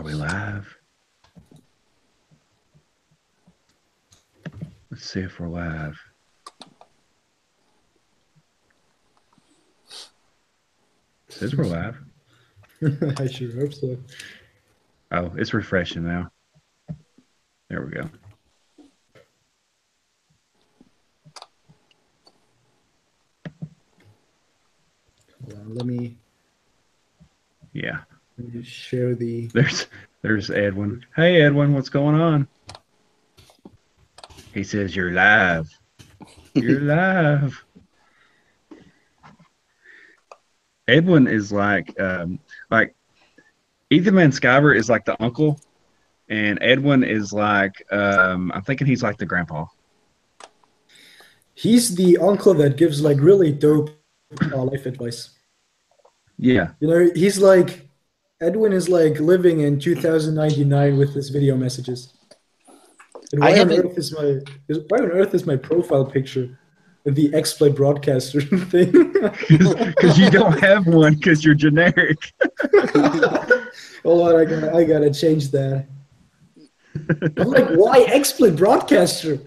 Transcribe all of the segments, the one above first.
Are we live? Let's see if we're live. It says we're live. I sure hope so. Oh, it's refreshing now. There we go. Hold on, let me share the. There's Edwin. Hey Edwin, what's going on? He says you're live. You're live. Edwin is like Ethan Van Sciver is like the uncle, and Edwin is like I'm thinking he's like the grandpa. He's the uncle that gives like really dope life advice. Yeah. You know, he's like Edwin is like living in 2099 with his video messages. And why on earth is my profile picture the exploit broadcaster thing? Because you don't have one because you're generic. Hold on, I gotta change that. I'm like, why exploit broadcaster?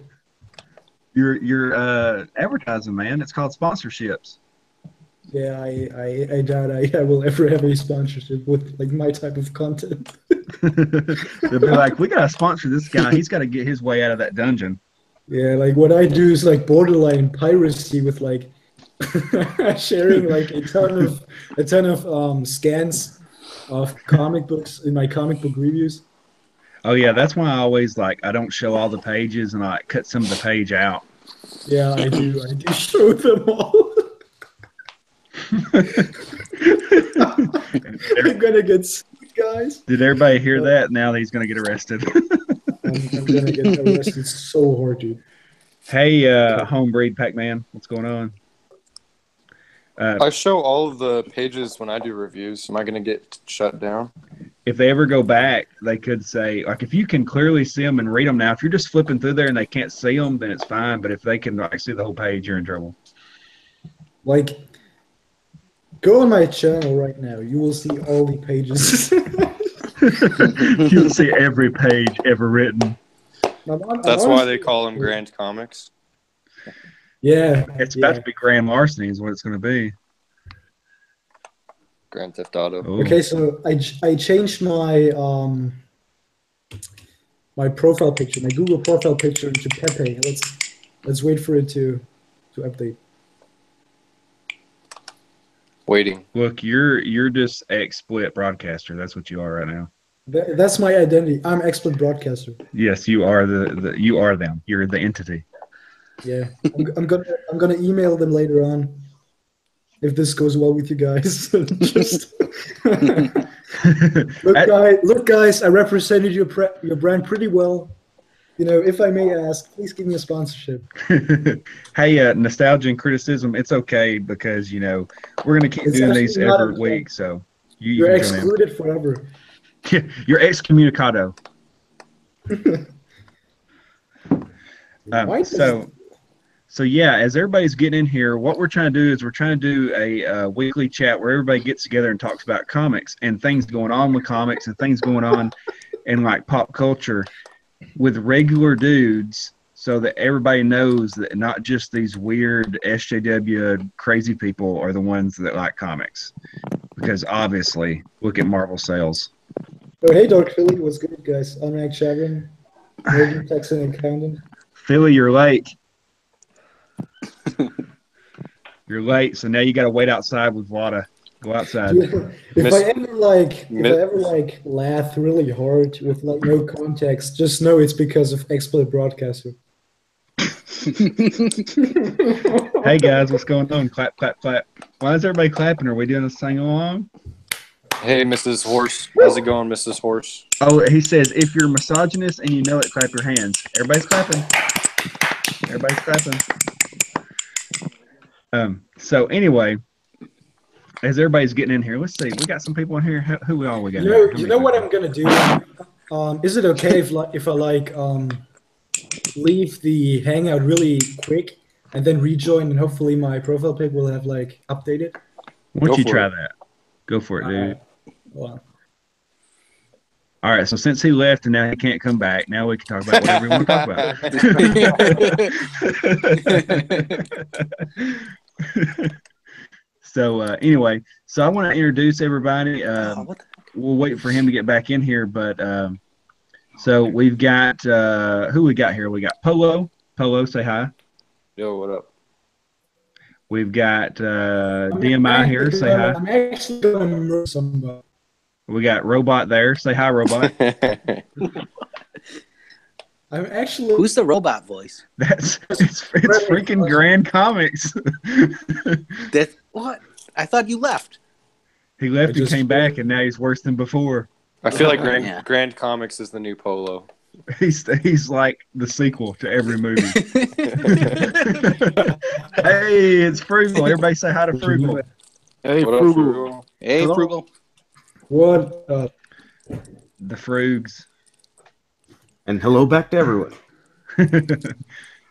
You're advertising, man. It's called sponsorships. Yeah, I doubt I will ever have a sponsorship with like my type of content. They'll be like, we gotta sponsor this guy. He's got to get his way out of that dungeon. Yeah, like what I do is like borderline piracy with like sharing like a ton of scans of comic books in my comic book reviews. Oh yeah, that's why I always I don't show all the pages and I cut some of the page out. Yeah, I do show them all. I'm gonna get sued, guys. Did everybody hear that? Now he's gonna get arrested. I'm gonna get arrested so hard, dude. Hey, Homebreed Pac-Man, what's going on? I show all of the pages when I do reviews. Am I gonna get shut down? If they ever go back, they could say, like, if you can clearly see them and read them now, if you're just flipping through there and they can't see them, then it's fine. But if they can see the whole page, you're in trouble. Like, go on my channel right now. You will see all the pages. You'll see every page ever written. That's why they call them Grand Comics. Yeah. It's about to be Grand Larceny is what it's going to be. Grand Theft Auto. Ooh. Okay, so I changed my my profile picture, my Google profile picture into Pepe. Let's wait for it to update. Waiting. Look, you're just XSplit broadcaster. That's what you are right now. That's my identity. I'm expert broadcaster. Yes, you are you are them. You're the entity. Yeah, I'm gonna email them later on if this goes well with you guys. Just look, guys. I represented your brand pretty well. You know, if I may ask, please give me a sponsorship. Hey, nostalgia and criticism, it's okay because, you know, we're going to keep doing these every week. So you're excluded forever. You're excommunicado. So yeah, as everybody's getting in here, what we're trying to do is we're trying to do a weekly chat where everybody gets together and talks about comics and things going on with comics and things going on in like pop culture with regular dudes, so that everybody knows that not just these weird SJW crazy people are the ones that like comics. Because obviously, look at Marvel sales. Oh, hey, Dark Philly, what's good, guys? I'm Mac Chavin, Northern Texan and Camden. Philly, you're late. You're late, so now you got to wait outside with Vlada. Go outside. Dude, if I ever laugh really hard with like no context, just know it's because of exploit broadcaster. Hey guys, what's going on? Clap, clap, clap. Why is everybody clapping? Are we doing a sing along? Hey, Mrs. Horse. How's it going, Mrs. Horse? Oh, he says, if you're misogynist and you know it, clap your hands. Everybody's clapping. Everybody's clapping. So anyway, as everybody's getting in here, let's see. We got some people in here. Who all we got? You know what I'm gonna do? Is it okay if I leave the Hangout really quick and then rejoin, and hopefully my profile pic will have like updated? Why don't you try that? Go for it, dude. Well, All right, so since he left and now he can't come back, now we can talk about whatever we want to talk about. So anyway, so I want to introduce everybody. We'll wait for him to get back in here, but so we've got who we got here? We got Polo. Polo, say hi. Yo, what up? We've got DMI here. Say hi. I'm actually going to murder somebody. We got Robot there. Say hi, Robot. I'm actually. Who's the robot voice? It's freaking Grand Comics. What? I thought you left. He left and came back, and now he's worse than before. I feel like Grand Comics is the new Polo. He's like the sequel to every movie. Hey, it's Frugal. Everybody say hi to Frugal. Hey, What up, Frugal. Frugal? Hey, Hello? Frugal. What? The Frugs. And hello back to everyone.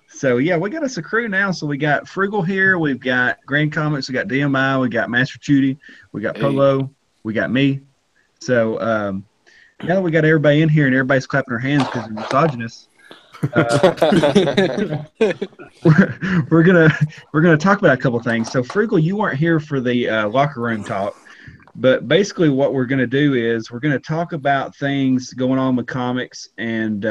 So, yeah, we got us a crew now. So we got Frugal here. We've got Grand Comics. We got DMI. We got Master Chudy. We got Polo. We got me. So, now that we got everybody in here and everybody's clapping their hands because they're misogynists, we're gonna talk about a couple things. So, Frugal, you weren't here for the locker room talk. But basically what we're going to do is we're going to talk about things going on with comics and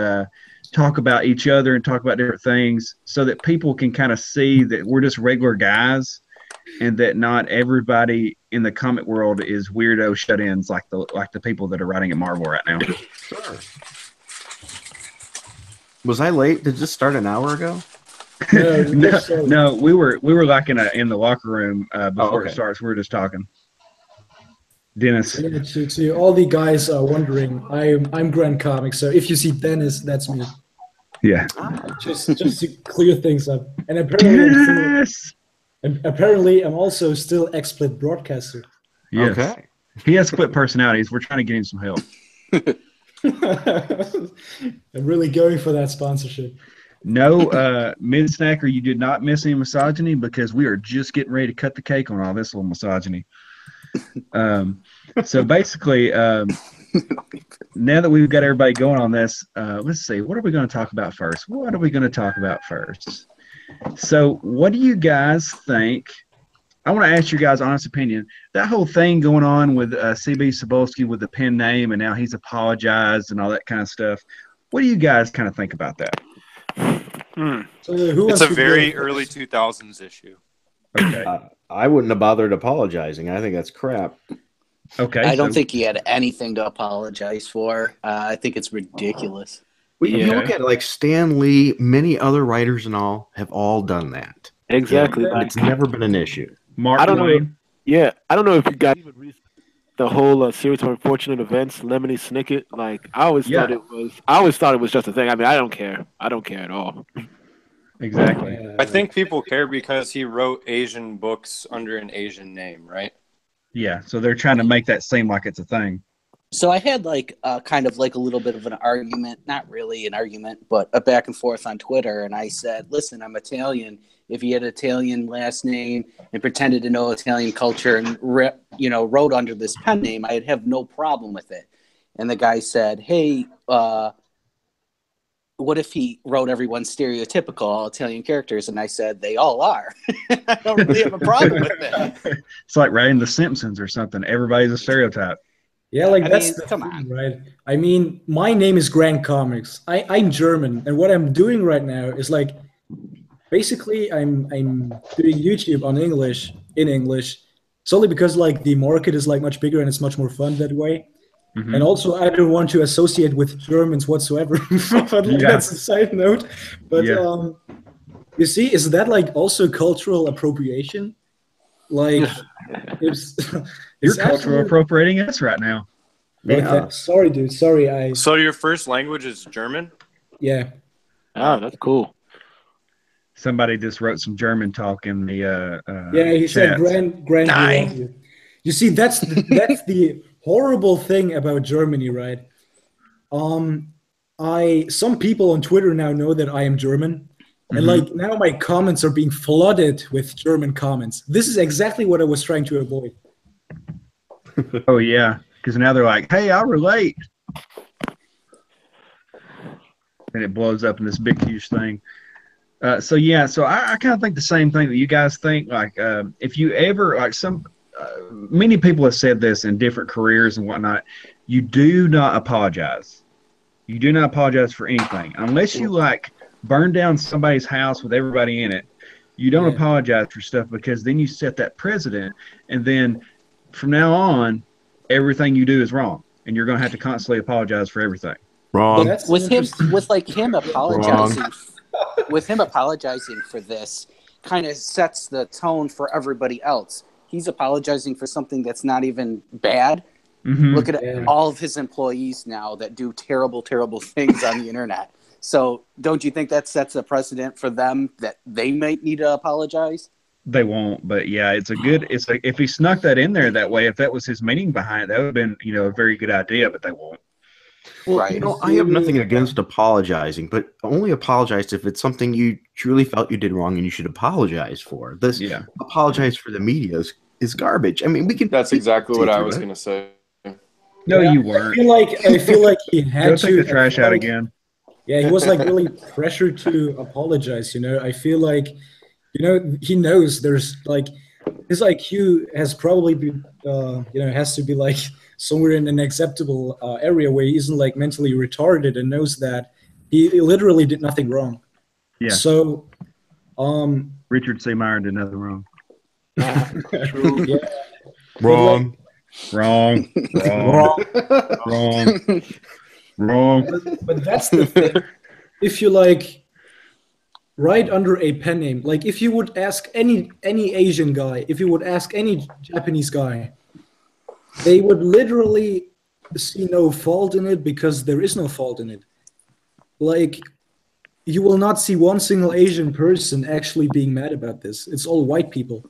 talk about each other and talk about different things so that people can kind of see that we're just regular guys and that not everybody in the comic world is weirdo shut-ins like the people that are writing at Marvel right now. Sure. Was I late? Did this start an hour ago? No, we were like in the locker room before it starts. We were just talking. Dennis. To all the guys wondering, I'm Grand Comics, so if you see Dennis, that's me. Yeah. Just to clear things up. And apparently I'm also still XSplit broadcaster. Yes. Okay. He has split personalities. We're trying to get him some help. I'm really going for that sponsorship. No, Mid-Snacker, you did not miss any misogyny because we are just getting ready to cut the cake on all this little misogyny. So basically, now that we've got everybody going on this, let's see, what are we going to talk about first? So what do you guys think? I want to ask your guys' honest opinion. That whole thing going on with CB Cebulski with the pen name, and now he's apologized and all that kind of stuff. What do you guys kind of think about that? So It's a very early 2000s issue. Okay. I wouldn't have bothered apologizing. I think that's crap. Okay. I don't think he had anything to apologize for. I think it's ridiculous. Well, you look at it like Stan Lee, many other writers and all have all done that. Exactly. And it's never been an issue. Mark I don't know. Twain. Yeah, I don't know if you got even read the whole series of unfortunate events, Lemony Snicket. Like I always thought it was just a thing. I mean, I don't care. I don't care at all. Exactly. I think people care because he wrote Asian books under an Asian name, right? Yeah, so they're trying to make that seem like it's a thing. So I had like kind of like a little bit of an argument, not really an argument, but a back and forth on Twitter. And I said, listen, I'm Italian. If he had an Italian last name and pretended to know Italian culture and, wrote under this pen name, I'd have no problem with it. And the guy said, hey, what if he wrote everyone stereotypical Italian characters? And I said, they all are. I don't really have a problem with that. It's like writing The Simpsons or something. Everybody's a stereotype. Yeah, like that's mean, the come thing, on. right? I mean, my name is Grand Comics. I'm German, and what I'm doing right now is like, basically, I'm doing YouTube in English, solely because like the market is like much bigger and it's much more fun that way. Mm-hmm. And also, I don't want to associate with Germans whatsoever. But that's a side note. But you see, is that like also cultural appropriation? Like, you're cultural appropriating us right now. Yeah. Sorry, dude. Sorry. So your first language is German? Yeah. Oh, that's cool. Somebody just wrote some German talk in the he said grand. You see, that's the horrible thing about Germany, right? Some people on Twitter now know that I am German. And like now my comments are being flooded with German comments. This is exactly what I was trying to avoid. Oh yeah, because now they're like, "Hey, I'll relate." and it blows up in this big, huge thing. So I kind of think the same thing that you guys think. Like, if you ever many people have said this in different careers and whatnot. You do not apologize. You do not apologize for anything unless you like burn down somebody's house with everybody in it. You don't apologize for stuff because then you set that precedent, and then from now on, everything you do is wrong, and you're going to have to constantly apologize for everything. Wrong. With him apologizing, with him apologizing for this, kind of sets the tone for everybody else. He's apologizing for something that's not even bad. Mm-hmm. Look at all of his employees now that do terrible, terrible things on the internet. So don't you think that sets a precedent for them that they might need to apologize? They won't, but yeah, if he snuck that in there that way, if that was his meaning behind it, that would have been, a very good idea, but they won't. Well, I have nothing against apologizing, but only apologize if it's something you truly felt you did wrong and you should apologize for. Apologize for the media is garbage. I mean, That's exactly what I was going to say. No, you weren't. I feel like he had Go take the trash out again. Yeah, he was like really pressured to apologize. I feel like, he knows there's like his IQ has probably been, has to be like somewhere in an acceptable area where he isn't like mentally retarded and knows that he literally did nothing wrong. Yeah. So, Richard C. Meyer did nothing wrong. True. Yeah. Wrong. Wrong. But that's the thing. If you like write under a pen name, like if you would ask any Asian guy, if you would ask any Japanese guy, they would literally see no fault in it because there is no fault in it. Like, you will not see one single Asian person actually being mad about this. It's all white people.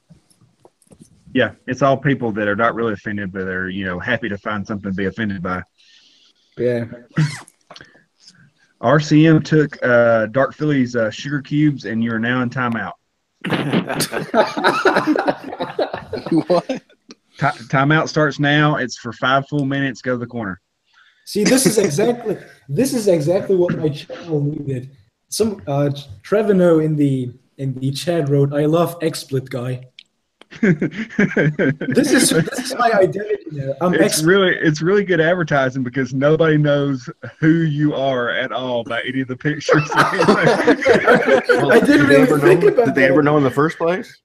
Yeah, it's all people that are not really offended, but they're, happy to find something to be offended by. Yeah. RCM took Dark Philly's sugar cubes, and you're now in timeout. What? Timeout starts now. It's for 5 full minutes. Go to the corner. See, this is exactly what my channel needed. Some Trevino in the chat wrote, "I love XSplit guy." This is my identity now. It's really good advertising because nobody knows who you are at all by any of the pictures. I didn't really think about that. Did they ever know in the first place?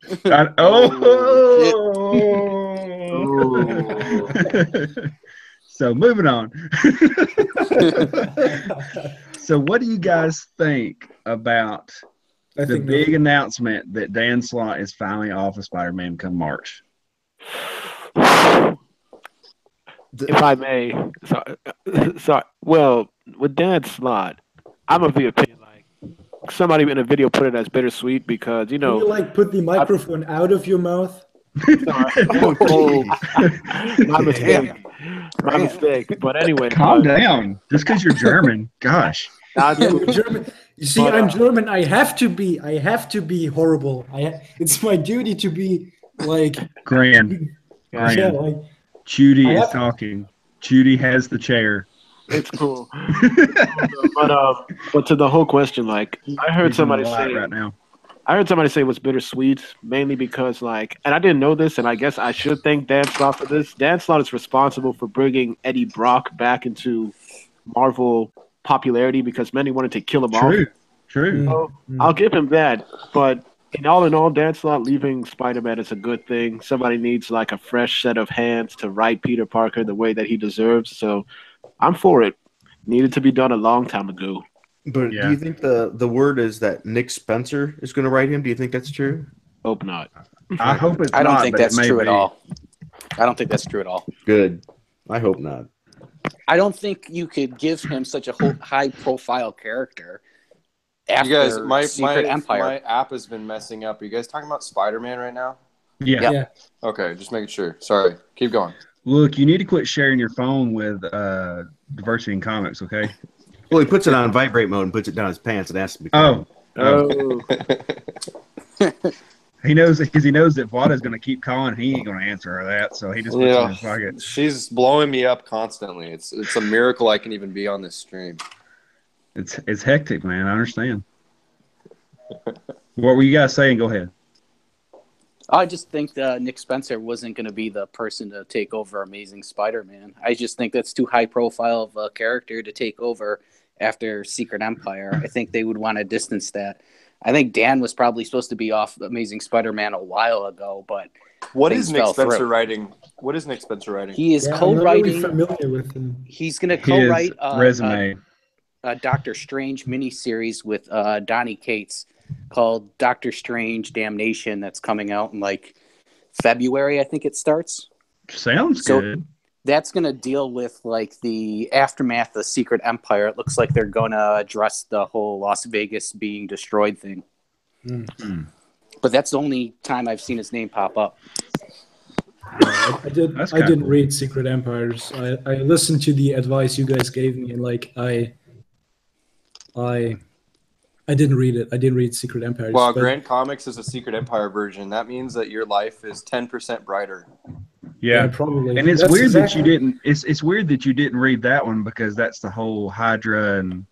So moving on. So what do you guys think about the big announcement that Dan Slott is finally off of Spider-Man come March? If I may, well, with Dan Slott, I'm of the opinion like somebody in a video put it as bittersweet because Can you like put the microphone out of your mouth? My mistake. My mistake. But anyway, calm down. Just because you're German, gosh. You're German. You see, I'm German. I have to be horrible. It's my duty to be like grand. Yeah, like, Judy is talking. Judy has the chair. It's cool. But to the whole question, like I heard somebody say right now. I heard somebody say it was bittersweet, mainly because, like, and I didn't know this, and I guess I should thank Dan Slott for this. Dan Slott is responsible for bringing Eddie Brock back into Marvel popularity because many wanted to kill him off. True. So I'll give him that. But in all, Dan Slott leaving Spider-Man is a good thing. Somebody needs, like, a fresh set of hands to write Peter Parker the way that he deserves. So I'm for it. Needed to be done a long time ago. But do you think the word is that Nick Spencer is going to write him? Do you think that's true? Hope not. I hope it's I don't not, think but that's it may true be. at all. I don't think that's true at all. Good. I hope not. I don't think you could give him such a high-profile character after You guys, Secret Empire. my app has been messing up. Are you guys talking about Spider-Man right now? Yeah. Okay, just making sure. Sorry. Keep going. Look, you need to quit sharing your phone with Diversity in Comics, okay? Well, he puts it on vibrate mode and puts it down his pants and asks to be. Oh. Oh. He knows because he knows that Vada's going to keep calling. He ain't going to answer her that, so he just puts it in his pocket. She's blowing me up constantly. It's a miracle I can even be on this stream. It's hectic, man. I understand. What were you guys saying? Go ahead. I just think Nick Spencer wasn't going to be the person to take over Amazing Spider-Man. I just think that's too high profile of a character to take over after Secret Empire. I think they would want to distance that. I think Dan was probably supposed to be off Amazing Spider-Man a while ago, but what is Nick Spencer writing? What is Nick Spencer writing? He is co-writing. I'm not really familiar with him. He's going to co-write Resume. A Doctor Strange miniseries with Donny Cates called Doctor Strange Damnation that's coming out in like February, I think it starts. Sounds good. That's going to deal with like the aftermath of Secret Empire. It looks like they're going to address the whole Las Vegas being destroyed thing. Mm-hmm. But that's the only time I've seen his name pop up. I didn't read Secret Empires. I listened to the advice you guys gave me, and like I didn't read it. I didn't read Secret Empires. Well, Grand Comics is a Secret Empire version. That means that your life is 10% brighter. Yeah, probably. And it's weird that you didn't. It's weird that you didn't read that one because that's the whole Hydra and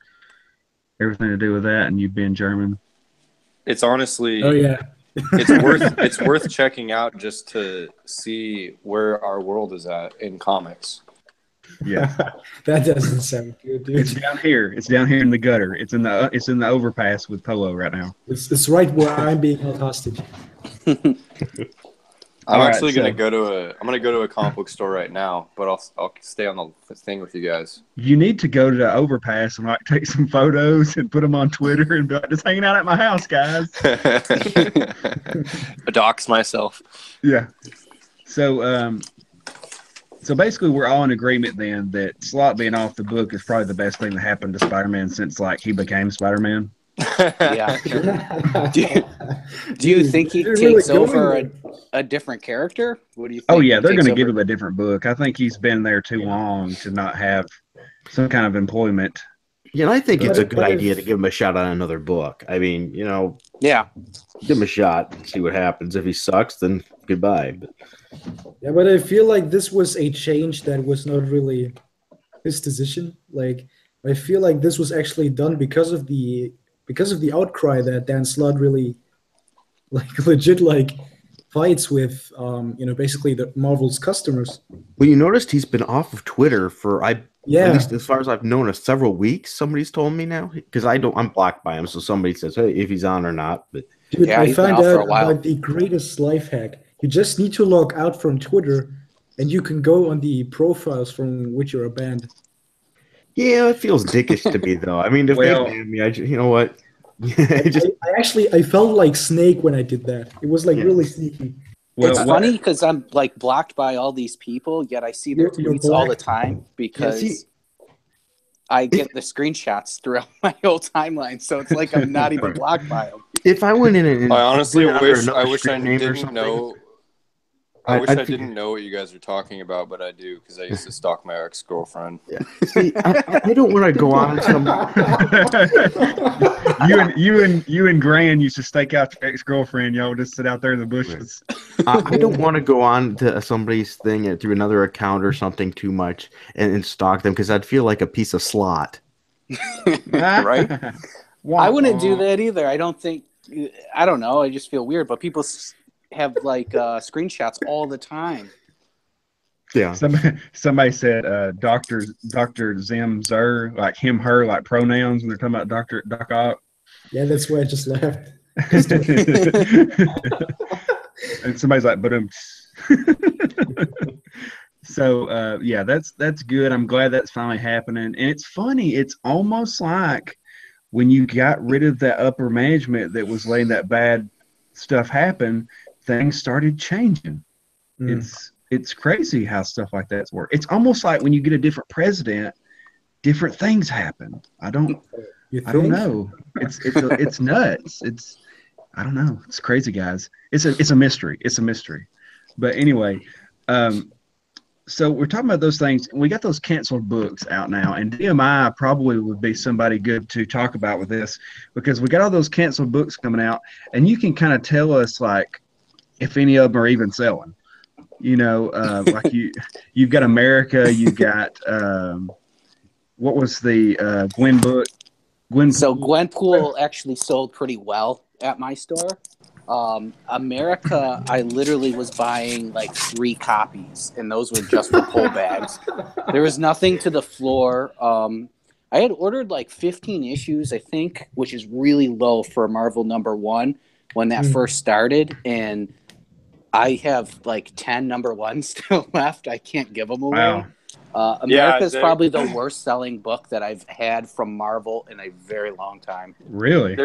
everything to do with that, and you've been German. It's honestly. Oh yeah. it's worth checking out just to see where our world is at in comics. Yeah, that doesn't sound good, dude. It's down here. It's down here in the gutter. It's in the overpass with Polo right now. It's right where I'm being held hostage. I'm actually gonna go to a comic book store right now, but I'll stay on the thing with you guys. You need to go to the overpass and like take some photos and put them on Twitter and be like, just hanging out at my house, guys. Dox myself. Yeah. So basically, we're all in agreement then that Slott being off the book is probably the best thing that happened to Spider-Man since like he became Spider-Man. Yeah. Do you think he takes over a different character? What do you think? Oh yeah, they're going to give him a different book. I think he's been there too long to not have some kind of employment. Yeah, and I think it's a good idea to give him a shot on another book. I mean, yeah, give him a shot and see what happens. If he sucks, then goodbye. Yeah, but I feel like this was a change that was not really his decision. Like, I feel like this was actually done because of the outcry that Dan Slott really, like, legit, like, fights with, basically the Marvel's customers. Well, you noticed he's been off of Twitter for at least as far as I've known, several weeks. Somebody's told me now because I'm blocked by him. So somebody says, hey, if he's on or not. But dude, I found out about the greatest life hack. You just need to log out from Twitter, and you can go on the profiles from which you're banned. Yeah, it feels dickish to me, though. I mean, if they ban me, you know what? I felt like Snake when I did that. It was like really sneaky. Well, it's funny because I'm like blocked by all these people, yet I see their tweets all the time because I get the screenshots throughout my whole timeline. So it's like I'm not even blocked by them. If I went in and I honestly wish I didn't know. I wish I didn't know what you guys are talking about, but I do because I used to stalk my ex-girlfriend. Yeah. See, I don't want to go on some. you and Gran used to stake out your ex-girlfriend. Y'all would just sit out there in the bushes. I don't want to go on to somebody's thing through another account or something too much and stalk them because I'd feel like a piece of slot. Right? I wouldn't do that either. I don't know. I just feel weird, but people have like screenshots all the time. Yeah. Somebody said Dr. Zim Zer, like him, her, like pronouns when they're talking about Doc Ock. Yeah, that's why I just laughed. And somebody's like, but So yeah, that's good. I'm glad that's finally happening. And it's funny, it's almost like when you got rid of that upper management that was letting that bad stuff happen, things started changing. It's crazy how stuff like that's work. It's almost like when you get a different president, different things happen. I don't know. It's nuts. I don't know. It's crazy, guys. It's a mystery. It's a mystery. But anyway, so we're talking about those things. We got those canceled books out now, and DMI probably would be somebody good to talk about with this because we got all those canceled books coming out, and you can kind of tell us like if any of them are even selling. Like you've got America, you've got what was the Gwen book? Gwenpool actually sold pretty well at my store. America, I literally was buying like 3 copies, and those were just for pull bags. There was nothing to the floor. I had ordered like 15 issues, I think, which is really low for Marvel #1 when that first started, and I have like 10 #1s still left. I can't give them away. Wow. America's probably the worst selling book that I've had from Marvel in a very long time. Really?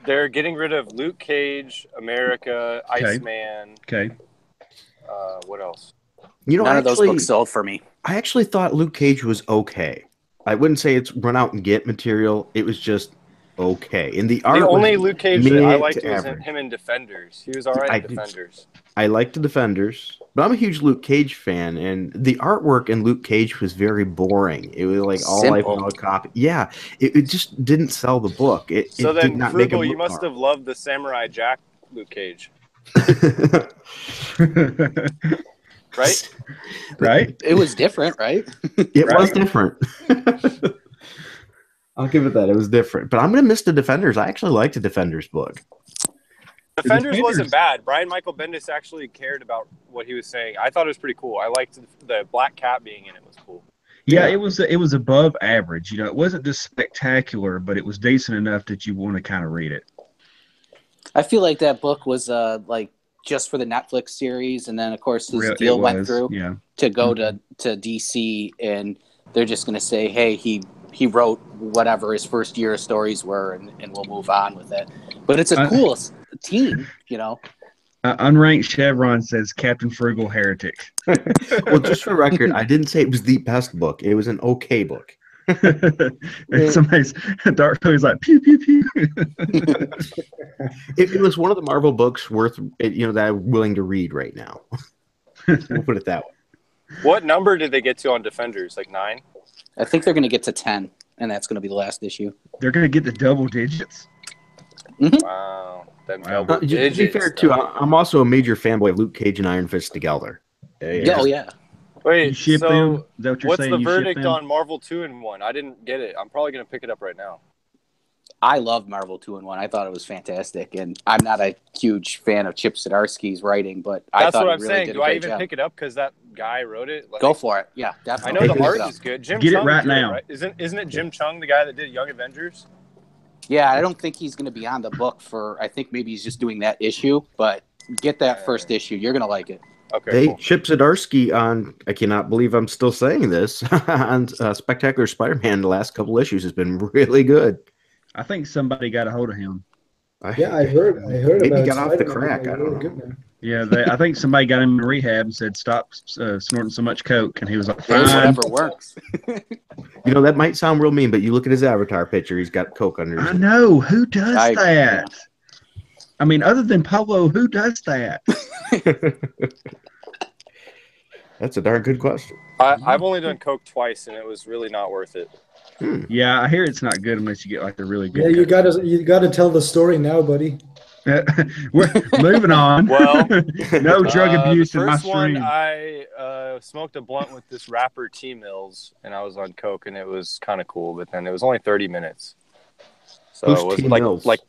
They're getting rid of Luke Cage, America, Iceman. Okay. What else? None of those books sold for me. I actually thought Luke Cage was okay. I wouldn't say it's run out and get material. It was just okay. And the only Luke Cage that I liked was him in Defenders. He was all right in Defenders. I liked the Defenders, but I'm a huge Luke Cage fan, and the artwork in Luke Cage was very boring. It was like all life without copy. Yeah, it just didn't sell the book. It did not make a book. You must have loved the Samurai Jack Luke Cage. Right? Right? It was different, right? It was different. I'll give it that. It was different. But I'm going to miss the Defenders. I actually liked the Defenders book. Defenders wasn't bad. Brian Michael Bendis actually cared about what he was saying. I thought it was pretty cool. I liked the Black Cat being in it was cool. Yeah, it was above average. You know, it wasn't just spectacular, but it was decent enough that you want to kind of read it. I feel like that book was like just for the Netflix series, and then of course his deal went through to go to DC, and they're just going to say, hey, he wrote whatever his first year of stories were, and we'll move on with it. But it's a cool team, you know. Unranked Chevron says Captain Frugal heretic. Well, just for record, I didn't say it was the best book. It was an okay book. Somebody's Dark Toy's like pew pew pew. It was one of the Marvel books worth that I'm willing to read right now. We'll put it that way. What number did they get to on Defenders? Like 9? I think they're going to get to 10, and that's going to be the last issue. They're going to get the double digits. Mm-hmm. Wow. To be fair, too, I'm also a major fanboy of Luke Cage and Iron Fist together. Oh, yeah. Wait, you ship them? Is that what you're what's saying? The verdict on Marvel 2-in-1? I didn't get it. I'm probably going to pick it up right now. I love Marvel 2-in-1. I thought it was fantastic, and I'm not a huge fan of Chip Zdarsky's writing, but I thought what I'm really saying. did Do a I great even job. pick it up because that guy wrote it? Like, go for it. Yeah, definitely. I know the art is good. Jim Get Chung it right now. right? Isn't it Jim Chung, the guy that did Young Avengers? Yeah, I don't think he's going to be on the book for. I think maybe he's just doing that issue, but get that first issue. You're going to like it. Okay. Cool. Chip Zdarsky on, I cannot believe I'm still saying this, on Spectacular Spider-Man the last couple issues has been really good. I think somebody got a hold of him. I heard maybe about he got off the Spider-Man. crack. I don't know. Yeah, I think somebody got him in rehab and said, stop snorting so much coke. And he was like, fine. Whatever works. That might sound real mean, but you look at his avatar picture, he's got coke under his I know. Who does that? Yeah. I mean, other than Pablo, who does that? That's a darn good question. I've only done coke twice, and it was really not worth it. Yeah, I hear it's not good unless you get like a really good. Yeah, you gotta tell the story now, buddy. We're moving on. Well, no drug abuse in my stream. stream. One, I smoked a blunt with this rapper T Mills, and I was on coke, and it was kind of cool. But then it was only 30 minutes, so Who's it was T. Mills? like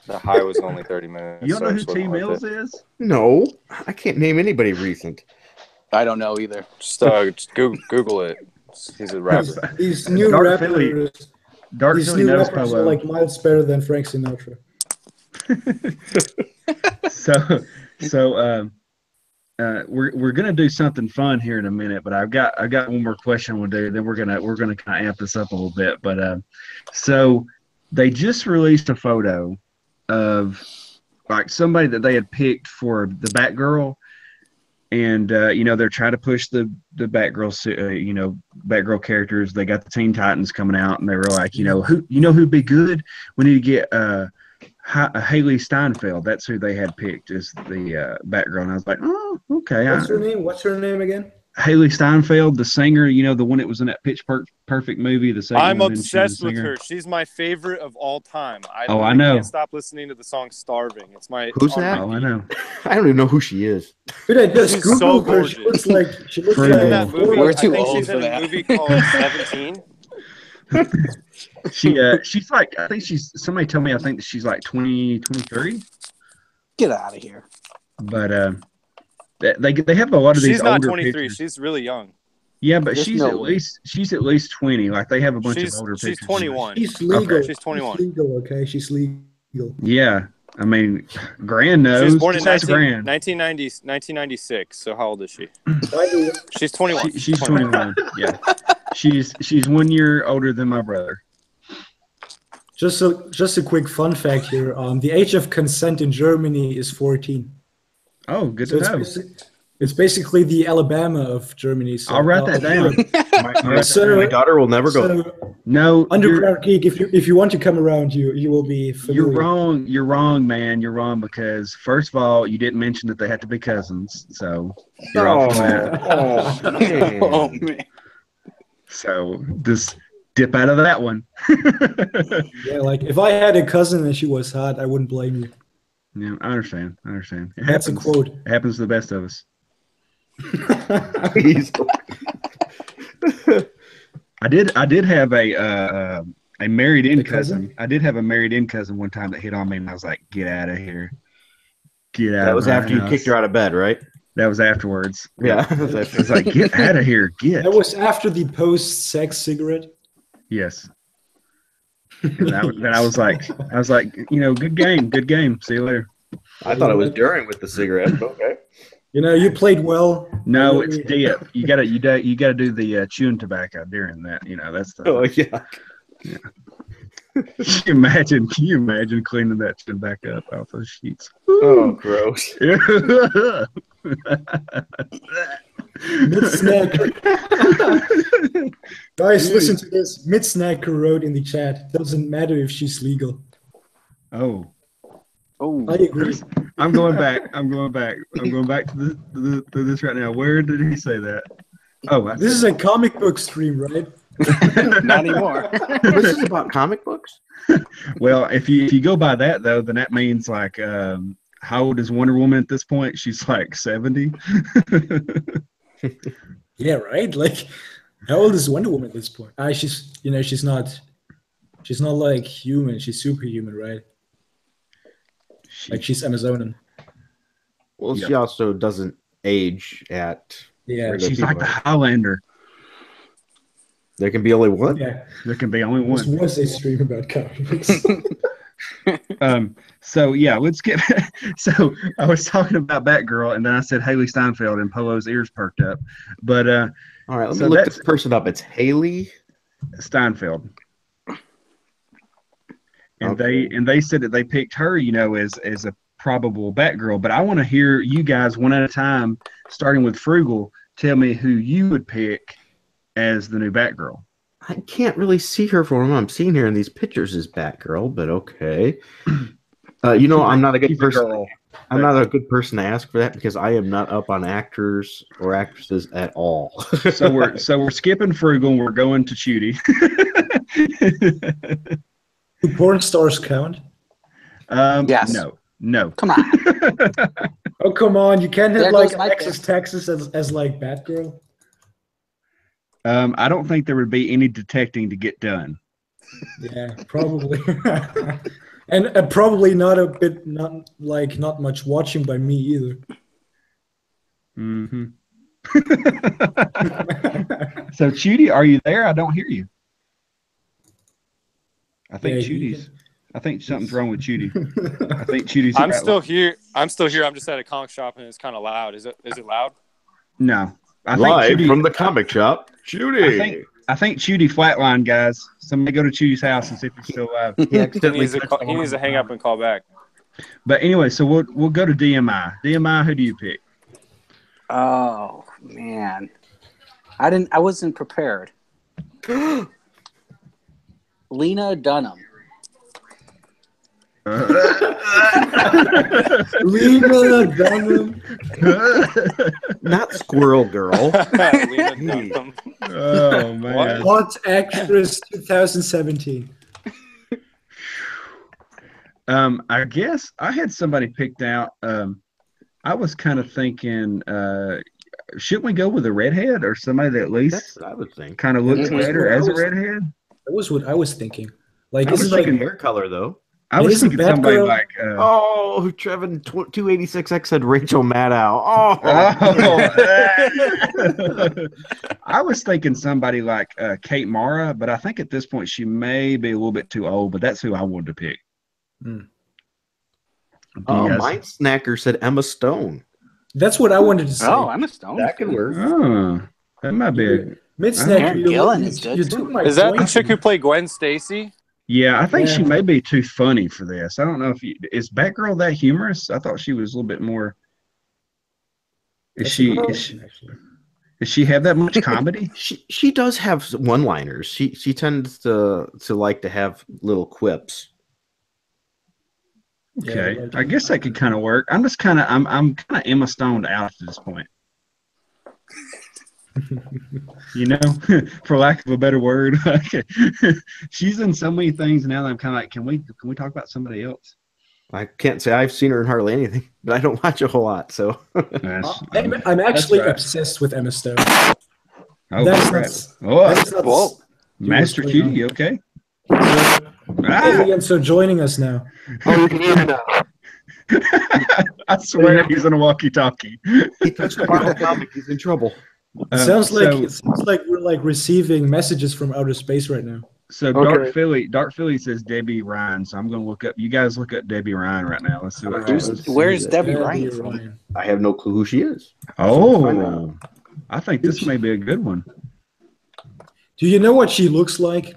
the high was only 30 minutes. You don't know who T Mills is? No, I can't name anybody recent. I don't know either. Just Google it. He's a rapper. These new Dark rappers, Dark these Philly new knows rappers Pablo. are like miles better than Frank Sinatra. We're gonna do something fun here in a minute, but I've got one more question we'll do. Then we're gonna kind of amp this up a little bit. But so they just released a photo of like somebody that they had picked for the Batgirl. And they're trying to push the Batgirl, Batgirl characters. They got the Teen Titans coming out, and they were like, who'd be good? We need to get Haley Steinfeld. That's who they had picked as the Batgirl. And I was like, oh, okay. What's her name again? Haley Steinfeld, the singer. The one that was in that Pitch Perfect movie. I'm obsessed with her. She's my favorite of all time. I know. Can't stop listening to the song "Starving." It's my who's that? Oh, I know. I don't even know who she is. Dude, I just She's Googled so her. gorgeous. She looks Pretty like that movie. We're I too think old she's for in that. a movie called 17. She's like, I think somebody told me I think that she's like 20, 23. Get out of here. But they have a lot of these She's not older 23. pictures. She's really young. Yeah, but There's she's no at way. least 20. Like they have a bunch of older She's pictures. 21. She's legal. Okay. She's 21. She's legal, okay? She's legal. Yeah, I mean, Gran knows. She was born in Just ask Gran. 1996. So how old is she? By the way, She's 21. She's 21. Yeah, she's 1 year older than my brother. just a quick fun fact here. The age of consent in Germany is 14. Oh, good to know. It's basically the Alabama of Germany. So, I'll write that down. My daughter will never go. No, Underground Geek, if you want to come around, you will be familiar. you're wrong. You're wrong, man. You're wrong because first of all, you didn't mention that they have to be cousins. So you're off on that. Oh man. So just dip out of that one. Yeah, like if I had a cousin and she was hot, I wouldn't blame you. Yeah, I understand. It That's a happens. quote. It happens to the best of us. I did have a married in cousin. I did have a married in cousin one time that hit on me, and I was like, "Get out of here! Get out!" That was of my after you house." kicked her out of bed, right? That was afterwards. Yeah. It was like, "Get out of here! Get!" That was after the post-sex cigarette. Yes. And then I was like, good game. See you later. I thought it was during with the cigarette. But okay. You played well. No, it's dip. You gotta do the chewing tobacco during that. That's the. Oh yeah. Can you imagine cleaning that shit back up off those sheets? Oh, gross. Mid-snacker. Guys, listen to this. Mid-snacker wrote in the chat, doesn't matter if she's legal. Oh. I agree. I'm going back to this right now. Where did he say that? Oh, This is a comic book stream, right? Not anymore. This is about comic books? Well, if you go by that though, then that means like how old is Wonder Woman at this point? She's like 70. Yeah, right. Like, how old is Wonder Woman at this point? She's not like human. She's superhuman, right? Like she's Amazonan. Well, she also doesn't age at. Yeah, she's like the Highlander. There can be only one. Yeah, there can be only one. This was a stream about comics. So yeah, let's get. So I was talking about Batgirl, and then I said Haley Steinfeld, and Polo's ears perked up. But all right, let me look this person up. It's Haley Steinfeld, and Okay. they said that they picked her, as a probable Batgirl. But I want to hear you guys one at a time, starting with Frugal. Tell me who you would pick as the new Batgirl. I can't really see her from what I'm seeing here in these pictures as Batgirl, but okay. I'm not a good person. I'm not a good person to ask for that because I am not up on actors or actresses at all. So we're skipping Frugal and we're going to Chudy. Do porn stars count? Yes. No. Come on. Oh, come on. You can't There have goes like my Alexis pick. Texas as like Batgirl. I don't think there would be any detecting to get done. Yeah, probably. And probably not much watching by me either. Mm-hmm. So Chudy, are you there? I don't hear you. I think I think something's wrong with Chudy. I think Chudy's. I'm still here. I'm just at a comic shop and it's kind of loud. Is it loud? No. I Live think Chudy, from the comic shop, Chudy. I think Chudy flatlined, guys. Somebody go to Chudy's house and see if he's still alive. He He accidentally needs to hang up and call back. But anyway, so we'll go to DMI. DMI, who do you pick? Oh man, I wasn't prepared. Lena Dunham. Lena Dunham. Not Squirrel Girl. Lena Dunham. Oh man. Hot actress 2017. I guess I had somebody picked out. I was kind of thinking, shouldn't we go with a redhead or somebody that at That's least what I would think. kind of looks Mhm. better as a redhead? That was what I was thinking. Like, I was isn't thinking like hair color though. I was isn't thinking somebody Batgirl- like. Oh, Trevin 286X said Rachel Maddow. Oh, I was thinking somebody like Kate Mara, but I think at this point she may be a little bit too old. But that's who I wanted to pick. Hmm. Mind Snacker said Emma Stone. That's what I wanted to say. Oh, I'm a Stone. That could work. Oh, that might be. Mid-snack, Aaron Gillen is good, you too. took my Is that the point. chick who played Gwen Stacy? Yeah, I think she Yeah. may be too funny for this. I don't know if is Batgirl that humorous? I thought she was a little bit more. Is That's she? a good Is she? question, actually. Does she have that much comedy? She does have one-liners. She tends to like to have little quips. Okay, like- I guess that could kind of work. I'm just kind of I'm kind of Emma Stoned out at this point. You know, for lack of a better word, she's in so many things now that I'm kind of like, can we talk about somebody else? I can't say I've seen her in hardly anything, but I don't watch a whole lot. So I'm actually right. obsessed with Emma Stone. Oh, That's crap. not- Oh, That's not Whoa. Master what's Q, going on. you okay? Hey, Ian, so joining us now. Oh, you can hear me now. I swear he's in a walkie-talkie. he touched a part of the comic. He's in trouble. It sounds so like we're like receiving messages from outer space right now. Okay. Dark Philly says Debbie Ryan. So I'm gonna look up. You guys look up Debbie Ryan right now. Let's see what. Where's Debbie Debbie Ryan from? Ryan. I have no clue who she is. Oh, I think this may be a good one. Do you know what she looks like?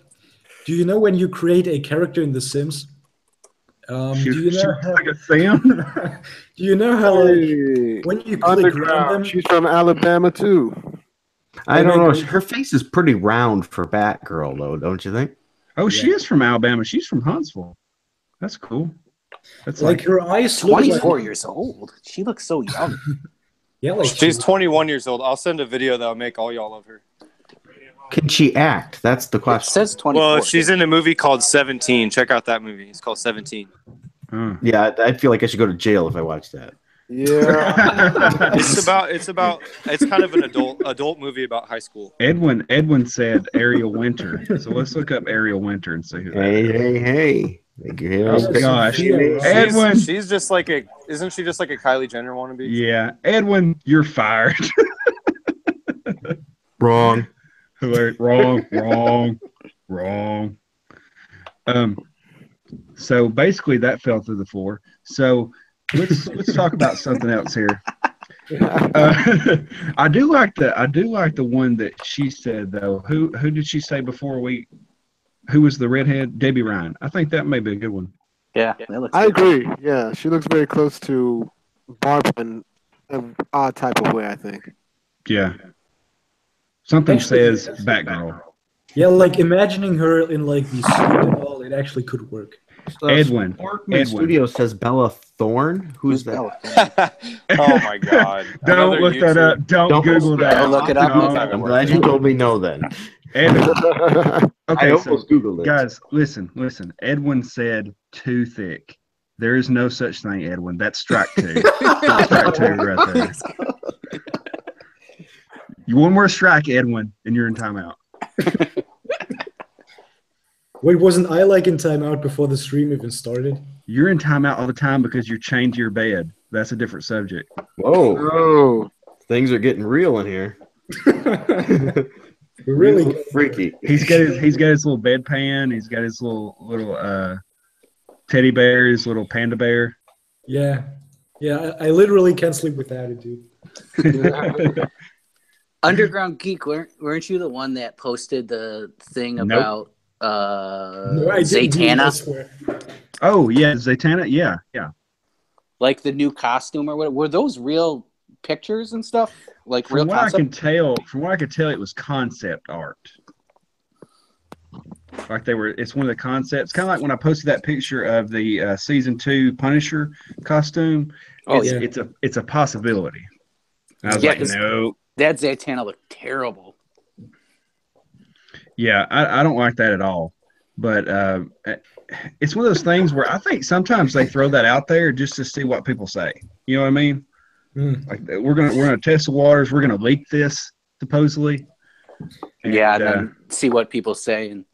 Do you know when you create a character in The Sims? Do you know how, like a Sam? do you know how like Hey, when you click random? Underground. She's from Alabama too. I don't know. agree. Her face is pretty round for Batgirl, though, don't you think? Oh, she is from Alabama. She's from Huntsville. That's cool. That's Like her eyes look 24 like, years old. She looks so young. yeah, like She's 21 years old. I'll send a video that'll make all y'all love her. Can she act? That's the It question. says 24. Well, she's in a movie called 17. Check out that movie. It's called 17. Yeah, I feel like I should go to jail if I watch that. Yeah. It's kind of an adult movie about high school. Edwin said Ariel Winter. So let's look up Ariel Winter and see who that is. Hey. Thank you. Oh gosh, She's- Edwin. She's just like isn't she just like a Kylie Jenner wannabe? Yeah, Edwin, you're fired. Wrong. Wrong. So basically that fell through the floor. So let's talk about something else here. I do like the one that she said though. Who did she say before who was the redhead? Debbie Ryan. I think that may be a good one. Yeah, that looks I good. agree. Yeah, she looks very close to Barb in an odd type of way, I think. Yeah. Something says Batgirl. yeah, like imagining her in like the suit and all, it actually could work. Edwin. Sporkman Studio says Bella Thorne. Who's that? Oh my god. Don't Another look that YouTube- up. Don't Don't Google that. Don't look it up. No. I'm glad you told me no then. Edwin. I Okay, so almost Googled it. guys, listen. Edwin said too thick. There is no such thing, Edwin. That's strike two. That's strike two right there. You one more strike, Edwin, and you're in timeout. Wait, wasn't I like in timeout before the stream even started? You're in timeout all the time because you're chained to your bed. That's a different subject. Whoa. Oh, Things are getting real in here. We're really Real freaky. He's got his little bedpan. He's got his little teddy bear, his little panda bear. yeah. I literally can't sleep without it, dude. Underground Geek, weren't you the one that posted the thing Nope. about No, I didn't do it, I Zatanna? swear. Oh yeah, Zatanna. Yeah. Like the new costume or whatever? Were those real pictures and stuff? Like real From what I concept? can tell, it was concept art. Like it's one of the concepts. Kind of like when I posted that picture of the season 2 Punisher costume. Oh, It's a possibility. And I was Yeah, like, 'cause- no. That Zatanna looked terrible. Yeah, I don't like that at all. But it's one of those things where I think sometimes they throw that out there just to see what people say. You know what I mean? Like we're gonna test the waters. We're gonna leak this supposedly. And then see what people say. And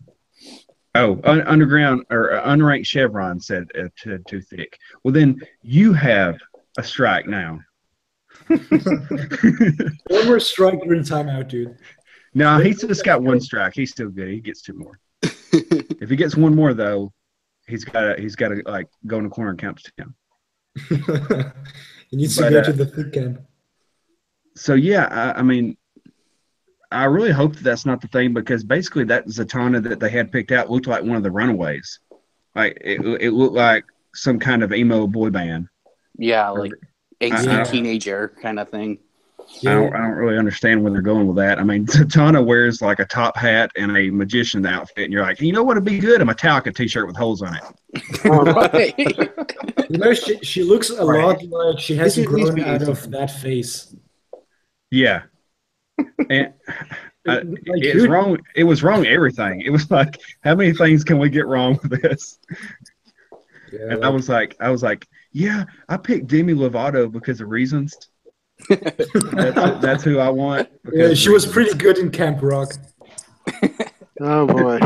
Underground or unranked Chevron said too thick. Well, then you have a strike now. One more strike, you're in timeout, dude. No, he's just got one strike. He's still good. He gets two more. If he gets one more, though, he's got to like go in the corner and count to 10. He needs to go to the thick camp. So yeah, I mean, I really hope that's not the thing, because basically that Zatanna that they had picked out looked like one of the Runaways. Like it looked like some kind of emo boy band. Yeah, like angsty teenager kind of thing. I don't really understand where they're going with that. I mean, Zatanna wears like a top hat and a magician outfit, and you're like, you know what would be good? A Metallica t-shirt with holes on it. You know, she looks a lot like she hasn't grown out of that face. Yeah. And it was wrong. It was wrong everything. It was like, how many things can we get wrong with this? Yeah, and I was like, yeah, I picked Demi Lovato because of reasons. That's who I want. Yeah, she was pretty good in Camp Rock. Oh boy.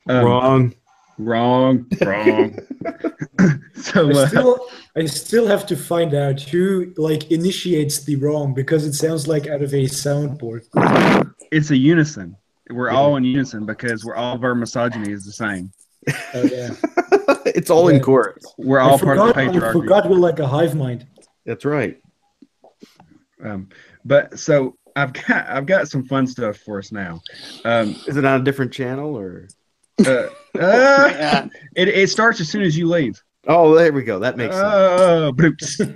Wrong. So I still have to find out who like initiates the wrong, because it sounds like out of a soundboard. It's a unison. We're all in unison because all of our misogyny is the same. Oh yeah. It's all in chorus. We're all part of the patriarchy. I forgot we're like a hive mind. That's right. But so I've got some fun stuff for us now. Is it on a different channel or? It starts as soon as you leave. Oh, there we go. That makes sense.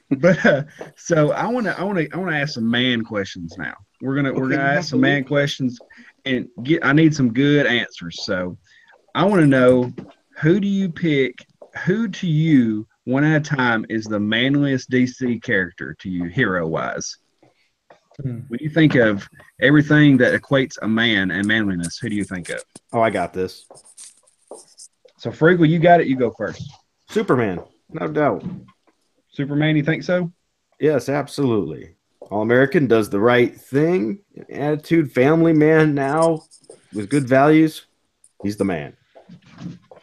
But so I want to ask some man questions now. We're gonna ask some man questions and I need some good answers. So I want to know, who do you pick? Who to you, one at a time, is the manliest DC character to you, hero wise? When you think of everything that equates a man and manliness, who do you think of? Oh, I got this. So, Frigel, you got it. You go first. Superman, no doubt. Superman, you think so? Yes, absolutely. All-American, does the right thing, attitude, family man now, with good values. He's the man.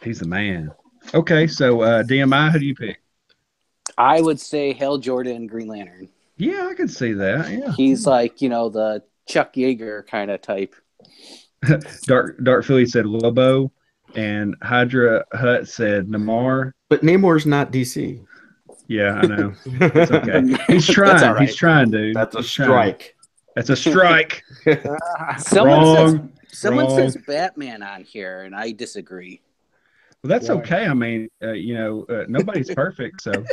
He's the man. Okay, so DMI, who do you pick? I would say Hal Jordan, Green Lantern. Yeah, I can see that. Yeah, he's like, the Chuck Yeager kind of type. Dark Philly said Lobo, and Hydra Hut said Namor. But Namor's not DC. Yeah, I know. It's okay. He's trying. Right. He's trying, dude. That's a strike. That's a strike. Someone says Batman on here, and I disagree. Well, that's okay. I mean, nobody's perfect, so.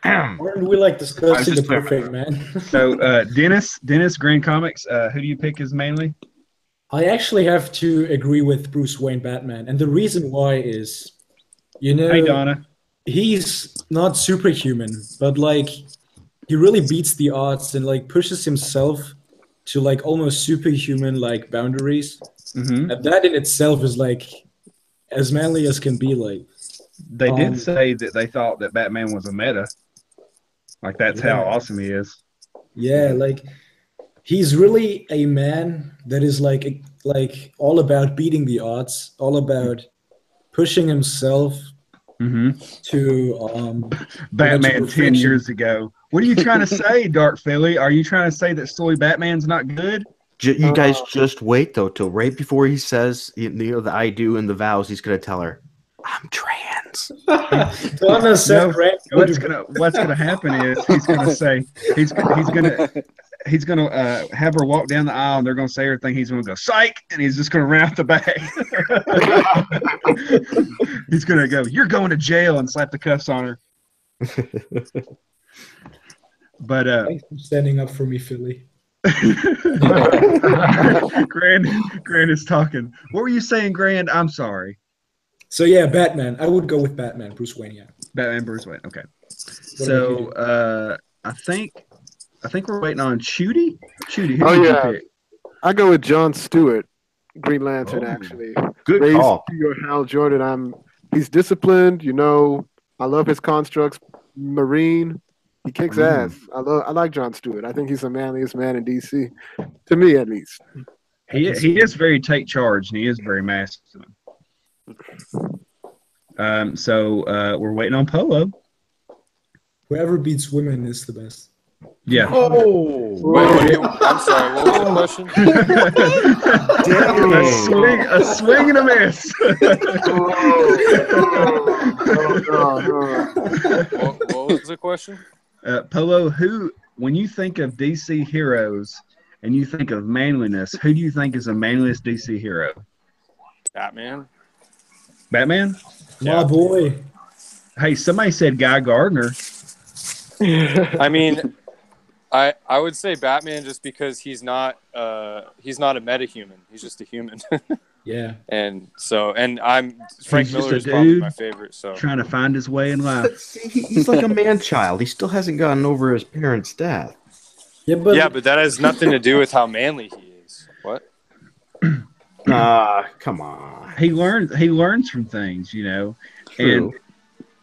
Aren't we like discussing the perfect man? So, Dennis, Grand Comics, who do you pick as mainly? I actually have to agree with Bruce Wayne Batman, and the reason why is, hey Donna, he's not superhuman, but like he really beats the odds and like pushes himself to like almost superhuman like boundaries, and that in itself is like as manly as can be. Like they did say that they thought that Batman was a meta, like that's how awesome he is. Yeah, like he's really a man that is like all about beating the odds, all about pushing himself to Batman 10 years ago. What are you trying to say, Dark Philly? Are you trying to say that Soy Batman's not good? You guys just wait though till right before he says the I do and the vows. He's gonna tell her, "I'm trans." What's gonna happen is he's gonna say he's gonna have her walk down the aisle, and they're gonna say everything. He's gonna go psych, and he's just gonna run out the back. He's gonna go, "You're going to jail," and slap the cuffs on her. But thanks for standing up for me, Philly. Grand is talking. What were you saying, Grand? I'm sorry. So yeah, Batman. I would go with Batman, Bruce Wayne. Yeah, Batman, Bruce Wayne. Okay. So I think we're waiting on Chudy. Chudy, who did you pick? I go with John Stewart, Green Lantern. Actually, good call. Your Hal Jordan. He's disciplined. I love his constructs. Marine. He kicks ass. I like Jon Stewart. I think he's the manliest man in DC, to me at least. He is very take charge, and he is very masculine. So we're waiting on Polo. Whoever beats Weman is the best. Yeah. Oh. Wait, I'm sorry. What was the question? a swing and a miss. What was the question? Polo, when you think of DC heroes and you think of manliness, who do you think is the manliest DC hero? Batman. Batman? My boy. Hey, somebody said Guy Gardner. I mean, I would say Batman just because he's not a metahuman. He's just a human. Yeah. And Frank Miller is probably my favorite. So trying to find his way in life. He's like a man-child. He still hasn't gotten over his parents' death. Yeah, but that has nothing to do with how manly he is. What? Come on. He learns from things, you know. True. And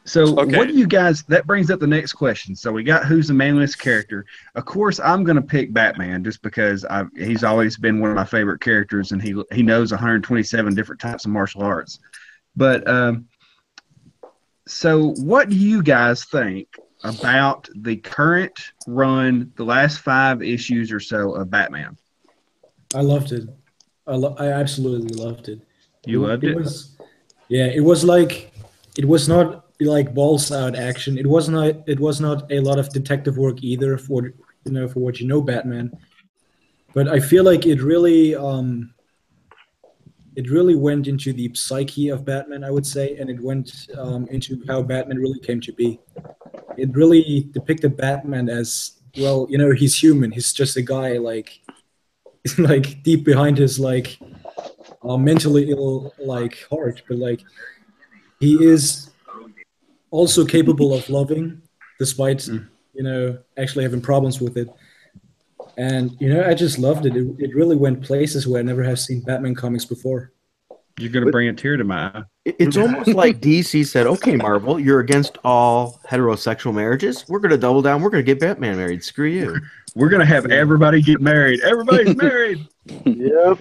so what do you guys, that brings up the next question. So we got who's the manliest character. Of course, I'm going to pick Batman just because he's always been one of my favorite characters, and he knows 127 different types of martial arts. But so what do you guys think about the current run, the last 5 issues or so of Batman? I loved it. I absolutely loved it. You loved it? It was not like balls out action. It was not a lot of detective work either for what you know Batman. But I feel like it really went into the psyche of Batman, I would say, and it went into how Batman really came to be. It really depicted Batman as, well, you know, he's human. He's just a guy like deep behind his mentally ill heart, but he is also capable of loving, despite actually having problems with it. And I just loved it. It really went places where I never have seen Batman comics before. You're gonna bring a tear to my eye. It's almost like DC said, "Okay, Marvel, you're against all heterosexual marriages. We're gonna double down. We're gonna get Batman married. Screw you. We're gonna have everybody get married. Everybody's married." Yep.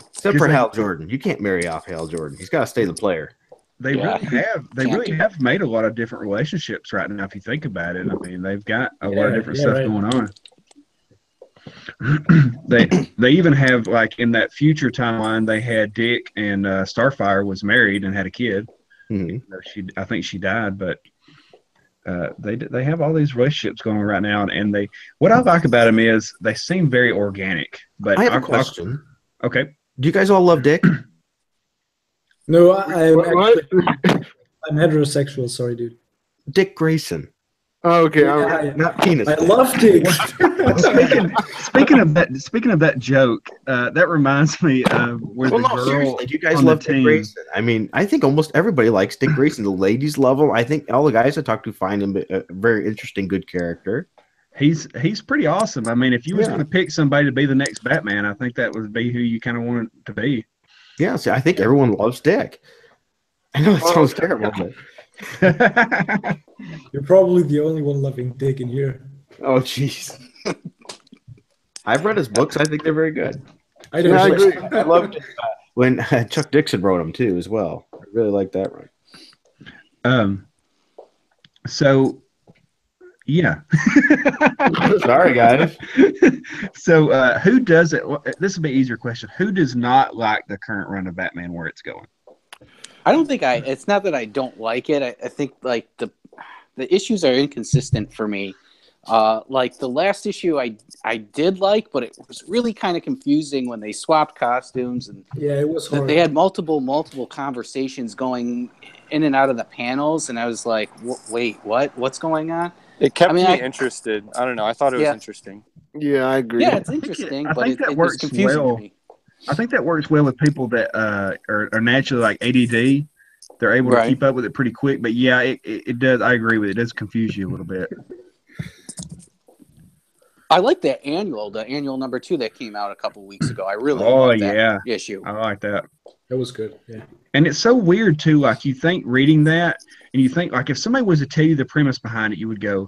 Except for Hal Jordan. You can't marry off Hal Jordan. He's got to stay the player. They really have made a lot of different relationships right now. If you think about it, I mean, they've got a lot of different stuff going on. They even have, like, in that future timeline, they had Dick and Starfire was married and had a kid. Mm-hmm. I think she died, but they have all these relationships going on right now, and what I like about them is they seem very organic. But I have a question. Okay, do you guys all love Dick? No, I'm heterosexual. Sorry, dude. Dick Grayson. Oh, okay, not penis. I love Dick. Speaking of that joke, that reminds me of where the girl. Seriously, do you guys love Dick Grayson? I mean, I think almost everybody likes Dick Grayson. The ladies love him. I think all the guys I talk to find him a very interesting, good character. He's pretty awesome. I mean, if you was going to pick somebody to be the next Batman, I think that would be who you kind of want it to be. Yeah, see, I think everyone loves Dick. I know it sounds terrible, but you're probably the only one loving Dick in here. Oh, jeez. I've read his books. I think they're very good. I agree. I loved it when Chuck Dixon wrote them too, as well. I really like that one. So, yeah. Sorry, guys. So, who does it? This will be an easier question. Who does not like the current run of Batman where it's going? I don't think it's not that I don't like it. I think like the issues are inconsistent for me. Like the last issue I did like, but it was really kind of confusing when they swapped costumes, and it was hard. They had multiple conversations going in and out of the panels, and I was like, wait, what's going on? It kept me interested. I don't know. I thought it was interesting. Yeah, I agree. Yeah, it's interesting, but it was confusing to me. I think that works well with people that are naturally like ADD. They're able to keep up with it pretty quick. But yeah, it does. I agree with it. It does confuse you a little bit. I like the annual number 2 that came out a couple weeks ago. I really love that issue. I like that. That was good. Yeah. And it's so weird too. Like you think reading that, and you think like if somebody was to tell you the premise behind it, you would go,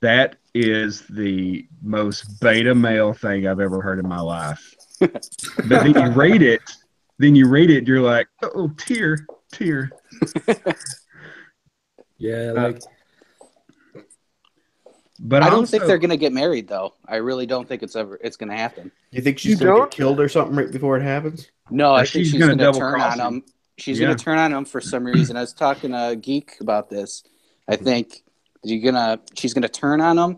"That is the most beta male thing I've ever heard in my life." But then you read it, you're like, "Oh, tear." Yeah, like. But I don't think they're gonna get married, though. I really don't think it's gonna happen. You think she's gonna get killed or something right before it happens? No, I think she's gonna turn on him. She's gonna turn on him for some reason. I was talking to Geek about this. I think she's gonna turn on him,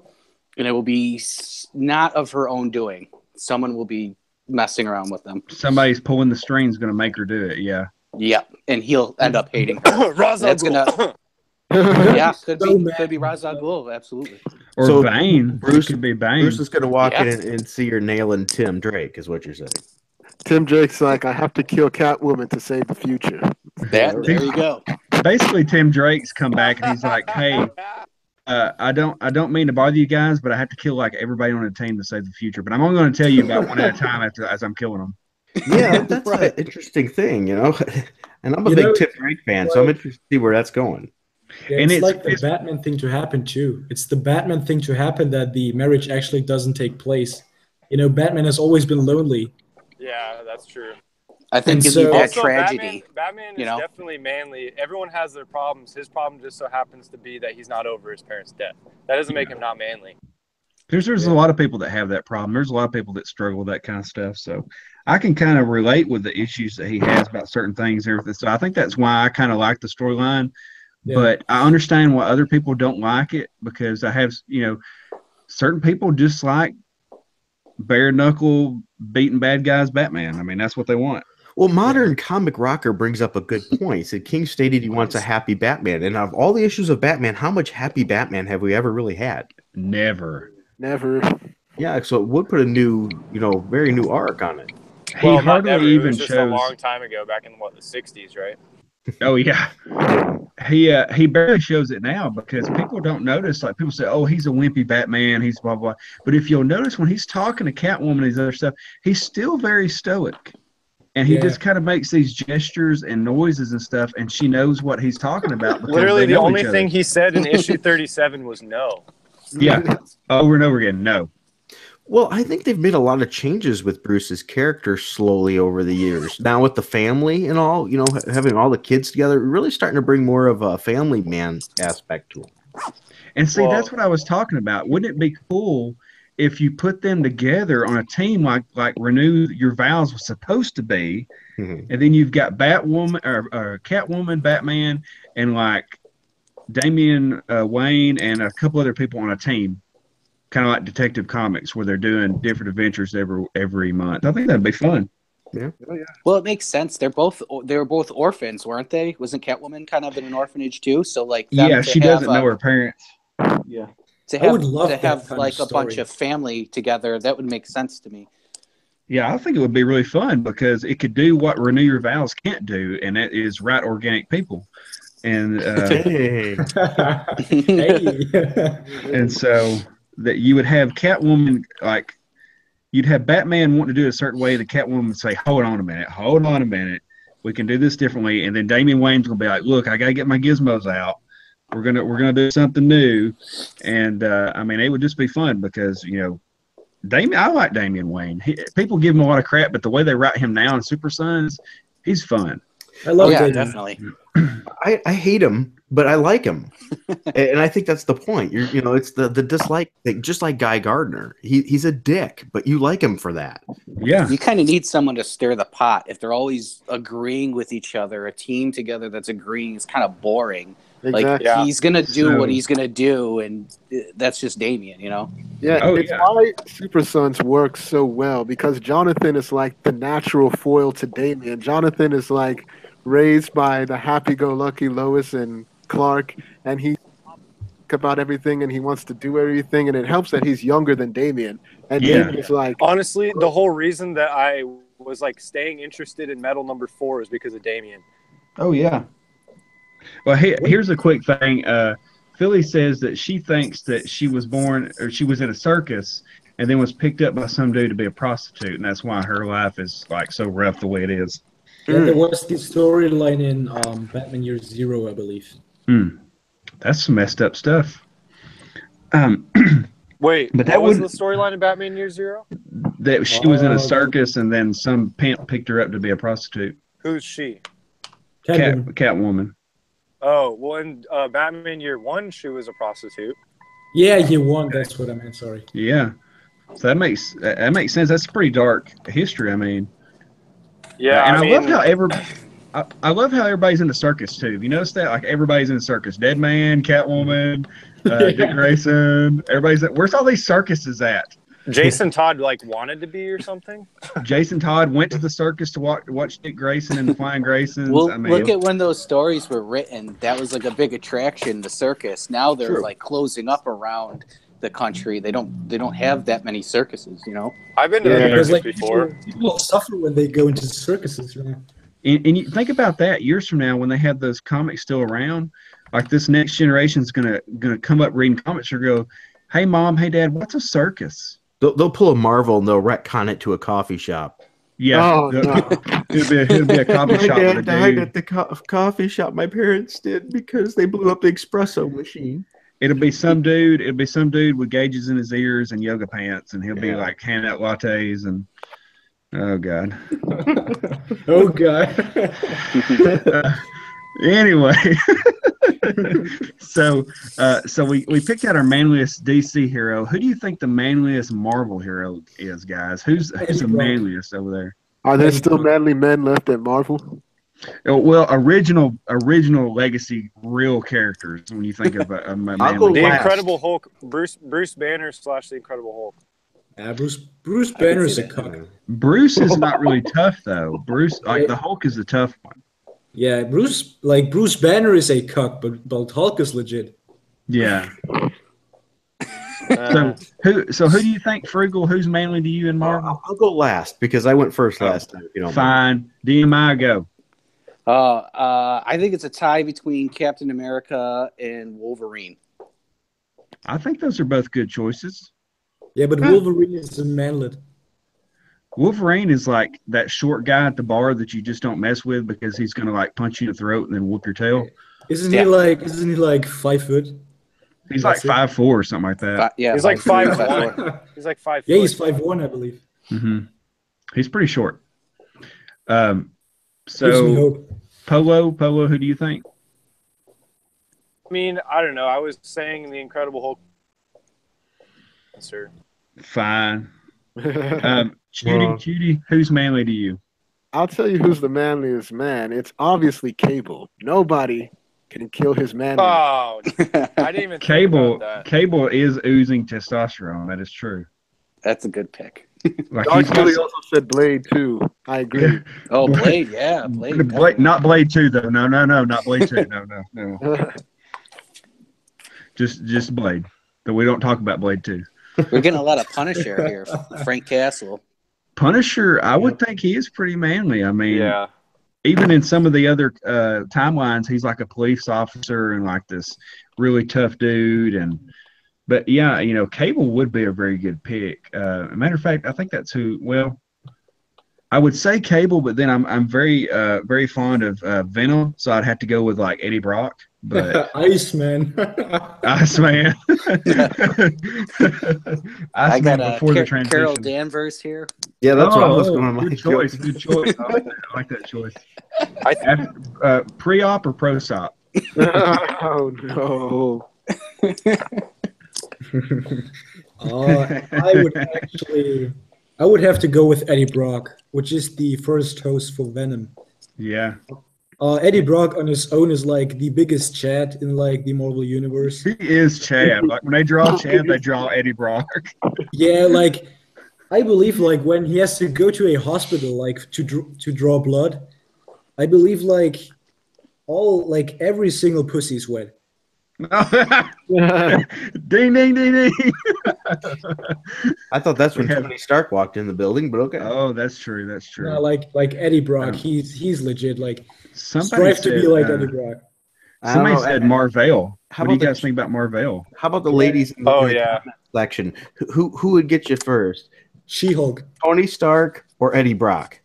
and it will be not of her own doing. Someone will be messing around with them. Somebody's pulling the strings, gonna make her do it. Yeah. Yep, and he'll end up hating her. That's gonna. Yeah, could be Ra's al Ghul, absolutely. Or Bane. Bruce could be Bane. Bruce is going to walk in and see her nailing Tim Drake, is what you're saying. Tim Drake's like, I have to kill Catwoman to save the future. There you go. Basically, Tim Drake's come back and he's like, "Hey, I don't mean to bother you guys, but I have to kill like everybody on the team to save the future. But I'm only going to tell you about one at a time as I'm killing them." Yeah, that's an interesting thing, you know. And I'm a big Tim Drake fan, so I'm interested to see where that's going. Yeah, and it's like the Batman thing to happen too. It's the Batman thing to happen that the marriage actually doesn't take place. You know, Batman has always been lonely. Yeah, that's true. I think it's that tragedy. Batman is definitely manly. Everyone has their problems. His problem just so happens to be that he's not over his parents' death. That doesn't make him not manly. There's a lot of people that have that problem. There's a lot of people that struggle with that kind of stuff. So I can kind of relate with the issues that he has about certain things and everything. So I think that's why I kind of like the storyline. Yeah. But I understand why other people don't like it, because I have, certain people just like bare knuckle beating bad guys Batman. I mean, that's what they want. Well, Modern Comic Rocker brings up a good point. He said King stated he wants a happy Batman. And out of all the issues of Batman, how much happy Batman have we ever really had? Never. Yeah, so it would put a new, very new arc on it. Well, he hardly even shows. A long time ago, back in the 60s, right? Oh yeah, he barely shows it now because people don't notice. Like people say, "Oh, he's a wimpy Batman. He's blah blah." But if you'll notice when he's talking to Catwoman and these other stuff, he's still very stoic, and he just kind of makes these gestures and noises and stuff, and she knows what he's talking about. Literally, the only thing he said in issue 37 was no. Yeah, over and over again, no. Well, I think they've made a lot of changes with Bruce's character slowly over the years. Now with the family and all, having all the kids together, really starting to bring more of a family man aspect to him. And see, that's what I was talking about. Wouldn't it be cool if you put them together on a team like Renew Your Vows was supposed to be, and then you've got Batwoman or Catwoman, Batman, and like Damian Wayne and a couple other people on a team. Kind of like Detective Comics, where they're doing different adventures every month. I think that'd be fun. Yeah. Well, it makes sense. They were both orphans, weren't they? Wasn't Catwoman kind of in an orphanage too? So like, she doesn't know her parents. Yeah. To have like a bunch of family together, that would make sense to me. Yeah, I think it would be really fun because it could do what Renew Your Vows can't do, and that is write organic people. And and so. That you would have Catwoman, like, you'd have Batman wanting to do it a certain way, the Catwoman would say, hold on a minute, we can do this differently, and then Damian Wayne's going to be like, look, I got to get my gizmos out, we're gonna do something new, and, I mean, it would just be fun because, I like Damian Wayne. People give him a lot of crap, but the way they write him now in Super Sons, he's fun. I love him. Definitely. I hate him, but I like him, and I think that's the point. It's the dislike thing, just like Guy Gardner. He's a dick, but you like him for that. Yeah, you kind of need someone to stir the pot. If they're always agreeing with each other, a team together that's agreeing is kind of boring. Exactly. Like he's gonna do what he's gonna do, and that's just Damian, Yeah, it's why Super Sons works so well, because Jonathan is like the natural foil to Damian. Jonathan is like raised by the happy-go-lucky Lois and Clark, and he about everything, and he wants to do everything, and it helps that he's younger than Damian. And Damian is like, honestly, the whole reason that I was like staying interested in Metal number 4 is because of Damian. Oh yeah. Well, here's a quick thing. Philly says that she thinks that she was born, or she was in a circus, and then was picked up by some dude to be a prostitute, and that's why her life is like so rough the way it is. Yeah, there was the storyline in Batman Year Zero, I believe. That's some messed up stuff. Wait, but what was the storyline in Batman Year Zero? That she was in a circus, and then some pimp picked her up to be a prostitute. Who's she? Catwoman. Oh, well, in Batman Year One, she was a prostitute. Yeah, Year One. That's what I meant. Sorry. Yeah, so that makes sense. That's pretty dark history. I mean, yeah, and I love how everybody's in the circus too. Have you noticed that? Like everybody's in the circus. Deadman, Catwoman, Dick Grayson. Everybody's where's all these circuses at? Jason Todd wanted to be or something. Jason Todd went to the circus to watch Dick Grayson and the Flying Graysons. Well, look at when those stories were written. That was like a big attraction, the circus. Now they're like closing up around the country. They don't have that many circuses. I've been to the circus before. People suffer when they go into circuses, right? And you think about that years from now when they have those comics still around, like this next generation is gonna come up reading comics or go, "Hey mom, hey dad, what's a circus?" They'll pull a Marvel and they'll retcon it to a coffee shop. Yeah, it'll be a coffee shop. My dad died at the coffee shop my parents did because they blew up the espresso machine. It'll be some dude with gauges in his ears and yoga pants, and he'll be like handing out lattes and. Oh God! Oh God! Anyway, so we picked out our manliest DC hero. Who do you think the manliest Marvel hero is, guys? Who's the manliest over there? Are there still manly men left at Marvel? Well, original legacy, real characters. When you think of a manly, the Incredible Hulk, Bruce Banner / the Incredible Hulk. Bruce Banner is a cuck. Bruce is not really tough though. Bruce, like the Hulk, is the tough one. Yeah, Bruce Banner is a cuck, but Hulk is legit. Yeah. So who do you think, Frugal? Who's manly to you in Marvel? I'll go last because I went first last time. Fine. DMI, go. I think it's a tie between Captain America and Wolverine. I think those are both good choices. Yeah, but Wolverine is a manlet. Wolverine is like that short guy at the bar that you just don't mess with because he's gonna like punch you in the throat and then whoop your tail. Isn't he like 5 foot? He's like 5'4" or something like that. He's like 5'1". He's like 5'. Yeah, he's 5'1", I believe. Mm-hmm. He's pretty short. So Polo, who do you think? I mean, I don't know. I was saying the Incredible Hulk. Sir. Fine. Judy, who's manly to you? I'll tell you who's the manliest man. It's obviously Cable. Nobody can kill his man. Oh, I didn't even think about that. Cable is oozing testosterone. That is true. That's a good pick. Like Billy also said Blade too. I agree. Oh, Blade, yeah. Blade, not Blade 2 though. No, not Blade 2. No. Just Blade. But we don't talk about Blade 2. We're getting a lot of Punisher here. Frank Castle. Punisher, I would think he is pretty manly. I mean, yeah. Even in some of the other timelines, he's like a police officer and like this really tough dude. But yeah, Cable would be a very good pick. Matter of fact, I think that's who. Well, I would say Cable, but then I'm very very fond of Venom, so I'd have to go with like Eddie Brock. But Iceman. Iceman. I got before the transition. Carol Danvers here. Yeah, that's what I was going to Good choice. I like that choice. Pre-op or post-op? Oh, no. I would have to go with Eddie Brock, which is the first host for Venom. Yeah. Eddie Brock on his own is like the biggest Chad in like the Marvel universe. He is Chad. Like when they draw Chad, they draw Eddie Brock. Yeah, like I believe like when he has to go to a hospital like to draw blood, I believe like every single pussy is wet. Ding ding ding ding. I thought that's when Tony Stark walked in the building, but okay. Oh, that's true. No, like Eddie Brock, he's legit. Like somebody strive to be like Eddie Brock. Somebody said Marvel. How what do you guys think about Marvel? How about the ladies in the, comment section? Who would get you first? She-Hulk. Tony Stark or Eddie Brock?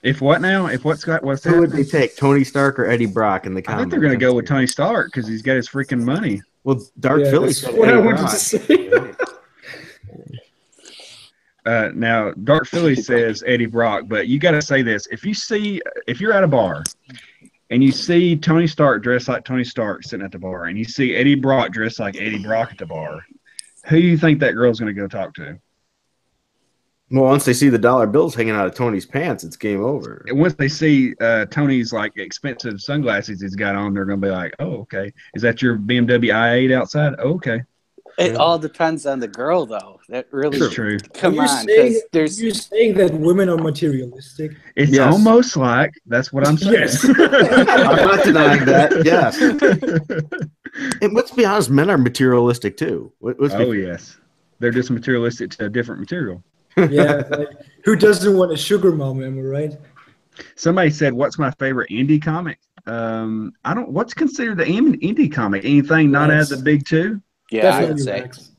If what now? If what's what's who would they take? Tony Stark or Eddie Brock in the comments? I think they're going to go with Tony Stark because he's got his freaking money. Well, Dark Philly said what Eddie I wanted Brock. to say. Now, Dark Philly says Eddie Brock, but you got to say this: if you're at a bar and you see Tony Stark dressed like Tony Stark sitting at the bar, and you see Eddie Brock dressed like Eddie Brock at the bar, who do you think that girl's going to go talk to? Well, once they see the dollar bills hanging out of Tony's pants, it's game over. And once they see Tony's like expensive sunglasses he's got on, they're going to be like, "Oh, okay. Is that your BMW i8 outside? Oh, okay." It all depends on the girl, though. That really That's true. Come on, you're saying that women are materialistic. It's almost like that's what I'm saying. Yes. I'm not denying that. Yes. And let's be honest, men are materialistic too. Yes, they're just materialistic to a different material. Yeah, like, who doesn't want a sugar mama? Am I right? Somebody said, "What's my favorite indie comic?" I don't. What's considered an indie comic? Anything not as a big two? Yeah, definitely I would say. Rex.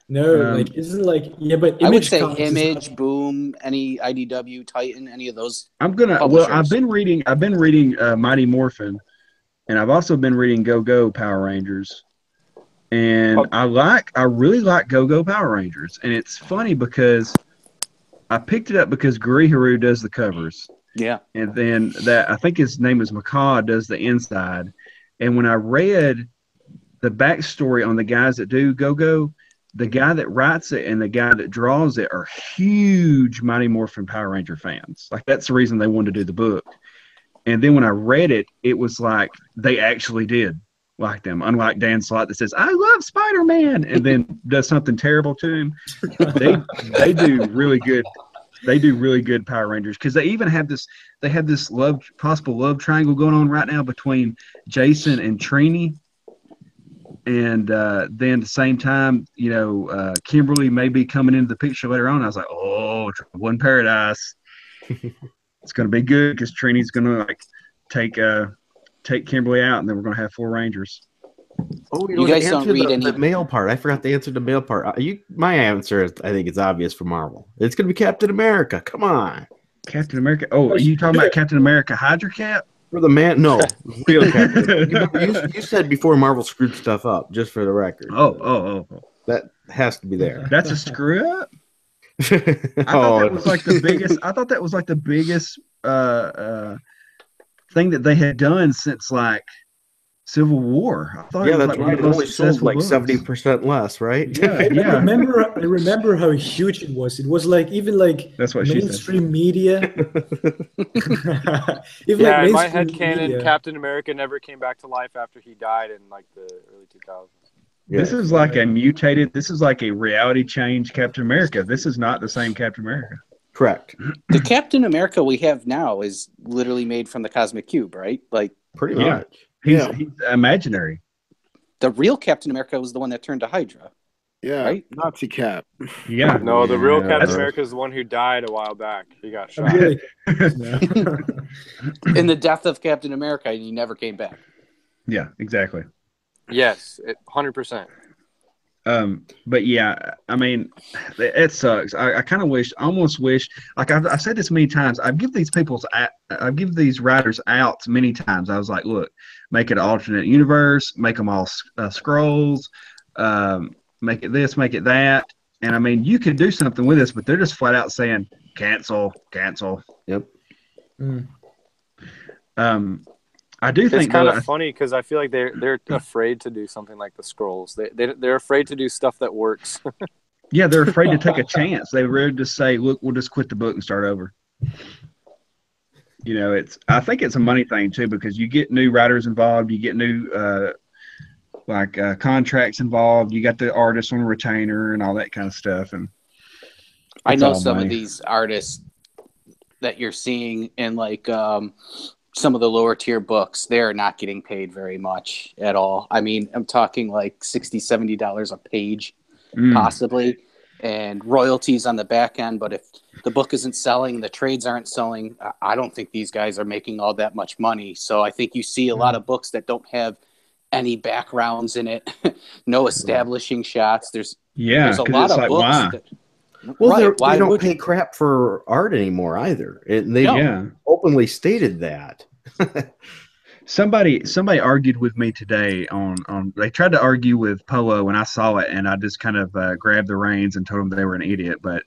No, like isn't like but Image I would say Image, Boom, any IDW, Titan, any of those. I'm gonna. publishers. Well, I've been reading Mighty Morphin, and I've also been reading Go Go Power Rangers, and I really like Go Go Power Rangers, and it's funny because I picked it up because Guriharu does the covers. Yeah, and then I think his name is Macaw does the inside, and when I read the backstory on the guys that do Go Go, the guy that writes it and the guy that draws it are huge Mighty Morphin Power Ranger fans. Like that's the reason they wanted to do the book. And then when I read it, it was like they actually did like them. Unlike Dan Slott that says, "I love Spider-Man," and then does something terrible to him. They do really good. They do really good Power Rangers because they even have this. They have this possible love triangle going on right now between Jason and Trini. And then at the same time, Kimberly may be coming into the picture later on. I was like, oh, One Paradise. It's going to be good because Trini's going to take Kimberly out, and then we're going to have 4 Rangers. Oh, you guys don't read the male part. I forgot to answer the male part. My answer is, I think it's obvious for Marvel. It's going to be Captain America. Come on. Captain America. Oh, are you talking about Captain America Hydra Cap? For the man, no, real Captain. You said before Marvel screwed stuff up, just for the record. Oh. That has to be there. That's a screw up. I thought that was like the biggest. I thought that was like the biggest thing that they had done since like Civil War. I thought that's right. It only sold like 70% less, right? Yeah. I remember how huge it was. It was like even like that's what mainstream media. Even in my head canon, Captain America never came back to life after he died in like the early 2000s. Yeah. This is like a mutated. This is like a reality change Captain America. This is not the same Captain America. Correct. The Captain America we have now is literally made from the Cosmic Cube, right? Like pretty much. He's imaginary. The real Captain America was the one that turned to Hydra. Yeah, right? Nazi Cap. Yeah. No, the real Captain America is the one who died a while back. He got shot. Really? In the death of Captain America, he never came back. Yeah, exactly. Yes, 100%. But yeah, I mean, it sucks. I kind of almost wish, like I've said this many times. I've given these writers outs many times. I was like, look, make it an alternate universe, make them all scrolls, make it this, make it that. And I mean, you could do something with this, but they're just flat out saying cancel. Yep. I do think it's kind of funny because I feel like they're afraid to do something like the scrolls. They're afraid to do stuff that works. Yeah, they're afraid to take a chance. They're ready to say, "Look, we'll just quit the book and start over." I think it's a money thing too because you get new writers involved, you get new contracts involved, you got the artists on retainer and all that kind of stuff. And I know some of these artists that you're seeing in like. Some of the lower tier books, they're not getting paid very much at all. I mean, I'm talking like $60, $70 a page, possibly. and royalties on the back end. But if the book isn't selling, the trades aren't selling, I don't think these guys are making all that much money. So I think you see a lot of books that don't have any backgrounds in it, no establishing shots. There's a lot of like, books. why? Well, they don't pay crap for art anymore either. They openly stated that. Somebody argued with me today on they tried to argue with Polo and I saw it and I just kind of grabbed the reins and told them they were an idiot, but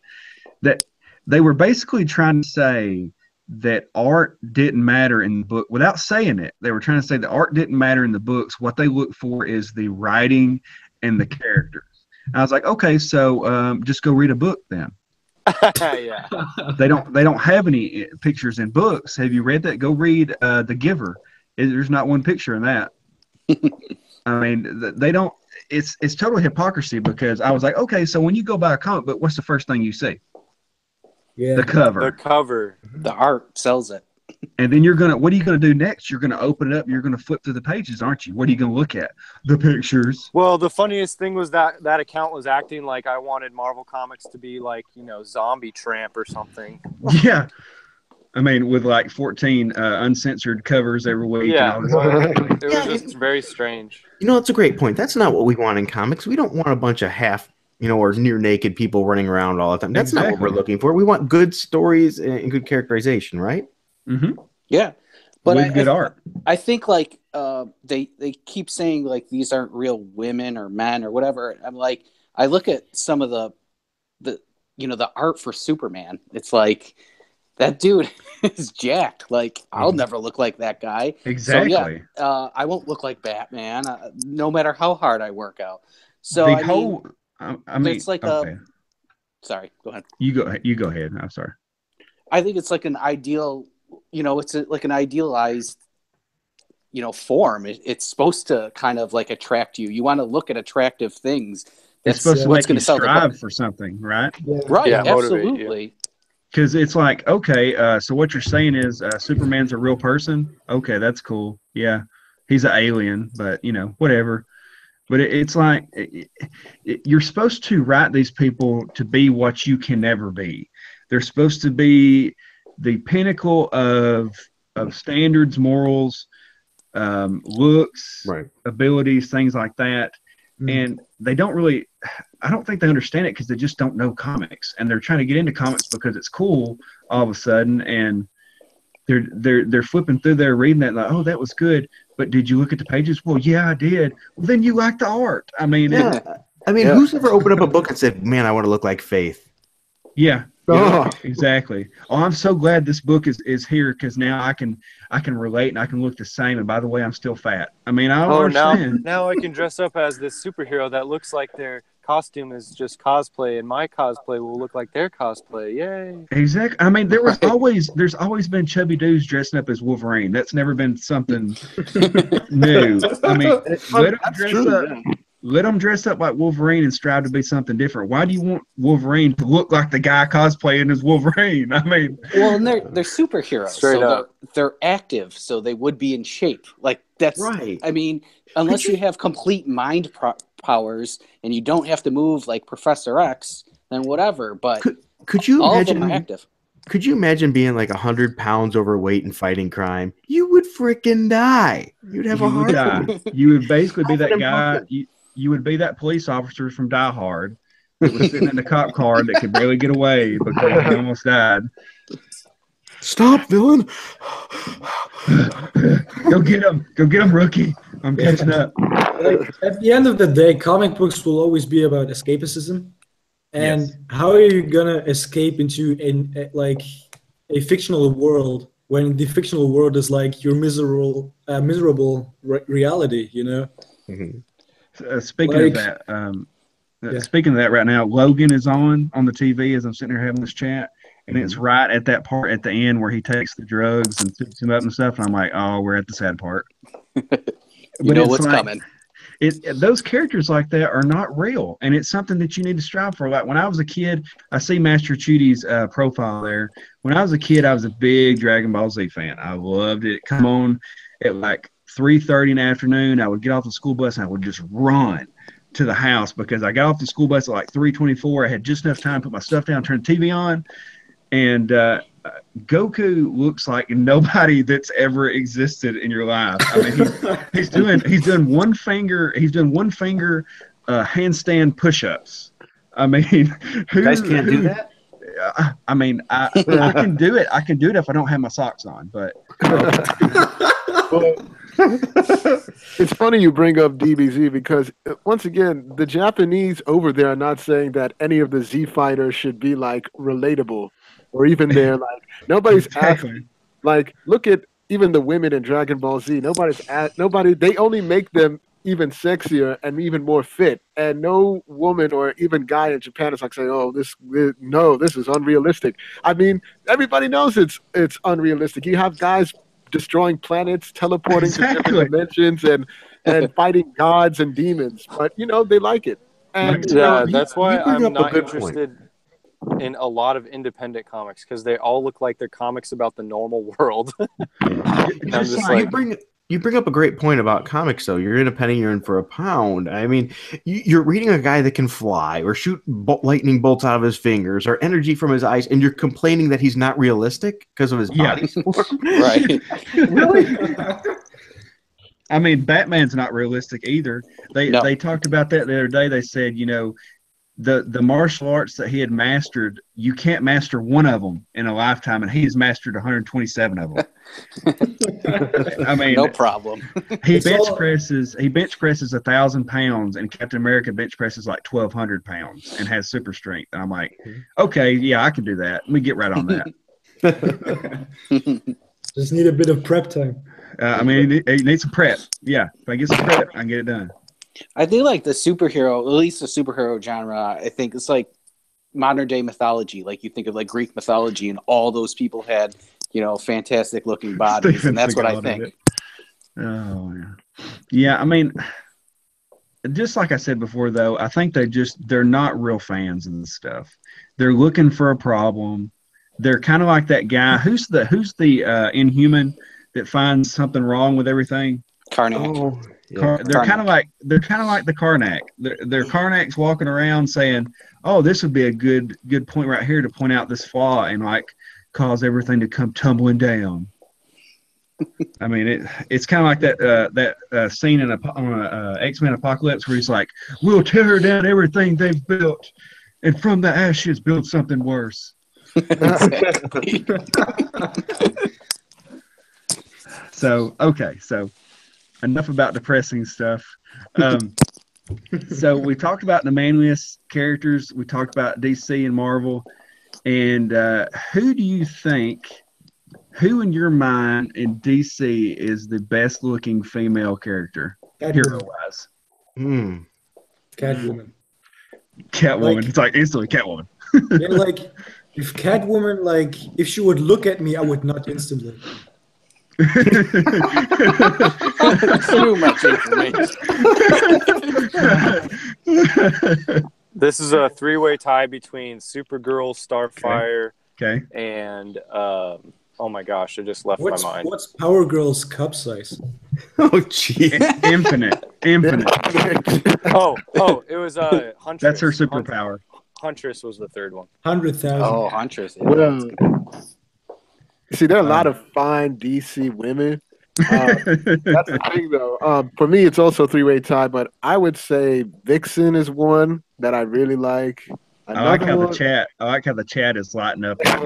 that they were basically trying to say that art didn't matter in the book without saying it. They were trying to say that art didn't matter in the books. What they look for is the writing and the characters. And I was like, okay, so just go read a book then. Yeah. They don't have any pictures in books. Have you read that? Go read The Giver. There's not one picture in that. I mean, they don't. It's total hypocrisy because I was like, okay, so when you go buy a comic book, what's the first thing you see? Yeah. The cover. The cover. The art sells it. And then what are you going to do next? You're going to open it up. You're going to flip through the pages, aren't you? What are you going to look at? The pictures. Well, the funniest thing was that account was acting like I wanted Marvel Comics to be like, Zombie Tramp or something. Yeah. I mean, with like 14 uncensored covers every week. Yeah. And all It was just very strange. It's a great point. That's not what we want in comics. We don't want a bunch of half, or near naked people running around all the time. That's not what we're looking for. We want good stories and good characterization, right? Mm-hmm. Yeah. But with good art. I think like they keep saying like these aren't real women or men or whatever. I'm like, I look at some of the art for Superman. It's like that dude is jacked. Like I'll never look like that guy. Exactly. So, yeah, I won't look like Batman, no matter how hard I work out. So I mean, it's like okay. Sorry, go ahead. You go ahead. I'm sorry. I think it's like an ideal. It's like an idealized, form. It's supposed to kind of like attract you. You want to look at attractive things. It's supposed to make you strive for something, right? Yeah. Right. Yeah, absolutely. Because it's like, okay, so what you're saying is Superman's a real person. Okay, that's cool. Yeah, he's an alien, but whatever. But it's like you're supposed to write these people to be what you can never be. They're supposed to be the pinnacle of standards, morals, looks, right, abilities, things like that. And they don't really, I don't think they understand it because they just don't know comics, and they're trying to get into comics because it's cool all of a sudden, and they're flipping through there reading that like, oh, that was good, but did you look at the pages? Well, yeah, I did. Well, then you like the art. I mean, who's ever opened up a book and said, man, I want to look like Faith? Yeah. Yeah, exactly. Oh, I'm so glad this book is here because now I can relate and I can look the same. And by the way, I'm still fat. I mean, I don't understand. Now I can dress up as this superhero that looks like their costume is just cosplay, and my cosplay will look like their cosplay. Yay! Exactly. I mean, there's always been chubby dudes dressing up as Wolverine. That's never been something new. I mean, let them dress up like Wolverine and strive to be something different. Why do you want Wolverine to look like the guy cosplaying as Wolverine? I mean, well, and they're superheroes, so they're active, so they would be in shape. Like that's right. I mean, unless you have complete mind powers and you don't have to move like Professor X, then whatever. But could you all imagine of them are active? Could you imagine being like 100 pounds overweight and fighting crime? You would freaking die. You'd have a heart attack. You would basically be that guy. You would be that police officer from Die Hard that was sitting in the cop car that could barely get away because he almost died. Stop, villain! Go get him, rookie. I'm catching up. At the end of the day, comic books will always be about escapism. And how are you gonna escape into a fictional world when the fictional world is like your miserable reality? Mm-hmm. Speaking of that, right now, Logan is on the TV as I'm sitting here having this chat, and it's right at that part at the end where he takes the drugs and picks him up and stuff, and I'm like, oh, we're at the sad part. What's coming. Those characters like that are not real, and it's something that you need to strive for. Like when I was a kid, I see Master Chudi's profile there. When I was a kid, I was a big Dragon Ball Z fan. I loved it. Come on at like 3:30 in the afternoon, I would get off the school bus and I would just run to the house because I got off the school bus at like 3:24. I had just enough time to put my stuff down, turn the TV on, and Goku looks like nobody that's ever existed in your life. I mean, he's doing one finger handstand push-ups. I mean, you guys can't do that. I mean, I can do it. I can do it if I don't have my socks on. But it's funny you bring up DBZ because once again, the Japanese over there are not saying that any of the Z fighters should be like relatable, or even they're like nobody's asking. Like, look at even the women in Dragon Ball Z. Nobody. They only make them even sexier and even more fit, and no woman or even guy in Japan is like saying, "Oh, this is unrealistic." I mean, everybody knows it's unrealistic. You have guys destroying planets, teleporting to different dimensions, and fighting gods and demons, but they like it. And yeah, that's why I'm not interested in a lot of independent comics because they all look like they're comics about the normal world. You bring up a great point about comics, though. You're in a penny, you're in for a pound. I mean, you're reading a guy that can fly or shoot lightning bolts out of his fingers or energy from his eyes, and you're complaining that he's not realistic because of his body form. Right. Really? I mean, Batman's not realistic either. They talked about that the other day. They said, the martial arts that he had mastered, you can't master one of them in a lifetime, and he's mastered 127 of them. I mean, no problem. He bench presses 1,000 pounds, and Captain America bench presses like 1,200 pounds and has super strength. And I'm like, okay, yeah, I can do that. Let me get right on that. Just need a bit of prep time. I mean, it needs some prep. Yeah, if I get some prep, I can get it done. I think like the superhero, at least the superhero genre, I think it's like modern day mythology. Like you think of like Greek mythology, and all those people had, fantastic looking bodies, and that's what I think. Oh yeah. I mean, just like I said before, though, I think they're not real fans of this stuff. They're looking for a problem. They're kind of like that guy who's the Inhuman that finds something wrong with everything. Karnak. Oh. Yeah. They're kind of like the Karnak. They're Karnaks walking around saying, "Oh, this would be a good point right here to point out this flaw and like cause everything to come tumbling down." I mean, it's kind of like that scene on X-Men Apocalypse where he's like, "We'll tear down everything they've built, and from the ashes build something worse." So enough about depressing stuff. So we talked about the manliest characters. We talked about DC and Marvel. And who do you think, who in your mind in DC is the best looking female character, hero-wise? Catwoman. Catwoman. It's like instantly Catwoman. Yeah, like if Catwoman, like if she would look at me, I would not instantly. Too much information. This is a three-way tie between Supergirl, Starfire, and oh my gosh, it just left my mind. What's Power Girl's cup size? Oh, gee. Infinite. Oh, it was Huntress. That's her superpower. Huntress was the third one. 100,000. Oh, Huntress. Yeah. Well, see, there are a lot of fine DC women. That's the thing, though. For me, it's also a three-way tie, but I would say Vixen is one that I really like. I like how the chat is lighting up. Yeah.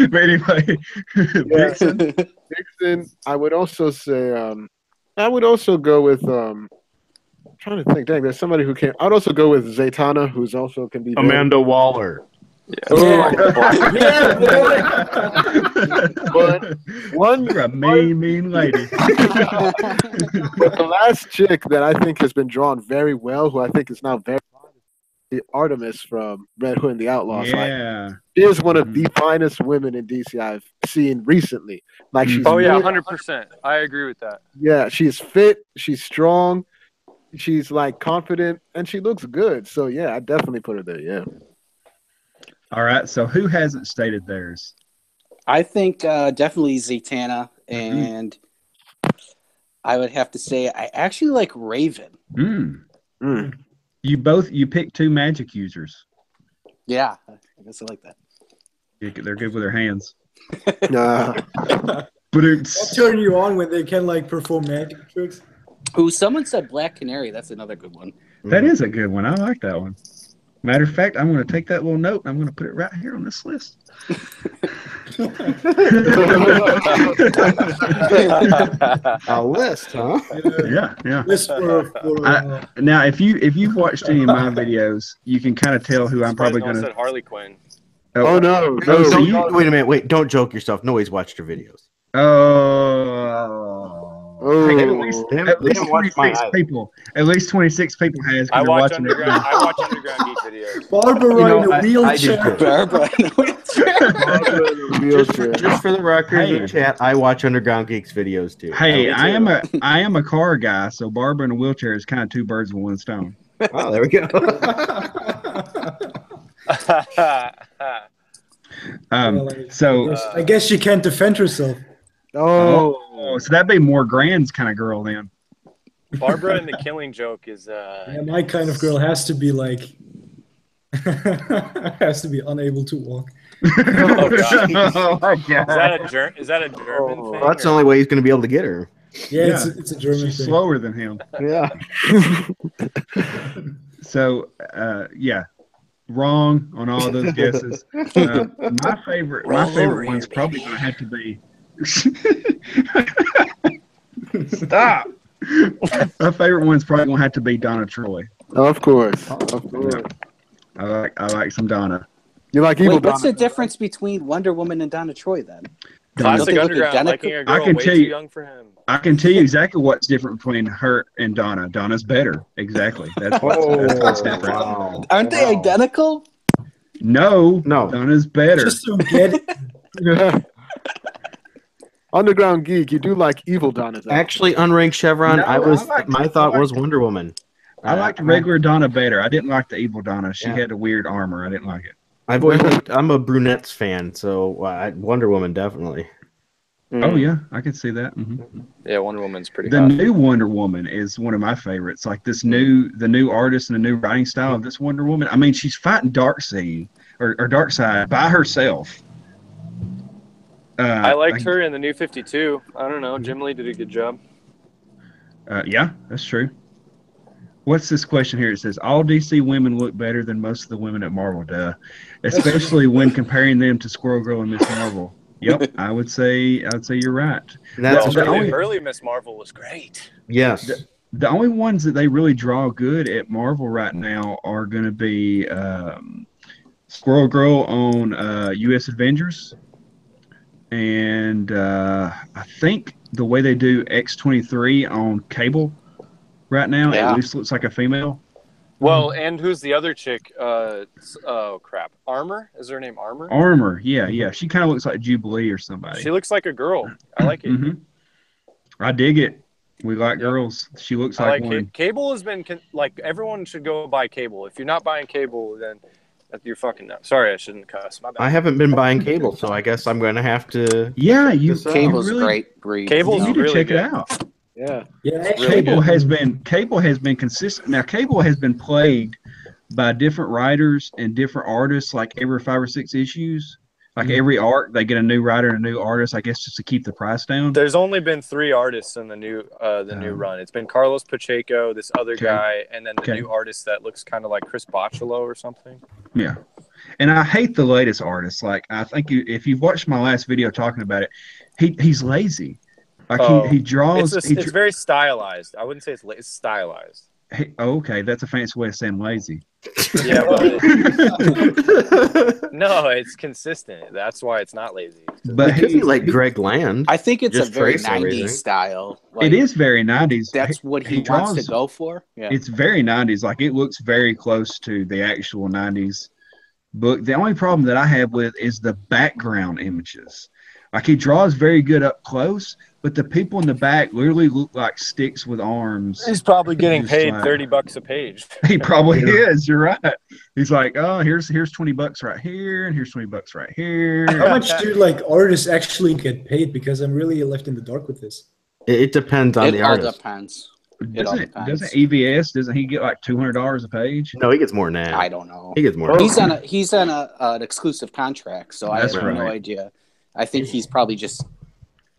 But anyway, Vixen. I would also say. I would also go with. I'm trying to think. Dang, there's somebody who can. I'd also go with Zatanna, who's also can be Amanda Waller. Yeah. But you're a mean lady. But the last chick that I think has been drawn very well, who I think is now very Artemis from Red Hood and the Outlaws. Yeah. She is one of the finest women in DC I've seen recently. Like she's 100%. I agree with that. Yeah, she's fit, she's strong, she's like confident, and she looks good. So yeah, I definitely put her there. Yeah. All right. So who hasn't stated theirs? I think definitely Zatanna, and I would have to say I actually like Raven. You picked two magic users. Yeah, I guess I like that. They're good with their hands. But it's turn you on when they can like perform magic tricks. Ooh, someone said Black Canary. That's another good one. That is a good one. I like that one. Matter of fact, I'm going to take that little note and I'm going to put it right here on this list. A list, huh? Yeah. List for now, if you've watched any of my videos, you can kind of tell who I'm probably going to. Harley Quinn. Oh no! So wait a minute. Wait, don't joke yourself. Nobody's watched your videos. Hey, at least 26 people. At least 26 people has. I watch Underground Geek videos. Barbara in a wheelchair. Barbara in a wheelchair. Just for the record, in the chat, I watch Underground Geeks videos too. Hey, I am a car guy, so Barbara in a wheelchair is kind of two birds with one stone. Oh, there we go. I guess she can't defend herself. Oh, so that'd be more Grand's kind of girl then. Barbara and the Killing Joke is yeah, my kind of girl has to be like has to be unable to walk. Oh my God. Is that a German thing? That's the only way he's going to be able to get her. Yeah. It's a German She's thing. slower than him. Yeah. So yeah, wrong on all those guesses. My favorite one's probably going to have to be. Stop. My favorite one's probably gonna have to be Donna Troy. Of course. I like some Donna. You like evil? What's the difference between Wonder Woman and Donna Troy then? Classic Underground, liking a girl way too young for him. I can tell you exactly what's different between her and Donna. Donna's better. Exactly. That's what's different. Wow. Aren't they identical? No. Donna's better. Just don't get it. Underground Geek, you do like evil Donna. Actually, Unranked Chevron, my thought was Wonder Woman. I liked regular Donna better. I didn't like the evil Donna. She had a weird armor. I didn't like it. I'm a brunettes fan, so Wonder Woman definitely. Oh yeah, I can see that. Mm-hmm. Yeah, Wonder Woman's pretty. The new Wonder Woman is one of my favorites. Like the new artist and the new writing style of this Wonder Woman. I mean, she's fighting Darkseid or Darkseid by herself. I liked her in the New 52. I don't know. Jim Lee did a good job. Yeah, that's true. What's this question here? It says, all DC women look better than most of the women at Marvel, especially when comparing them to Squirrel Girl and Miss Marvel. Yep, I would say you're right. Early Miss Marvel was great. Yes. The only ones that they really draw good at Marvel right now are going to be Squirrel Girl on U.S. Avengers. And I think the way they do X-23 on Cable right now, at least looks like a female. Well, and who's the other chick? Oh, crap. Armor? Is her name Armor? Armor, yeah. She kind of looks like Jubilee or somebody. She looks like a girl. I like it. Mm-hmm. I dig it. We like girls. She looks like one. It. Cable has been, everyone should go buy Cable. If you're not buying Cable, then you're fucking nuts. Sorry, I shouldn't cuss. My bad. I haven't been buying Cable, so I guess I'm going to have to. Yeah, Cable's really, great. Cable's you need to check it out. Yeah. Cable has been consistent. Now, Cable has been plagued by different writers and different artists, like every 5 or 6 issues. Like every arc, they get a new writer and a new artist, I guess, just to keep the price down. There's only been 3 artists in the new run. It's been Carlos Pacheco, this other guy, and then the new artist that looks kind of like Chris Bocciolo or something. Yeah. And I hate the latest artists. Like, I think if you've watched my last video talking about it, he's lazy. Like he draws. It's very stylized. I wouldn't say it's stylized. Okay, that's a fancy way of saying lazy. Yeah, no, it's consistent. That's why it's not lazy. But it could be like Greg Land. I think it's a very 90s style. It is very 90s. That's what he wants to go for. Yeah. It's very 90s. Like, it looks very close to the actual 90s book. The only problem that I have with is the background images. Like, he draws very good up close, but the people in the back literally look like sticks with arms. He's probably getting paid $30 a page. He probably is. You're right. He's like, oh, here's $20 right here, and here's $20 right here. How much do artists actually get paid? Because I'm really left in the dark with this. It depends on the artist. It all depends. Doesn't EVS? Doesn't he get like $200 a page? No, he gets more than that. I don't know. He gets more. He's on an exclusive contract, so I have no idea. I think he's probably just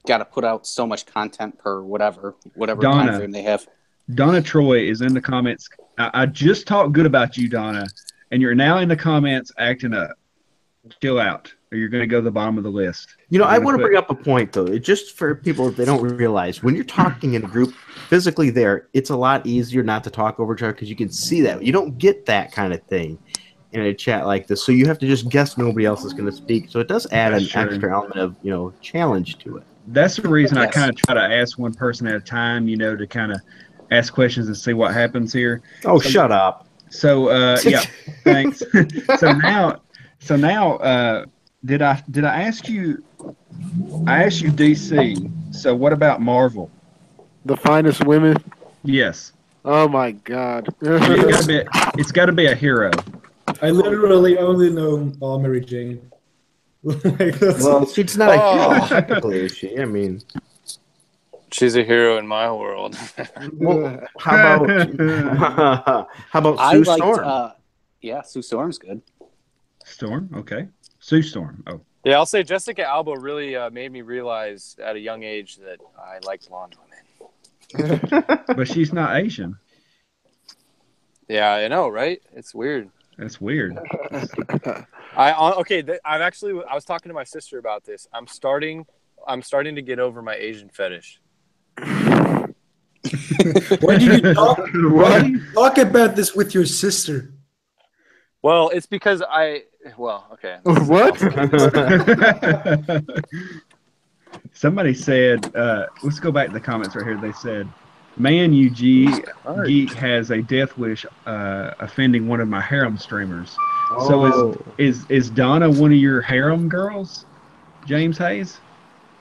got to put out so much content per whatever time frame they have. Donna Troy is in the comments. I just talked good about you, Donna, and you're now in the comments acting up. Chill out, or you're going to go to the bottom of the list. I want to bring up a point, though, just for people they don't realize. When you're talking in a group physically there, it's a lot easier not to talk over each other because you can see that. You don't get that kind of thing in a chat like this, so you have to just guess nobody else is going to speak. So it does add an extra element of challenge to it. That's the reason I kind of try to ask one person at a time, to kind of ask questions and see what happens here. Oh, shut up. So, yeah, thanks. So now, did I ask you? I asked you DC. So what about Marvel? The finest women. Yes. Oh my God. It's got to be a hero. I literally only know Mary Jane. Well, she's not a hero technically, is she? I mean, she's a hero in my world. Well, how about Sue Storm? Yeah, Sue Storm's good. Storm, okay. Sue Storm. Oh. Yeah, I'll say Jessica Alba really made me realize at a young age that I like blonde women. But she's not Asian. Yeah, I know, right? It's weird. That's weird. I was talking to my sister about this. I'm starting to get over my Asian fetish. Why do you talk about this with your sister? Well, it's because okay. What? Somebody said, let's go back to the comments right here. They said, Man Geek has a death wish offending one of my harem streamers. Oh. So is Donna one of your harem girls, James Hayes?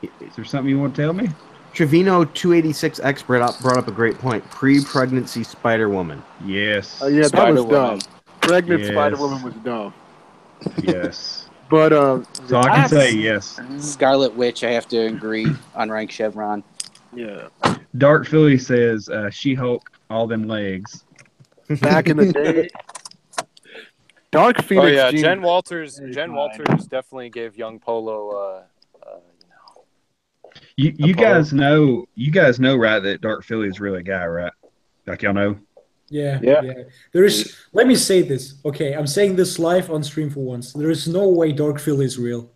Is there something you want to tell me? Trevino 286X brought up a great point. Pre-pregnancy Spider-Woman. Yes. Yeah, that was dumb. Pregnant Spider-Woman was dumb. Yes. But so I can say yes. Scarlet Witch, I have to agree on Rank Chevron. Yeah. Dark Philly says She-Hulk, all them legs. Back in the day. Dark Phoenix. Oh yeah, Jen Walters definitely gave young Polo You guys know right that Dark Philly is really a guy, right? Like y'all know? Yeah. Let me say this. Okay, I'm saying this live on stream for once. There is no way Dark Philly is real.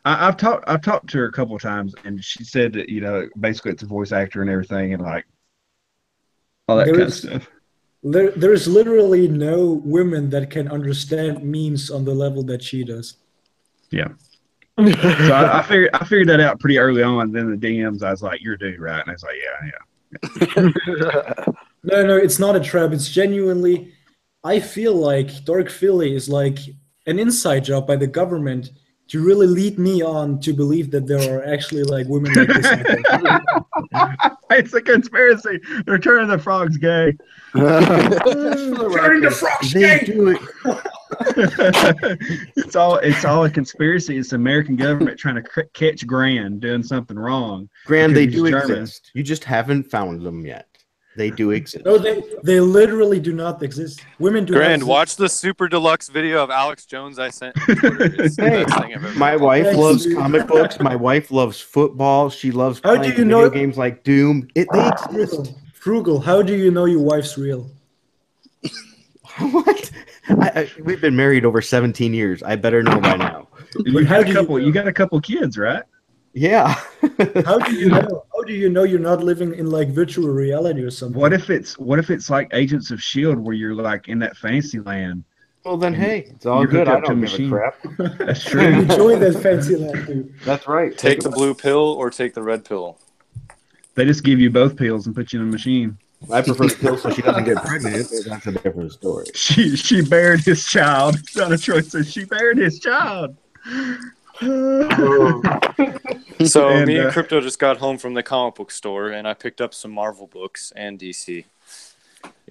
I've talked to her a couple of times, and she said that basically it's a voice actor and everything, and like all that kind of stuff. There's literally no women that can understand memes on the level that she does. Yeah. So I figured that out pretty early on. And then the DMs, I was like, "You're a dude, right?" And I was like, "Yeah." No, it's not a trap. It's genuinely. I feel like Dark Philly is like an inside job by the government to really lead me on to believe that there are actually like women like this. It's a conspiracy. They're turning the frogs gay. Turning the frogs gay. Do it. It's all a conspiracy. It's the American government trying to catch Grand doing something wrong. Grand, they do exist. You just haven't found them yet. They do exist. No, they literally do not exist. Women do. Grand, watch the super deluxe video of Alex Jones I sent. Hey, my wife loves comic books. My wife loves football. She loves playing video games like Doom. They exist. Frugal, how do you know your wife's real? What? We've been married over 17 years. I better know by now. You got a couple kids, right? Yeah. How do you know? How do you know you're not living in like virtual reality or something? What if it's like Agents of S.H.I.E.L.D. where you're like in that fancy land? Well then, hey, it's all good. I don't give a crap. That's true. Enjoy that fancy land, dude. That's right. Take the blue pill or take the red pill. They just give you both pills and put you in a machine. I prefer the pill so she doesn't get pregnant. That's a different story. She buried his child. Donna Troy says she buried his child. So me and Crypto just got home from the comic book store, and I picked up some Marvel books and DC. You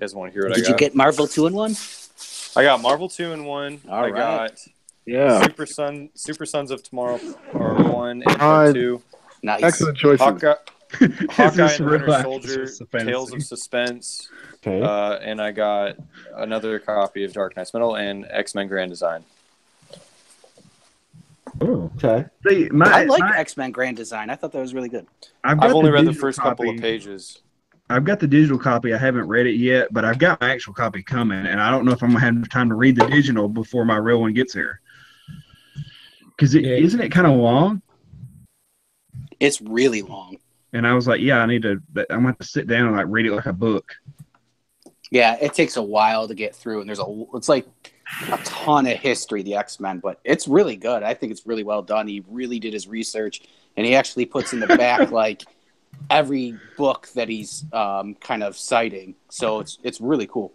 guys want to hear what I got? Did you get Marvel 2-in-1? I got Marvel 2-in-1. All right. Got Super Sons of Tomorrow Part 1 and Part 2. Nice. Excellent choices. Hawkeye and the Winter Soldier, Tales of Suspense, and I got another copy of Dark Knight's Metal and X-Men Grand Design. Oh, okay. See, I like X-Men Grand Design. I thought that was really good. I've only read the first couple of pages. I've got the digital copy. I haven't read it yet, but I've got my actual copy coming, and I don't know if I'm going to have time to read the digital before my real one gets here. Because isn't it kind of long? It's really long. And I was like, yeah, I'm going to have to sit down and like read it like a book. Yeah, it takes a while to get through, and it's like a ton of history, the X-Men, but it's really good. I think it's really well done. He really did his research, and he actually puts in the back like every book that he's kind of citing. So it's really cool.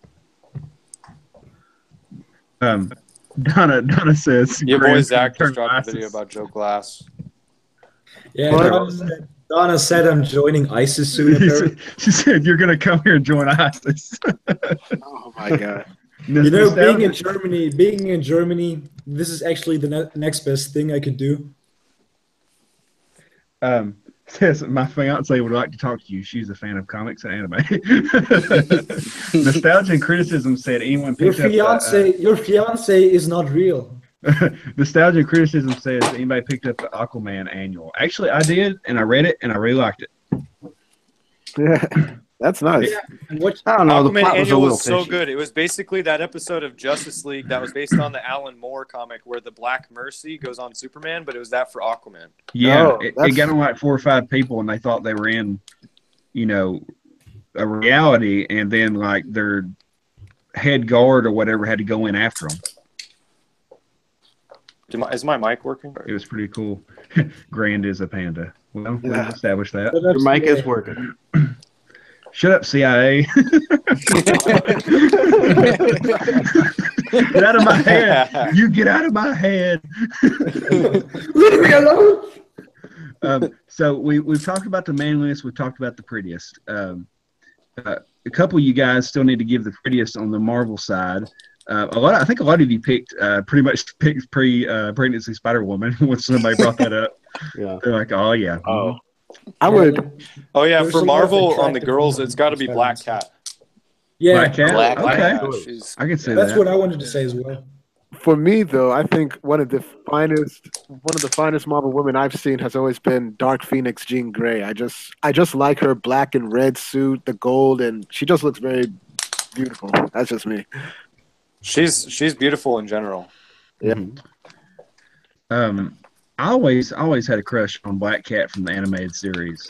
Donna says your boy Zach just dropped a video about Joe Glass. Yeah, Donna said I'm joining ISIS soon. She said you're gonna come here and join ISIS. Oh my god. You know, being in Germany, this is actually the next best thing I could do. Says my fiance would like to talk to you. She's a fan of comics and anime. Nostalgia and Criticism said anyone picked up your fiance is not real. Nostalgia and Criticism says anybody picked up the Aquaman annual. Actually, I did, and I read it, and I really liked it. Yeah, that's nice. Yeah. I don't know. Aquaman the plot annual was was so good. It was basically that episode of Justice League that was based on the Alan Moore comic where the Black Mercy goes on Superman, but it was that for Aquaman. Yeah, it got on like 4 or 5 people, and they thought they were in, a reality, and then like their head guard or whatever had to go in after them. Is my mic working? It was pretty cool. Grand is a panda. Well, we've established that. Your mic is working. Shut up, CIA. Get out of my head. You get out of my head. Leave me alone. So we've talked about the manliest. We've talked about the prettiest. A couple of you guys still need to give the prettiest on the Marvel side. I think a lot of you pretty much picked pre-pregnancy Spider-Woman when somebody brought that up. Yeah. They're like, oh, yeah. Oh, I would. Oh, yeah. For Marvel, on the girls, it's got to be Black Cat. Yeah. Black Cat? Okay. I can say that. That's what I wanted to say as well. For me, though, I think one of the finest Marvel women I've seen has always been Dark Phoenix Jean Grey. I just like her black and red suit, the gold, and she just looks very beautiful. That's just me. She's beautiful in general. Yeah. I always had a crush on Black Cat from the animated series.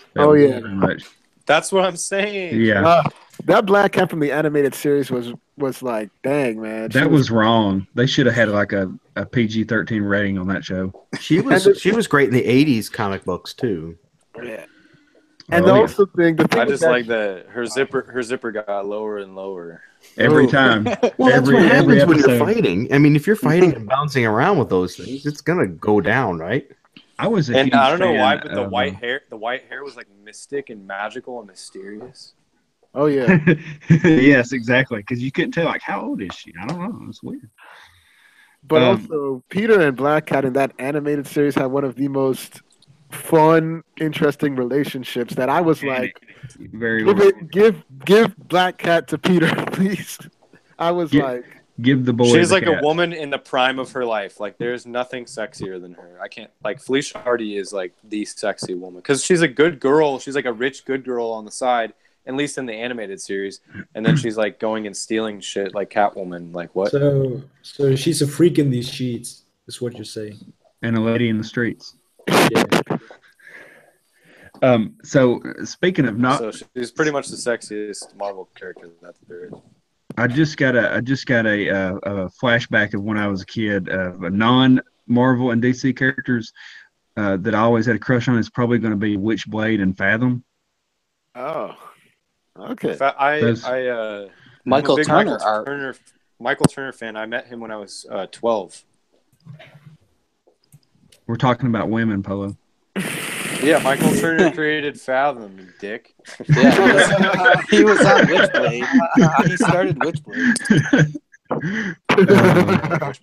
That's what I'm saying. Yeah. That Black Cat from the animated series was like, dang, man. That was wrong. They should have had like a PG-13 rating on that show. She was great in the 80s comic books too. Yeah. And I just like that her zipper got lower and lower every time. Well, that's what happens when you're fighting. I mean, if you're fighting and bouncing around with those things, it's gonna go down, right? I don't know why, but the white hair was like mystic and magical and mysterious. Oh yeah. Yes, exactly. Because you couldn't tell like how old is she? I don't know. It's weird. But also, Peter and Black Cat in that animated series had one of the most fun, interesting relationships that I was like, give Black Cat to Peter, please. I was give the boy. She's like a woman in the prime of her life. Like there's nothing sexier than her. I can't like Felicia Hardy is like the sexy woman because she's a good girl. She's like a rich good girl on the side, at least in the animated series. And then she's like going and stealing shit like Catwoman. Like what? So she's a freak in these sheets. Is what you're saying? And a lady in the streets. Yeah. So speaking of so she's pretty much the sexiest Marvel character that there is. I just got a flashback of when I was a kid of a non-Marvel and DC characters that I always had a crush on. Is probably going to be Witchblade and Fathom. Oh, okay. Michael Turner fan. I met him when I was 12. We're talking about women, Polo. Yeah, Michael Turner created Fathom, you dick. Yeah, he was on Witchblade. He started Witchblade.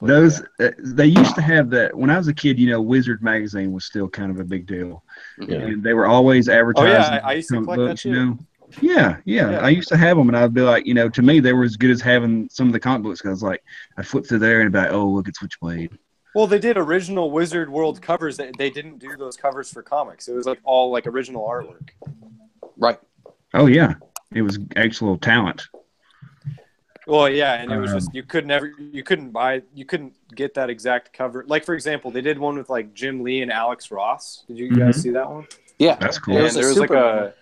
Those they used to have that when I was a kid. You know, Wizard magazine was still kind of a big deal, and they were always advertising. Oh yeah, I used to collect books, that too. Yeah. I used to have them, and I'd be like, you know, to me they were as good as having some of the comic books because like I'd flip through there and be like, oh, look at Switchblade. Well, they did original Wizard World covers. They didn't do those covers for comics. It was like all like original artwork. Right. Oh yeah, it was actual talent. Well, yeah, and it was just you couldn't get that exact cover. Like for example, they did one with like Jim Lee and Alex Ross. Did you guys see that one? Yeah, that's cool. And there was like a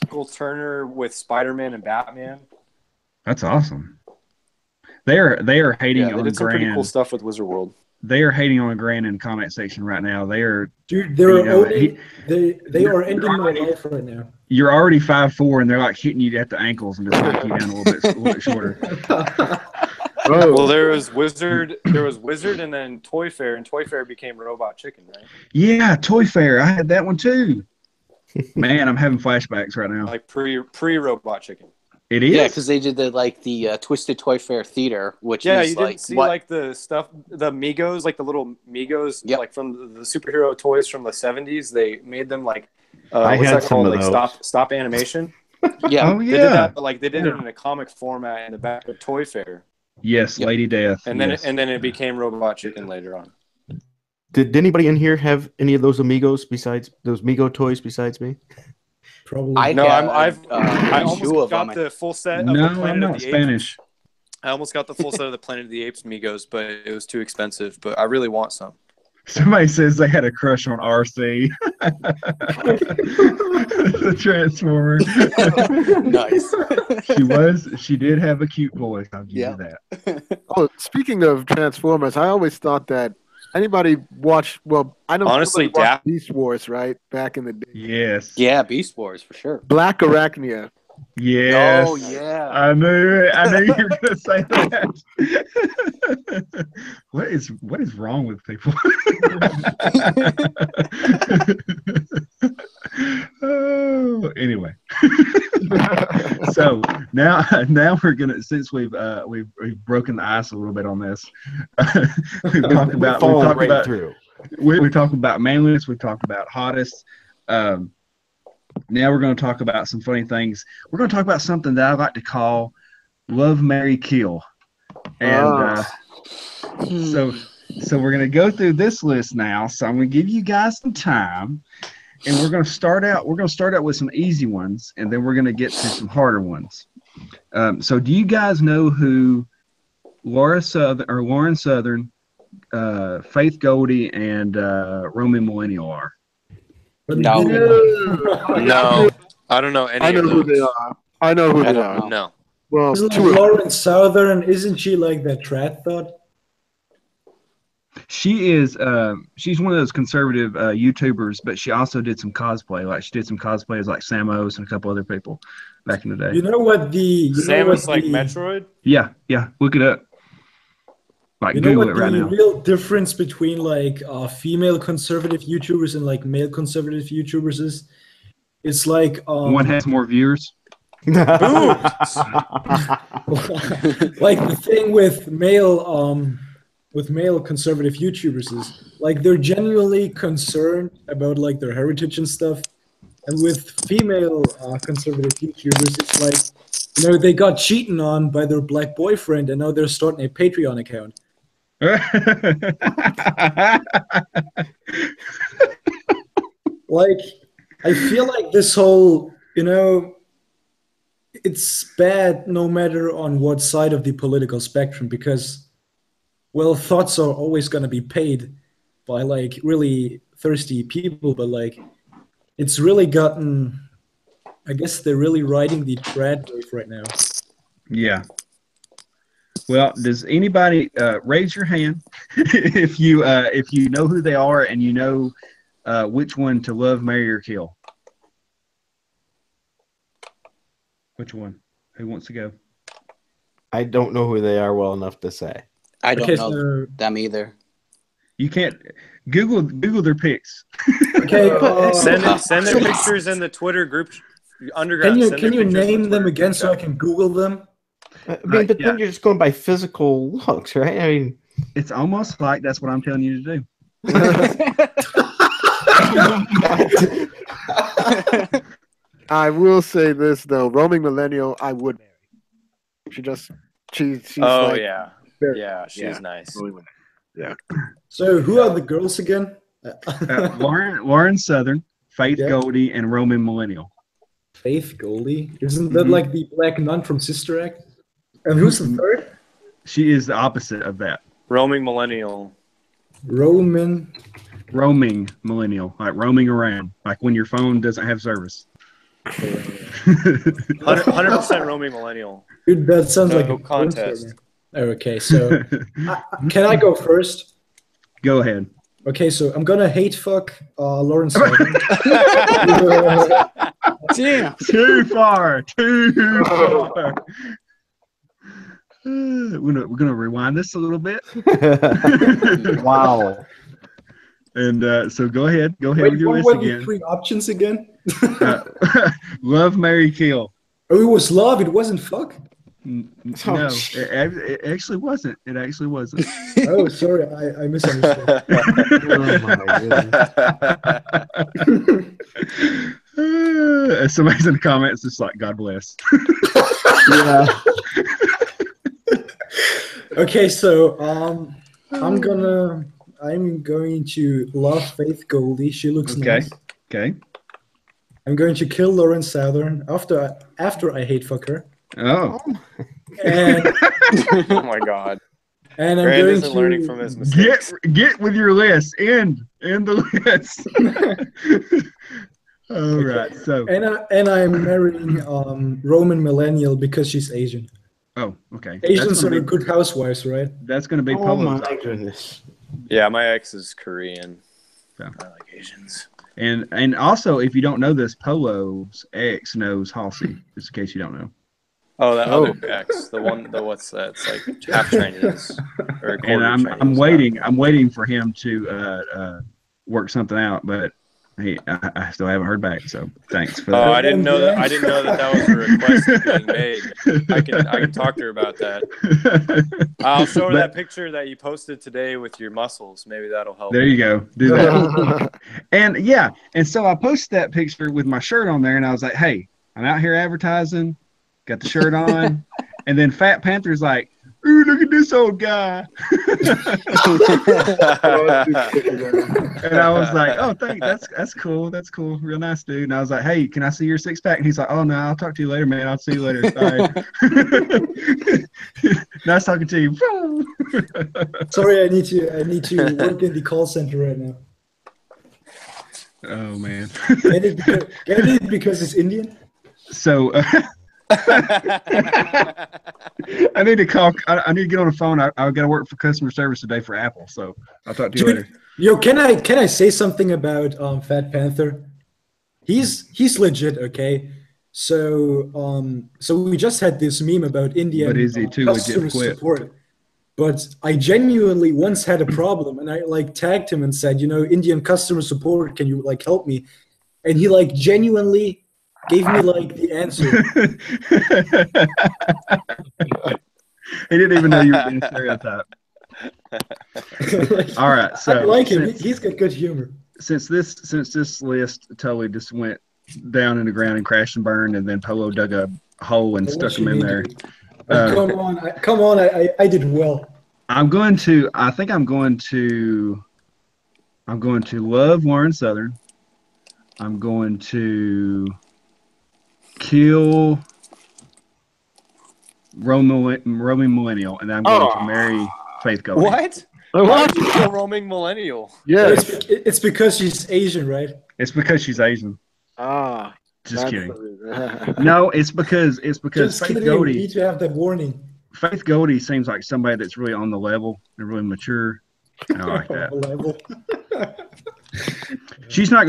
Michael Turner with Spider-Man and Batman. That's awesome. They are hating on they did some Grant. pretty cool stuff with Wizard World. They are hating on Grant in the comment section right now. They are, dude. They are ending my life right now. You're already 5'4", and they're like hitting you at the ankles and just knock you down a little bit shorter. Well, there was Wizard, and then Toy Fair, and Toy Fair became Robot Chicken, right? Yeah, Toy Fair. I had that one too. Man, I'm having flashbacks right now. Like pre-Robot Chicken. It is. Yeah, because they did the Twisted Toy Fair Theater, which is you didn't see like the stuff, the Migos, like the little Migos, like from the superhero toys from the 70s. They made them like I what's had that called? some of Like those. stop animation. Yeah. Oh yeah. They did that, but like they did it in a comic format in the back of Toy Fair. Yes, Lady Death. And then it became Robot Chicken later on. Did anybody in here have any of those Amigos besides those Migo toys besides me? Probably. I almost got the full set of the Planet I'm not of the Spanish. Apes. I almost got the full set of the Planet of the Apes Migos, but it was too expensive. But I really want some. Somebody says they had a crush on RC. The Transformer. Nice. She did have a cute voice. I'll give you that. Oh, speaking of Transformers, I always thought that anybody watch. Well, I know. Honestly, Beast Wars, right? Back in the day. Yes. Yeah, Beast Wars for sure. Black Arachnia. Yes. Oh yeah. I knew you were gonna say that. What is wrong with people? Oh, anyway. So now we're gonna, since we've broken the ice a little bit on this. We've talked about manliness. We talked about hottest. Now we're going to talk about some funny things. We're going to talk about something that I like to call Love, Marry, Kill. And so we're going to go through this list now. So I'm going to give you guys some time, and we're going to start out with some easy ones, and then we're going to get to some harder ones. So do you guys know who Lauren Southern, Faith Goldie, and Roman Millennial are? No. No. I don't know any of those. Who they are. I know who they are. No. Well, Lauren Southern, isn't she like that trad thought? She is. She's one of those conservative YouTubers, but she also did some cosplay. Like she did some cosplay as like Samus and a couple other people back in the day. You know what Samus like Metroid? Yeah. Look it up. Like, Google it right now. The real difference between like female conservative YouTubers and like male conservative YouTubers is, it's like one has more viewers. Like the thing with male conservative YouTubers is like they're genuinely concerned about like their heritage and stuff, and with female conservative YouTubers, it's like, you know, they got cheating on by their black boyfriend, and now they're starting a Patreon account. Like, I feel like this whole, you know, it's bad no matter on what side of the political spectrum, because, well, thoughts are always going to be paid by like really thirsty people, but like it's really gotten, I guess they're really riding the trad wave right now. Yeah. Well, does anybody raise your hand if you know who they are and you know which one to love, marry, or kill? Which one? Who wants to go? I don't know who they are well enough to say. I don't know them either. You can't Google their pics. Okay, send their pictures in the Twitter group. Underground. Can you name them again so I can Google them? I mean, but then you're just going by physical looks, right? I mean, it's almost like that's what I'm telling you to do. I will say this though, roaming millennial, I would marry. She's oh like, yeah, she's nice. Yeah. So who are the girls again? Lauren Southern, Faith Goldie, and Roman Millennial. Faith Goldie? Isn't that like the black nun from Sister Act? And who's the third? She is the opposite of that. Roaming millennial. Roaming millennial, like roaming around, like when your phone doesn't have service. 100% roaming millennial. Dude, that sounds like a contest. Okay, so can I go first? Go ahead. Okay, so I'm gonna hate fuck Lauren Southern. Damn. Too far. We're gonna rewind this a little bit. Wow. And so go ahead with your list what were again. the 3 options again? Love, marry, kill. Oh, it was love. It wasn't fuck. No, it actually wasn't. It actually wasn't. Oh, sorry, I misunderstood. Oh my goodness. Somebody's in the comments just like, God bless. Yeah. Okay, so I'm going to love Faith Goldie. She looks nice. Okay. I'm going to kill Lauren Southern after I hate fuck her. Oh. And Oh my God. and I'm Brand going isn't to learning from his mistakes. Get with your list. End the list. All right. So. and I'm marrying Roman Millennial because she's Asian. Oh, okay. Asians are good housewives, right? That's going to be Oh Polo's my option. goodness. Yeah, my ex is Korean. Yeah. I like Asians. And also, if you don't know this, Polo's ex knows Halsey, just in case you don't know. Oh, that other ex, what's that? It's like half Chinese or a quarter And I'm Chinese. I'm waiting for him to work something out, but I still haven't heard back. So thanks for that. Oh, I didn't know that. I didn't know that was a request being made. I can talk to her about that. I'll show her that picture that you posted today with your muscles. Maybe that'll help. There you go. Do that. And so I posted that picture with my shirt on there, and I was like, "Hey, I'm out here advertising, got the shirt on," and then Fat Panther's like, "Ooh, look at this old guy." And I was like, "Oh, that's cool. That's cool. Real nice dude." And I was like, "Hey, can I see your 6-pack?" And he's like, "Oh no, I'll talk to you later, man. I'll see you later. Bye." Nice talking to you. Sorry, I need to work in the call center right now. Oh man. Get it because it's Indian? So I need to call. I need to get on the phone. I got to work for customer service today for Apple. So I'll talk to you later. Yo, can I say something about Fat Panther? He's legit, okay? So we just had this meme about Indian But is he too legit customer to quit? support. But I genuinely once had a problem, and I tagged him and said, Indian customer support, can you help me? And he genuinely gave me the answer. He didn't even know you were being stereotyped. All right, so I like him. He's got good humor. Since this list totally just went down in the ground and crashed and burned, and then Polo dug a hole and stuck him in there. Come on! I did well. I'm going to love Warren Southern. I'm going to kill roaming millennial, and I'm going to marry Faith Goldie. What? What? A roaming millennial. Yeah, it's because she's Asian, right? It's because she's Asian. Ah, just kidding. No, it's because just Faith kidding. Goldie. You need to have that warning. Faith Goldie seems like somebody that's really on the level and really mature. I like that. She's at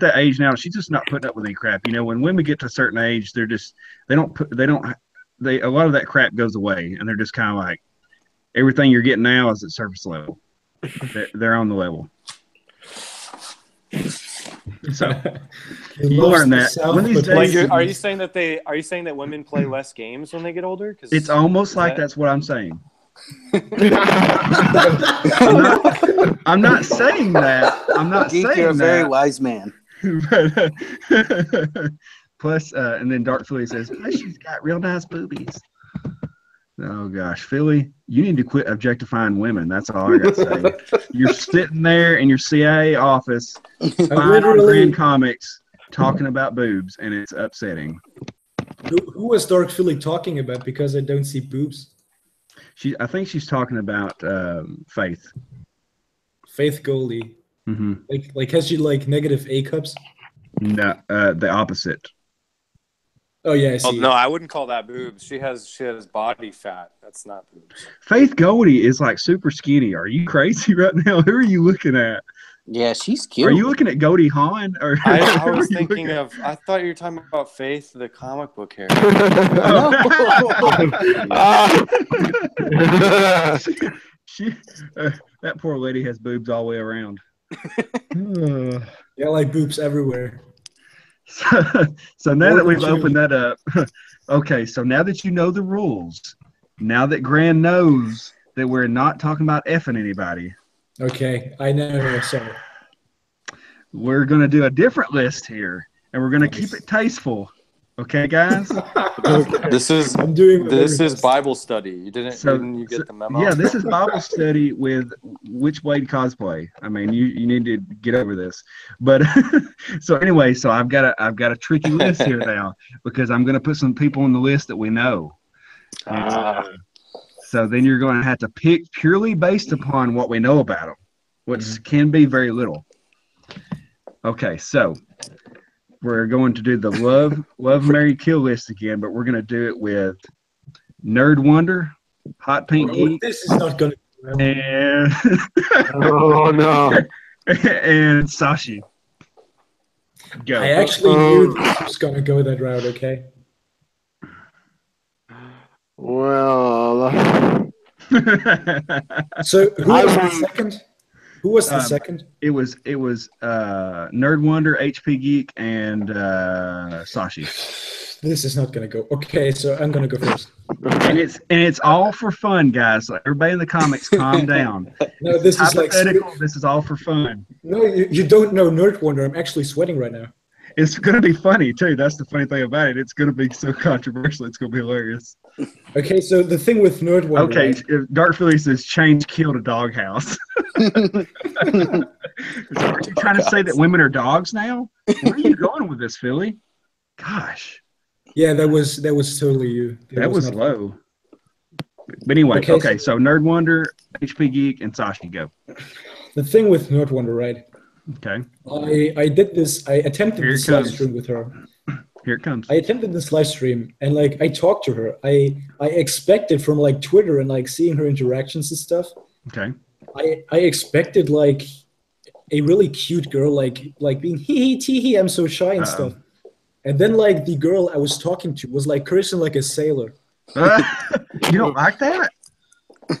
that age now. She's just not putting up with any crap. When women get to a certain age, a lot of that crap goes away, and they're just kind of like, everything you're getting now is at surface level. They're on the level. So He you loves learn the that. South, One of these but Like, days, are you saying that women play less games when they get older? 'Cause it's almost is like that- that's what I'm saying. I'm not saying that. I'm not Geek, saying you're a very that. wise man. But, plus, and then Dark Philly says, plus she's got real nice boobies. Oh gosh, Philly, you need to quit objectifying women. That's all I got to say. You're sitting there in your CIA office, spying on Grand Comics, talking about boobs, and it's upsetting. Who was Dark Philly talking about? Because I don't see boobs. I think she's talking about Faith. Faith Goldie. Mm-hmm. Like has she like negative A cups? No, the opposite. Oh yeah, I see. no, I wouldn't call that boobs. She has body fat. That's not boobs. Faith Goldie is like super skinny. Are you crazy right now? Who are you looking at? Yeah, she's cute. Are you looking at Goldie Hawn? Or I was thinking of. I thought you were talking about Faith, the comic book character. That poor lady has boobs all the way around. Yeah, like boobs everywhere. So now that we've opened that up, okay, so now that you know the rules, now that Gran knows that we're not talking about effing anybody. Okay, I know. Sorry. We're going to do a different list here, and we're going to keep it tasteful. Okay, guys? This is Bible study. Didn't you get the memo? Yeah, this is Bible study with Witchblade cosplay. I mean, you need to get over this. But so anyway, so I've got a tricky list here now because I'm going to put some people on the list that we know. So then you're going to have to pick purely based upon what we know about them, which can be very little. Okay, so we're going to do the love, marry, kill list again, but we're going to do it with Nerd Wonder, Hot Pink Geek. This is not going to. And oh no! And Sashi. Go. I actually knew this was going to go that route. Okay. Well, so who was the second? Who was the second? It was Nerd Wonder, HP Geek, and Sashi. This is not gonna go. Okay, so I'm gonna go first. And it's all for fun, guys. So everybody in the comics, calm down. No, this is like this is all for fun. No, you don't know Nerd Wonder. I'm actually sweating right now. It's gonna be funny too. That's the funny thing about it. It's gonna be so controversial. It's gonna be hilarious. Okay, so the thing with Nerd Wonder. Okay, right? Dark Philly says change kill to doghouse. So are you trying to say that women are dogs now? Where are you going with this, Philly? Gosh. Yeah, that was totally you. That was low. But anyway, okay, so Nerd Wonder, HP Geek, and Sashi, go. The thing with Nerd Wonder, right? Okay. I did this. I attempted this live stream with her. Here it comes. I attempted this live stream and like I talked to her. I expected from like Twitter and like seeing her interactions and stuff. Okay. I expected like a really cute girl like being hee tee hee, I'm so shy and stuff. And then like the girl I was talking to was like cursing like a sailor. You don't like that?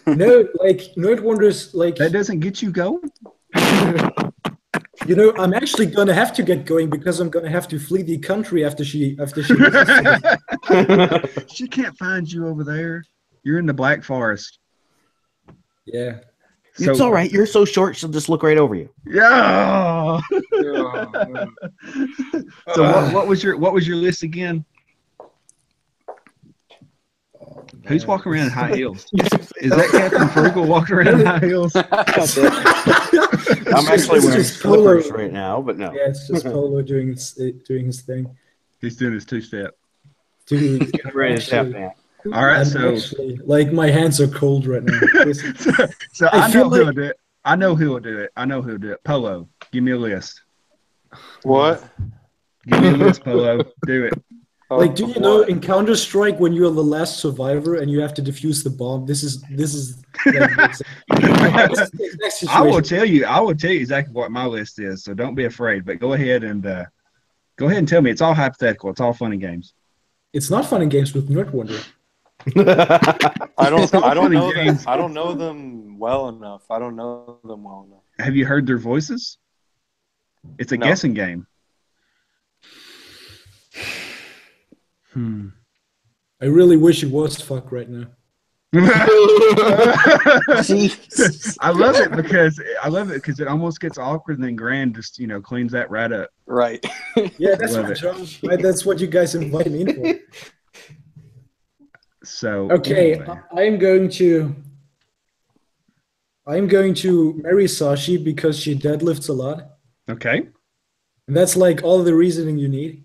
No, like Nerd Wonder's like that doesn't get you going. You know, I'm actually gonna have to get going because I'm gonna have to flee the country after she. She can't find you over there. You're in the Black Forest. Yeah. So, it's all right. You're so short, she'll just look right over you. Yeah. So what was your list again? Who's walking around in high heels? Is that Captain Frugal walking around in high heels? I'm actually wearing slippers right now, but no. Yeah, it's just Polo doing his thing. He's doing his two-step. Dude, ready to step down. All right, actually, like my hands are cold right now. so I know who'll do it. I know who'll do it. Polo, give me a list. What? Give me a list, Polo. Do it. Like, do you know in Counter-Strike when you're the last survivor and you have to defuse the bomb? This is. I will tell you exactly what my list is. So don't be afraid. But go ahead and tell me. It's all hypothetical. It's all fun and games. It's not fun and games with Nerd Wonder. I don't know them. I don't know them well enough. Have you heard their voices? It's a guessing game. I really wish it was fuck right now. I love it because it almost gets awkward, and then Grand just cleans that right up. Right. Yeah, that's my job. Right? That's what you guys invited me in for. So okay, anyway. I'm going to marry Sashi because she deadlifts a lot. Okay. And that's like all the reasoning you need.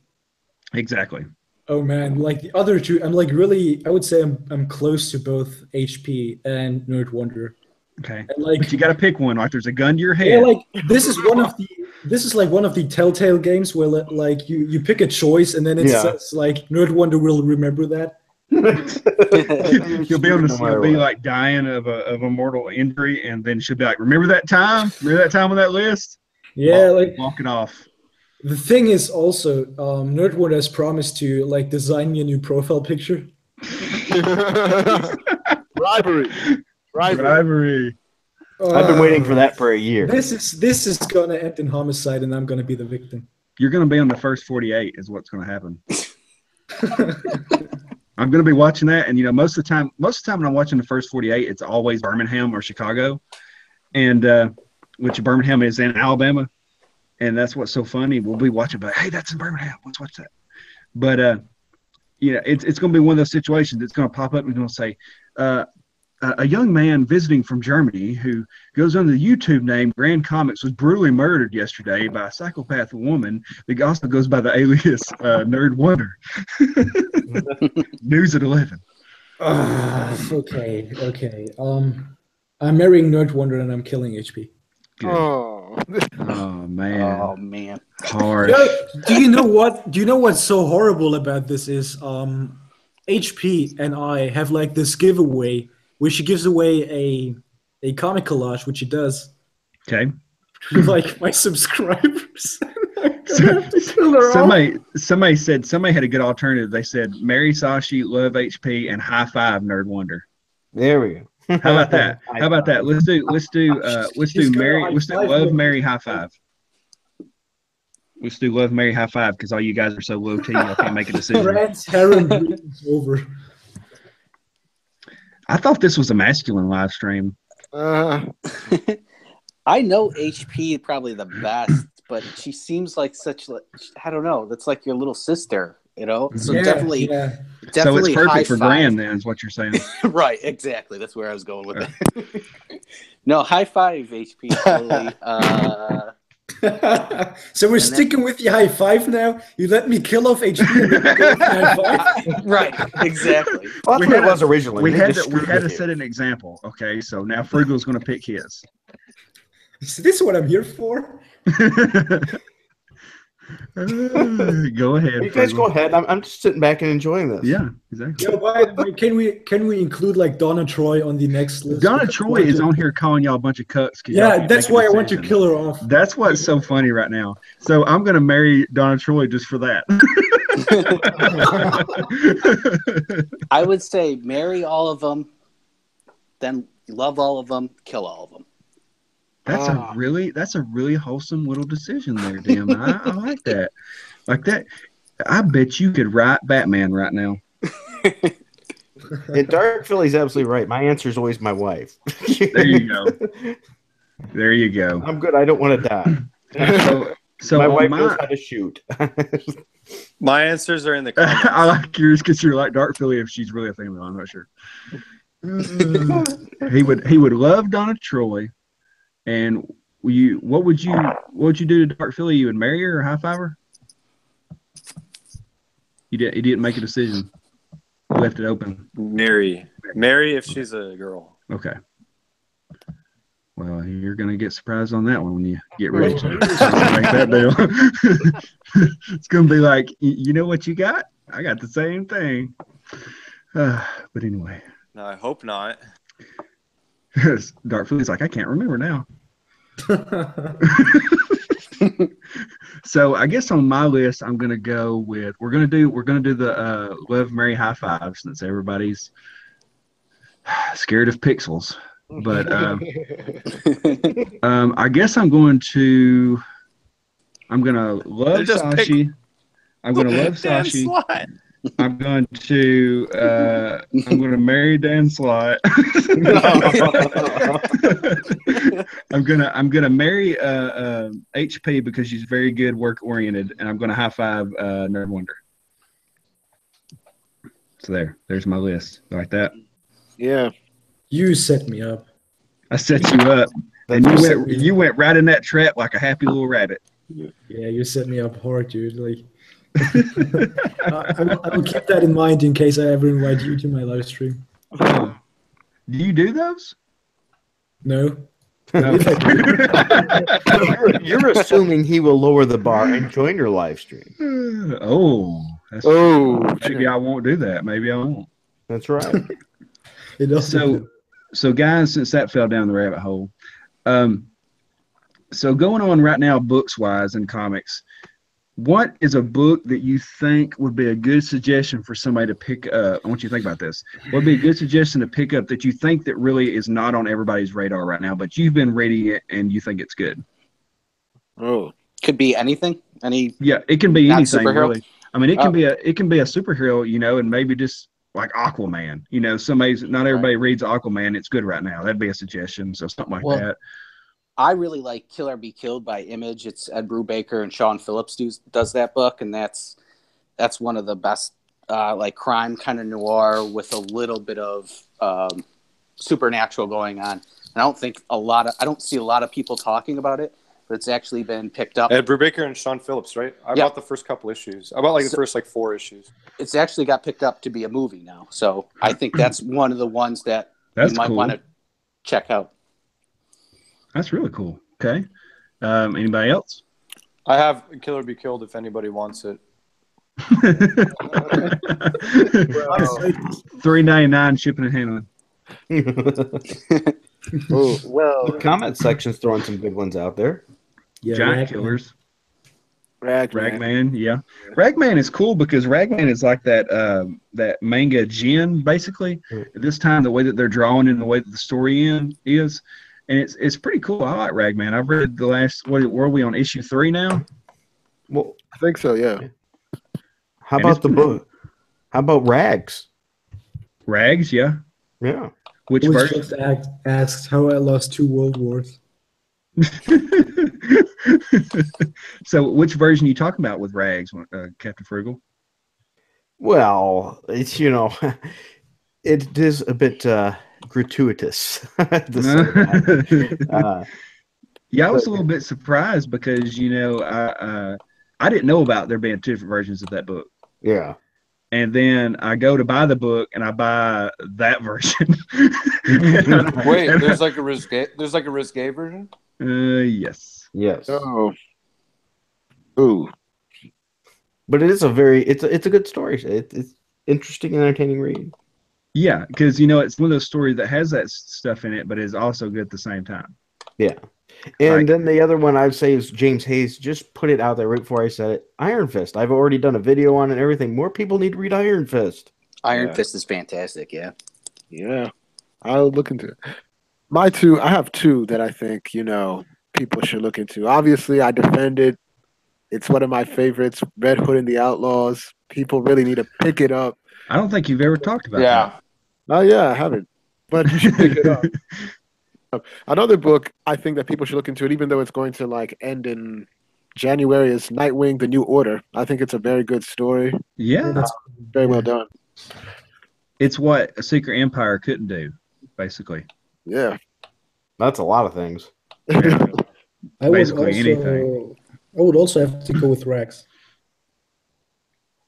Exactly. Oh man, like the other two, I'm like really, I would say I'm close to both HP and Nerd Wonder. Okay. And like, but you got to pick one. Like there's a gun to your head. Yeah, like this is one of the Telltale games where like you pick a choice and then it says like Nerd Wonder will remember that. You'll be able to you'll be like dying of a mortal injury, and then she'll be like, remember that time on that list? Yeah, like walking off. The thing is also, Nerd Wonder has promised to like design me a new profile picture. Bribery. I've been waiting for that for a year. This is gonna end in homicide, and I'm gonna be the victim. You're gonna be on the first 48, is what's gonna happen. I'm gonna be watching that, and most of the time when I'm watching the first 48, it's always Birmingham or Chicago, and which Birmingham is in Alabama, and that's what's so funny. We'll be watching, but hey, that's in Birmingham. Let's watch that. But it's gonna be one of those situations. It's gonna pop up and gonna say, a young man visiting from Germany who goes under the YouTube name Grand Comics was brutally murdered yesterday by a psychopath woman that also goes by the alias Nerd Wonder. News at 11. Okay. I'm marrying Nerd Wonder and I'm killing HP. Good. Oh man. Hard. Do you know what's so horrible about this is HP and I have like this giveaway where she gives away a comic collage, which she does. Okay. Like my subscribers. Somebody had a good alternative. They said marry Sashi, love HP, and high five Nerd Wonder. There we go. How about that? Let's do love, marry, high five. Let's do love, marry, high five because all you guys are so low T, I can't make a decision. Over. I thought this was a masculine live stream. I know HP probably the best, but she seems like I don't know. That's like your little sister, So definitely. So it's perfect for Grand, then, is what you're saying. Right, exactly. That's where I was going with it. No, high five, HP. Totally. So we're sticking with the high five now. You let me kill off HP. High five? Right, exactly. Well, that's what it was originally. We had to set an example. Okay, so now Frugal's going to pick his. Is this what I'm here for? Go ahead. You guys go ahead. I'm just sitting back and enjoying this. Yeah, exactly. Yo, by the way, can we include like Donna Troy on the next list? Donna Troy is on here calling y'all a bunch of cucks. Yeah, that's why I want to kill her off. That's what's so funny right now. So I'm gonna marry Donna Troy just for that. I would say marry all of them, then love all of them, kill all of them. That's a really wholesome little decision there, Dim. I like that. Like that. I bet you could write Batman right now. And Dark Philly's absolutely right. My answer is always my wife. There you go. There you go. I'm good. I don't want to die. So my wife knows how to shoot. My answers are in the comments. I like yours because you're like Dark Philly if she's really a female. I'm not sure. He would love Donna Troy. And what would you do to Dark Philly? You would marry her or high five her? He didn't make a decision. He left it open. Marry if she's a girl. Okay. Well, you're gonna get surprised on that one when you get ready to make that deal. It's gonna be like, you know what you got? I got the same thing. But anyway. No, I hope not. Dark Philly's like, I can't remember now. So I guess on my list, I'm gonna go with we're gonna do the love, marry, high five since everybody's scared of pixels. But I guess I'm gonna love Sashi. I'm gonna love Sashi. I'm going to marry Dan Slott. I'm gonna marry HP because she's very good, work oriented, and I'm gonna high five Nerd Wonder. So there's my list. Like that. Yeah. You set me up. I set you up, and you went right in that trap like a happy little rabbit. Yeah, you set me up hard, dude. Like, I will keep that in mind in case I ever invite you to my live stream. Do you do those? No. No. You're assuming he will lower the bar and join your live stream. Maybe I won't do that. Maybe I won't. That's right. So guys, since that fell down the rabbit hole, so going on right now, books wise and comics, what is a book that you think would be a good suggestion for somebody to pick up? I want you to think about this. What would be a good suggestion to pick up that you think that really is not on everybody's radar right now, but you've been reading it and you think it's good? Oh, could be anything. Yeah, it can be anything. Superhero? Really. I mean, it can be a superhero, and maybe just like Aquaman. Not everybody reads Aquaman. It's good right now. That'd be a suggestion. So something like that. I really like Kill or Be Killed by Image. It's Ed Brubaker and Sean Phillips does that book, and that's one of the best like crime kind of noir with a little bit of supernatural going on. And I don't see a lot of people talking about it, but it's actually been picked up. Ed Brubaker and Sean Phillips, right? I bought the first couple issues. I bought the first 4 issues. It's actually got picked up to be a movie now, so I think that's one of the ones that you might want to check out. That's really cool. Okay. Anybody else? I have Kill or Be Killed if anybody wants it. $3.99 shipping and handling. The comment section's throwing some good ones out there. Yeah, Giant Killers. Ragman. Yeah. Ragman is cool because Ragman is like that manga Jin, basically. At this time, the way that they're drawing and the way that the story is. And it's pretty cool. I like Ragman. I've read the last. Were we on issue 3 now? Well, I think so. Yeah. How about the book? How about Rags? Rags, yeah. Yeah. Which version? Just asked how I lost 2 world wars. So, which version are you talking about with Rags, Captain Frugal? Well, it's it is a bit gratuitous. Yeah, I was a little bit surprised because I didn't know about there being 2 different versions of that book. Yeah. And then I go to buy the book and I buy that version. Wait, there's like a risque version? Yes. Oh. Ooh. But it is it's a good story. It's interesting and entertaining read. Yeah, because it's one of those stories that has that stuff in it, but is also good at the same time. Yeah. And then the other one I'd say is James Hayes. Just put it out there right before I said it. Iron Fist. I've already done a video on it and everything. More people need to read Iron Fist. Iron Fist is fantastic, yeah. Yeah. I'll look into it. I have 2 that I think, people should look into. Obviously, I defend it. It's one of my favorites, Red Hood and the Outlaws. People really need to pick it up. I don't think you've ever talked about that. Oh, yeah, I haven't. But you should pick it up. Another book I think that people should look into it, even though it's going to end in January, is Nightwing: The New Order. I think it's a very good story. Yeah. That's very well done. It's what a Secret Empire couldn't do, basically. Yeah. That's a lot of things. Basically anything. I would also have to go with Rags.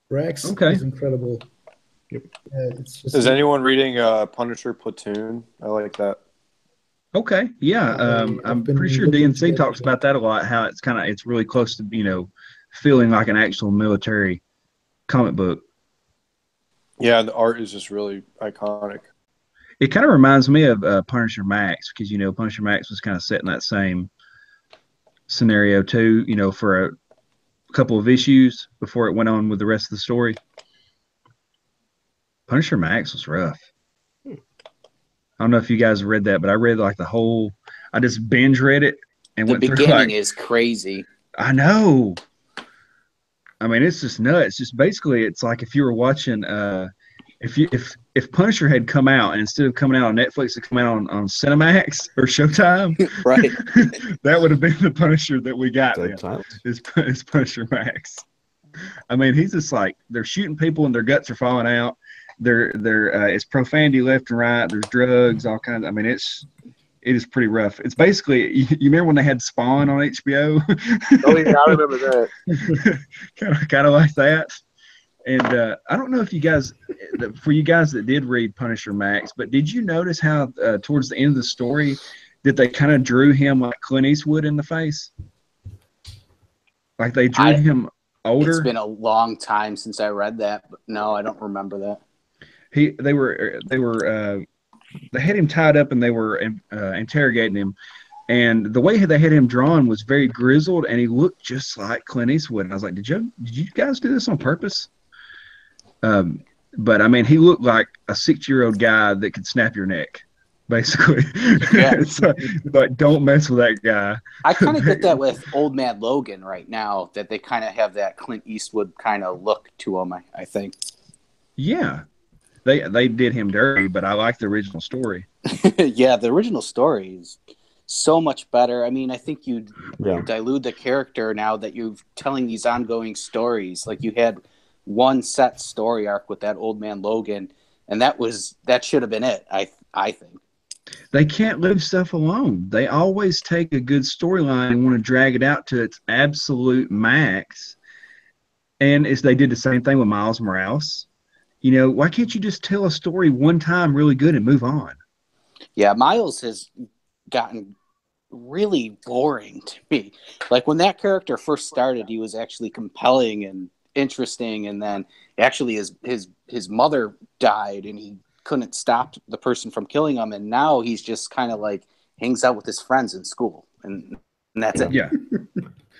Rags is incredible. Yep. Is anyone reading Punisher Platoon? I like that. Okay, yeah. I'm pretty sure DNC talks about that a lot. How it's really close to feeling like an actual military comic book. Yeah, the art is just really iconic. It kind of reminds me of Punisher Max because Punisher Max was kind of set in that same scenario too. For a couple of issues before it went on with the rest of the story. Punisher Max was rough. I don't know if you guys read that, but I read the whole. I just binge read it and went through. The beginning is crazy. I know. I mean, it's just nuts. Just basically, it's like if you were watching, if Punisher had come out and instead of coming out on Netflix, it come out on Cinemax or Showtime, Right. that would have been the Punisher that we got. Is Punisher Max. I mean, he's just like they're shooting people and their guts are falling out. It's profanity left and right. There's drugs, all kinds. I mean, it is pretty rough. It's basically you remember when they had Spawn on HBO? Oh yeah, I remember that. kind of like that. And I don't know if you guys, for you guys that did read Punisher Max, but did you notice how towards the end of the story that they kind of drew him like Clint Eastwood in the face? Like they drew him older. It's been a long time since I read that, but no, I don't remember that. They had him tied up and they were interrogating him, and the way they had him drawn was very grizzled, and he looked just like Clint Eastwood. And I was like, did you guys do this on purpose? But I mean, he looked like a 60-year-old guy that could snap your neck, basically. Yeah. So, like, don't mess with that guy. I kind of get that with Old Man Logan right now, that they kind of have that Clint Eastwood kind of look to him, I think. Yeah. They did him dirty, but I like the original story. Yeah, the original story is so much better. I mean, I think you dilute the character now that you're telling these ongoing stories. Like you had one set story arc with that Old Man Logan, and that should have been it. I think they can't leave stuff alone. They always take a good storyline and want to drag it out to its absolute max. And they did the same thing with Miles Morales. You know, why can't you just tell a story one time really good and move on? Yeah, Miles has gotten really boring to me. Like when that character first started, he was actually compelling and interesting, and then actually his mother died and he couldn't stop the person from killing him, and now he's just kind of like hangs out with his friends in school, and that's it. Yeah.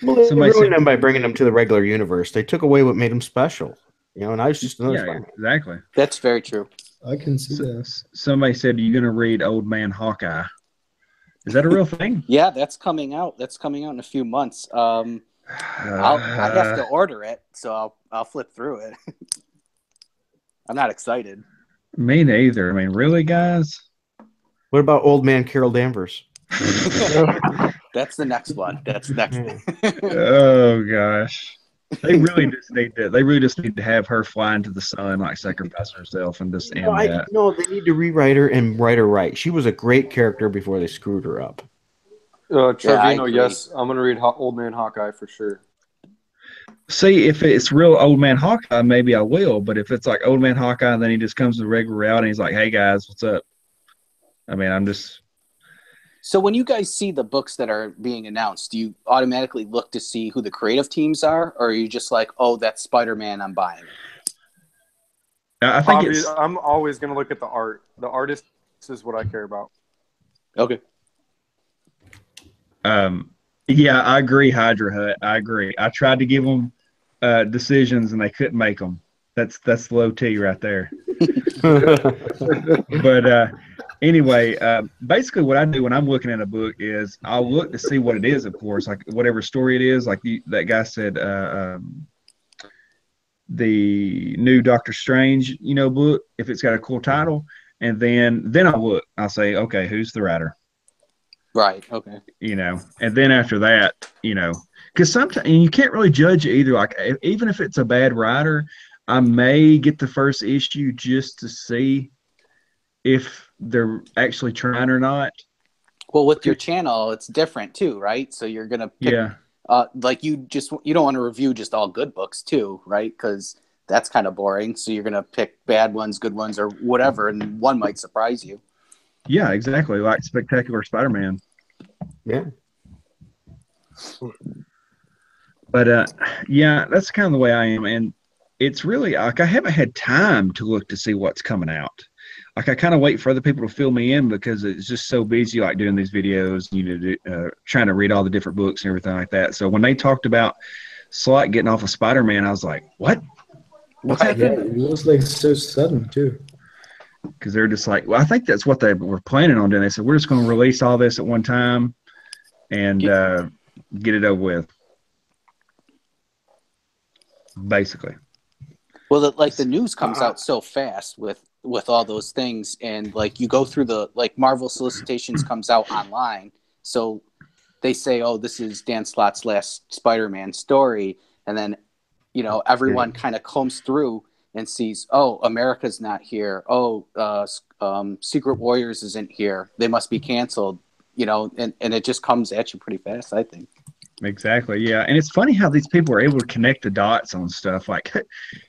Well, they ruined him by bringing him to the regular universe. They took away what made him special. You know, and I was just another Spider-Man. Exactly. That's very true. I can see that. Somebody said, "You're going to read Old Man Hawkeye." Is that a real thing? Yeah, that's coming out. That's coming out in a few months. I have to order it, so I'll flip through it. I'm not excited. Me neither. I mean, really, guys? What about Old Man Carol Danvers? That's the next one. That's the next one. Oh gosh. They really just need to have her fly into the sun, like sacrifice herself, and just end that. No, they need to rewrite her and write her right. She was a great character before they screwed her up. Trevino, yes, I'm going to read Old Man Hawkeye for sure. See, if it's real Old Man Hawkeye, maybe I will. But if it's like Old Man Hawkeye, and then he just comes to the regular route and he's like, "Hey guys, what's up?" I mean, I'm just. So when you guys see the books that are being announced, do you automatically look to see who the creative teams are, or are you just like, "Oh, that's Spider-Man, I'm buying it"? I think I'm always going to look at the art. The artist is what I care about. Okay. Yeah, I agree, Hydra Hut. I agree. I tried to give them decisions and they couldn't make them. That's low T right there. But anyway, basically what I do when I'm looking at a book is I'll look to see what it is, of course, like whatever story it is. Like that guy said, the new Doctor Strange, book, if it's got a cool title, and then I'll look. I'll say, okay, who's the writer? Right. Okay. And then after that, because sometimes you can't really judge it either. Like even if it's a bad writer, I may get the first issue just to see if they're actually trying or not. Well, with your channel, it's different too, right? So you're gonna pick, like you don't want to review just all good books too, right? Because that's kind of boring. So you're gonna pick bad ones, good ones, or whatever, and one might surprise you. Yeah, exactly. Like Spectacular Spider-Man. Yeah. But yeah, that's kind of the way I am, and it's really like I haven't had time to look to see what's coming out. Like I kind of wait for other people to fill me in because it's just so busy, like doing these videos, trying to read all the different books and everything like that. So when they talked about Slott getting off of Spider-Man, I was like, "What? What's happening?" Yeah, it was like so sudden too. Because they're just like, well, I think that's what they were planning on doing. They said, we're just going to release all this at one time and get it over with. basically. Well, the news comes out so fast with all those things, and like you go through the Marvel solicitations comes out online, so they say, oh, this is Dan Slott's last Spider-Man story, and then everyone kind of combs through and sees, oh, America's not here, oh, Secret Warriors isn't here, they must be canceled, and it just comes at you pretty fast, I think. Exactly. Yeah. And it's funny how these people are able to connect the dots on stuff. Like,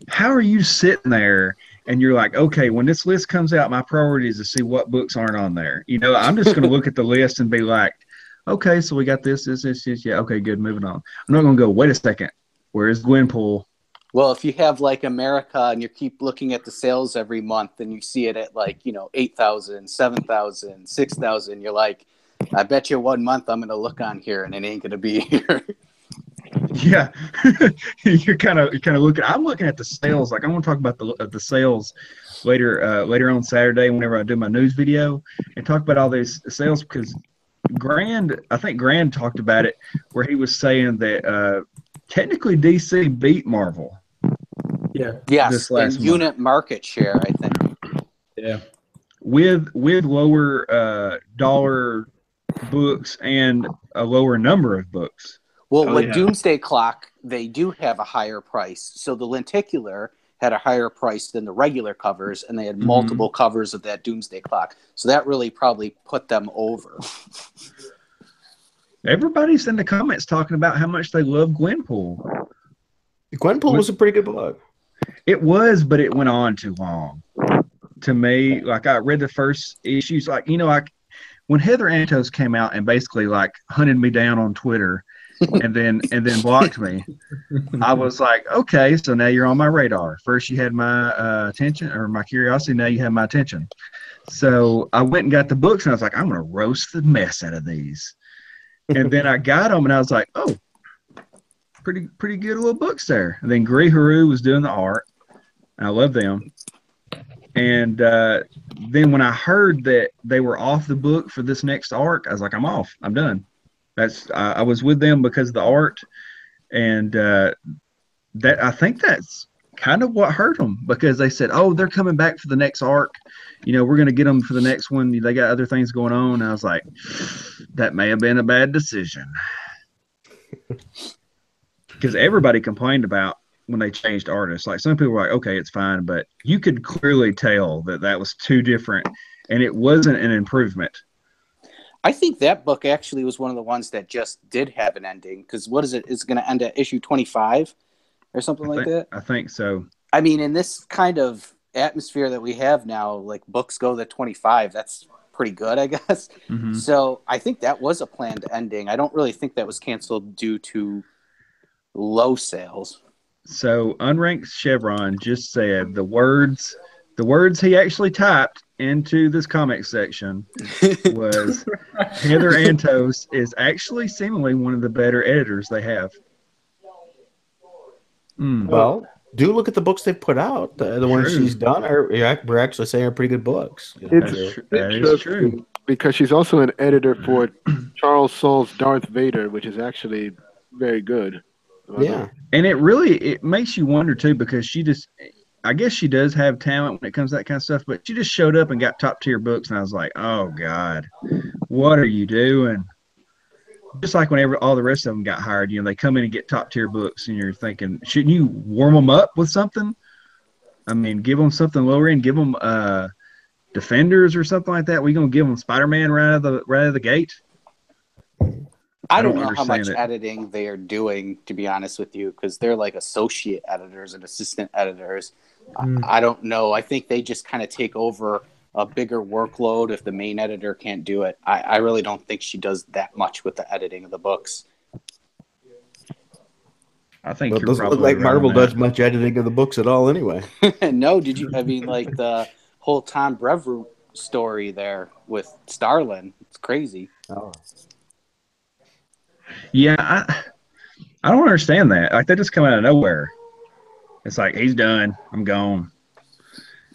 how are you sitting there and you're like, okay, when this list comes out, my priority is to see what books aren't on there. I'm just going to look at the list and be like, okay, so we got this. Yeah. Okay, good. Moving on. I'm not going to go, wait a second. Where is Gwenpool? Well, if you have America and you keep looking at the sales every month and you see it at 8,000, 7,000, 6,000, you're like, I bet you 1 month I'm going to look on here and it ain't going to be here. Yeah. You're kind of looking. I'm looking at the sales. Like, I want to talk about the sales later on Saturday whenever I do my news video and talk about all these sales, because I think Grand talked about it where he was saying that technically DC beat Marvel. Yeah. Yes. This last in unit market share, I think. Yeah. With lower dollar books and a lower number of books. Well, with Doomsday Clock, they do have a higher price. So the lenticular had a higher price than the regular covers, and they had multiple covers of that Doomsday Clock. So that really probably put them over. Everybody's in the comments talking about how much they love Gwenpool. Gwenpool was a pretty good book. It was, but it went on too long. To me, like, I read the first issues, when Heather Antos came out and basically hunted me down on Twitter and then blocked me, I was like, okay, so now you're on my radar. First you had my attention or my curiosity, now you have my attention. So I went and got the books and I was like, I'm going to roast the mess out of these. And then I got them and I was like, oh, pretty good little books there. And then Gray Haru was doing the art. I love them. And then when I heard that they were off the book for this next arc, I was like, I'm off. I'm done. I was with them because of the art, and that I think that's kind of what hurt them, because they said, oh, they're coming back for the next arc. We're going to get them for the next one. They got other things going on. And I was like, that may have been a bad decision, because everybody complained about when they changed artists. Like, some people were like, okay, it's fine, but you could clearly tell that was too different and it wasn't an improvement. I think that book actually was one of the ones that just did have an ending, because what is it? It's going to end at issue 25 or something like that? I think so. I mean, in this kind of atmosphere that we have now, like, books go to 25, that's pretty good, I guess. Mm-hmm. So I think that was a planned ending. I don't really think that was canceled due to low sales. So Unranked Chevron just said the words he actually typed into this comic section was Heather Antos is actually seemingly one of the better editors they have. Well, do look at the books they've put out. The ones she's done we're actually saying are pretty good books. That is true. Because she's also an editor for Charles Soule's Darth Vader, which is actually very good. Yeah. And it makes you wonder too, because I guess she does have talent when it comes to that kind of stuff, but she just showed up and got top tier books, and I was like, oh God, what are you doing? Just like whenever all the rest of them got hired, they come in and get top tier books, and you're thinking, shouldn't you warm them up with something? I mean, give them something lower end, give them Defenders or something like that. We're gonna give them Spider-Man right out of the gate. I don't know how much editing they are doing, to be honest with you, because they're like associate editors and assistant editors. I don't know. I think they just kind of take over a bigger workload if the main editor can't do it. I really don't think she does that much with the editing of the books. I think it doesn't look like Marvel does much editing of the books at all anyway. No, did you? I mean, like the whole Tom Brevoort story there with Starlin. It's crazy. Oh. Yeah, I don't understand that. Like, they just come out of nowhere. It's like, he's done. I'm gone.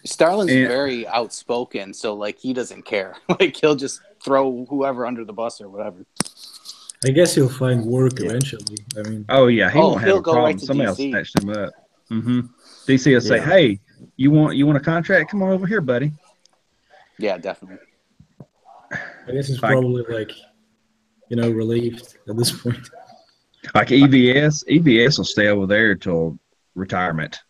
Starlin's very outspoken, so like he doesn't care. Like, he'll just throw whoever under the bus or whatever. I guess he'll find work eventually. I mean, oh yeah, he won't have he'll a go right problem. to Somebody else DC. snatched him up. DC will say, Yeah. "Hey, you want a contract? Come on over here, buddy." Yeah, definitely. I guess he's probably like, relieved at this point. Like EVS will stay over there till retirement.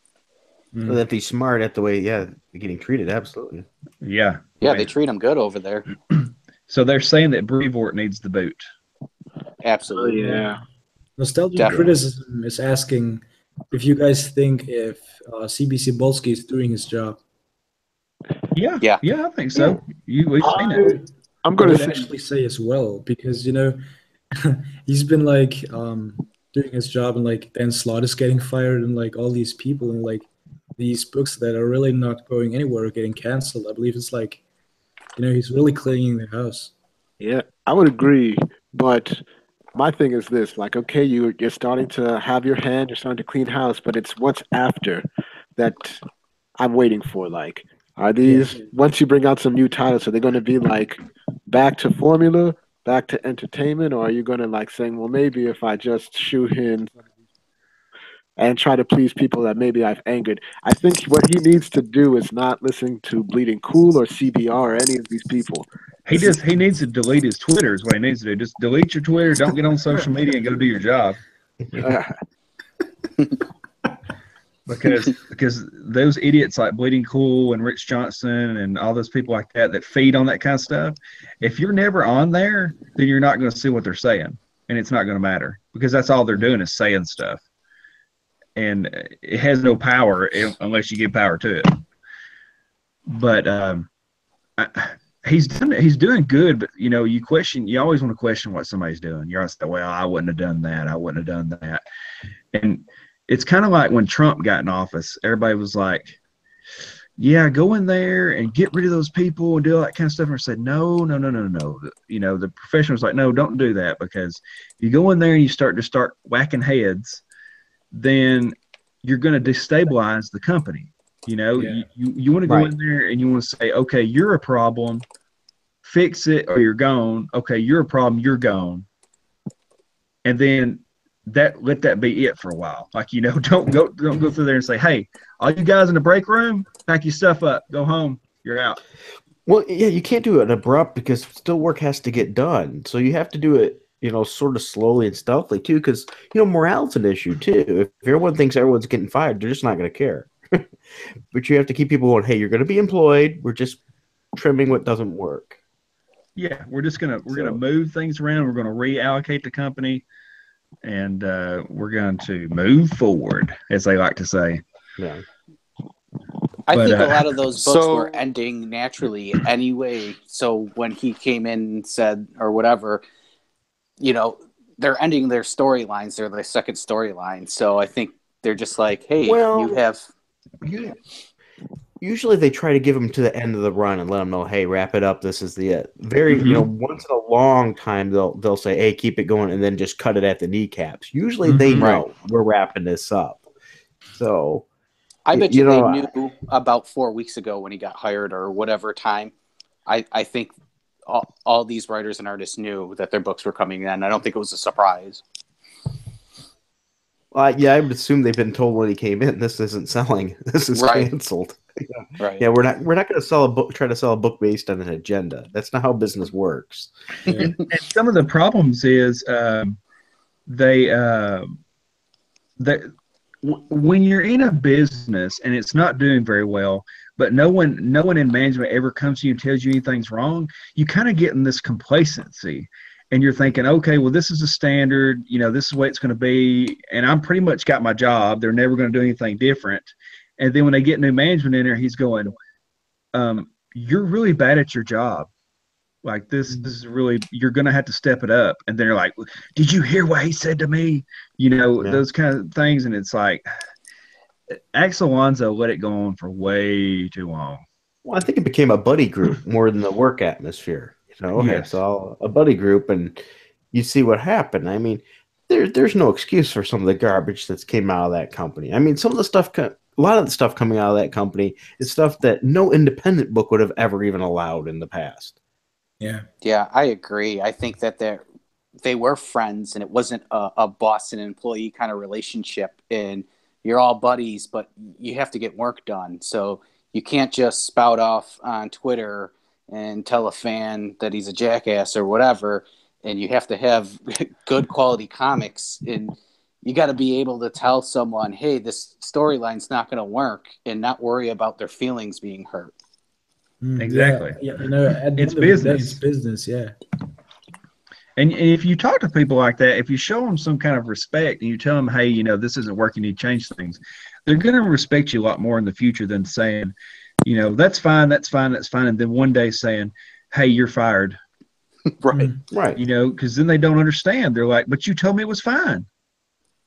Well, if he's smart at the way, getting treated, absolutely. Yeah. Yeah, they treat him good over there. So they're saying that Brevoort needs the boot. Absolutely. Yeah. Nostalgic Criticism is asking if you guys think if CBC Bolsky is doing his job. Yeah, I think so. We've seen it. I'm going to actually say as well because he's been like doing his job, and like Dan Slott is getting fired, and like all these people, and like these books that are really not going anywhere are getting canceled. I believe it's like, he's really cleaning the house. Yeah, I would agree, but my thing is this: like, okay, you're starting to have your hand, you're starting to clean house, but it's what's after that I'm waiting for. Like, are these once you bring out some new titles, are they going to be like back to formula, back to entertainment, or are you going to like saying, well, maybe if I just shoot in and try to please people that maybe I've angered? I think what he needs to do is not listen to Bleeding Cool or CBR or any of these people. He needs to delete his Twitter is what he needs to do. Just delete your Twitter, don't get on social media, and go do your job. Because those idiots like Bleeding Cool and Rich Johnson and all those people like that feed on that kind of stuff, if you're never on there, then you're not going to see what they're saying, and it's not going to matter because that's all they're doing is saying stuff, and it has no power unless you give power to it. But he's doing good, but you always want to question what somebody's doing. You're always like, well, I wouldn't have done that. I wouldn't have done that. And it's kind of like when Trump got in office, everybody was like, yeah, go in there and get rid of those people and do all that kind of stuff. And I said, no. The professional was like, no, don't do that, because if you go in there and you start whacking heads, then you're going to destabilize the company. You want to go in there and you want to say, okay, you're a problem, fix it or you're gone. Okay, you're a problem, you're gone. And then let that be it for a while. Like, don't go through there and say, hey, all you guys in the break room, pack your stuff up, go home, you're out. Well, yeah, you can't do it abrupt because still work has to get done. So you have to do it, sort of slowly and stealthily too, because morale's an issue too. If everyone thinks everyone's getting fired, they're just not going to care. But you have to keep people going, hey, you're going to be employed. We're just trimming what doesn't work. Yeah, we're gonna move things around. We're going to reallocate the company, and we're going to move forward, as they like to say. Yeah. I think a lot of those books were ending naturally anyway. So when he came in and said, or whatever, they're ending their storylines. They're their second storyline. So I think they're just like, hey, you have. Usually they try to give them to the end of the run and let them know, hey, wrap it up. This is the it. Once in a long time they'll say, hey, keep it going, and then just cut it at the kneecaps. Usually they know we're wrapping this up. So I bet they knew about 4 weeks ago when he got hired or whatever time. I think all these writers and artists knew that their books were coming in. I don't think it was a surprise. I would assume they've been told when he came in, this isn't selling. This is canceled. Right. Yeah, we're not going to sell a book. Try to sell a book based on an agenda. That's not how business works. And some of the problems is when you're in a business and it's not doing very well, but no one in management ever comes to you and tells you anything's wrong, you kind of get in this complacency. And you're thinking, okay, well, this is a standard, this is the way it's going to be, and I'm pretty much got my job. They're never going to do anything different. And then when they get new management in there, he's going, you're really bad at your job. Like, this is really, you're going to have to step it up. And then they're like, did you hear what he said to me? Those kind of things. And it's like, Axel Alonso let it go on for way too long. Well, I think it became a buddy group more than the work atmosphere. It's all a buddy group, and you see what happened. I mean, there's no excuse for some of the garbage that's came out of that company. I mean, some of the stuff, a lot of the stuff coming out of that company is stuff that no independent book would have ever even allowed in the past. Yeah. Yeah, I agree. I think that they were friends and it wasn't a boss and employee kind of relationship, and you're all buddies, but you have to get work done. So you can't just spout off on Twitter and tell a fan that he's a jackass or whatever. And you have to have good quality comics, and you got to be able to tell someone, hey, this storyline's not going to work, and not worry about their feelings being hurt. Exactly. Yeah, you know, at the It's end of the day, business. it's business, yeah. And if you talk to people like that, if you show them some kind of respect and you tell them, hey, you know, this isn't working, you need to change things, they're going to respect you a lot more in the future than saying, you know, that's fine, that's fine, that's fine. And then one day saying, hey, you're fired. Right. Right. You know, because then they don't understand. They're like, but you told me it was fine.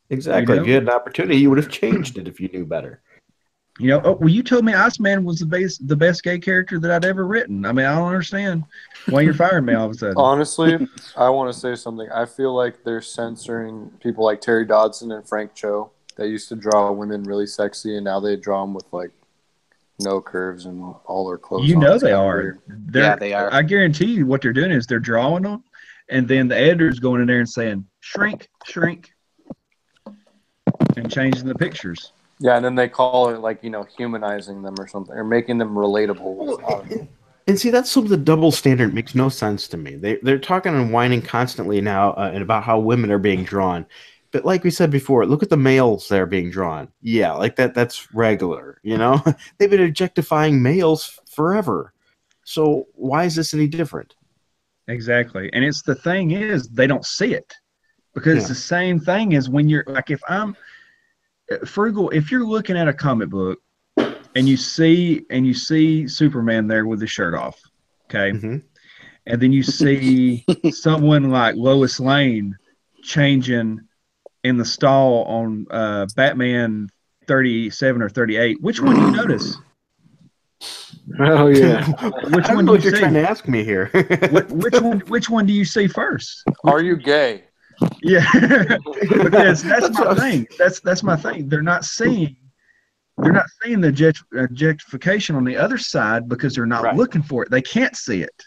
Exactly. You know? If you had an opportunity, you would have changed it if you knew better. You know, oh, well, you told me Iceman was the best gay character that I'd ever written. I mean, I don't understand why you're firing me all of a sudden. Honestly, I want to say something. I feel like they're censoring people like Terry Dodson and Frank Cho that used to draw women really sexy, and now they draw them with like no curves and all their clothes. You on. know It's they kinda are. weird. Yeah, they are. I guarantee you what they're doing is they're drawing them, and then the editor's going in there and saying, shrink, shrink, and changing the pictures. Yeah, and then they call it like, you know, humanizing them or something, or making them relatable. And see, that's some of the double standard makes no sense to me. They're talking and whining constantly now and about how women are being drawn. But like we said before, look at the males that are being drawn. Yeah, like that's regular, you know? They've been objectifying males forever. So why is this any different? Exactly. And it's the thing is they don't see it. Because it's the same thing as when you're like, if I'm Frugal, if you're looking at a comic book and you see Superman there with his shirt off, okay, and then you see someone like Lois Lane changing in the stall on Batman 37 or 38, which one do you notice? Oh yeah. Which one do you see? Trying to ask me here? Which one do you see first? Are you gay? Yeah, because that's my thing. That's my thing. They're not seeing the objectification on the other side because they're not looking for it. They can't see it.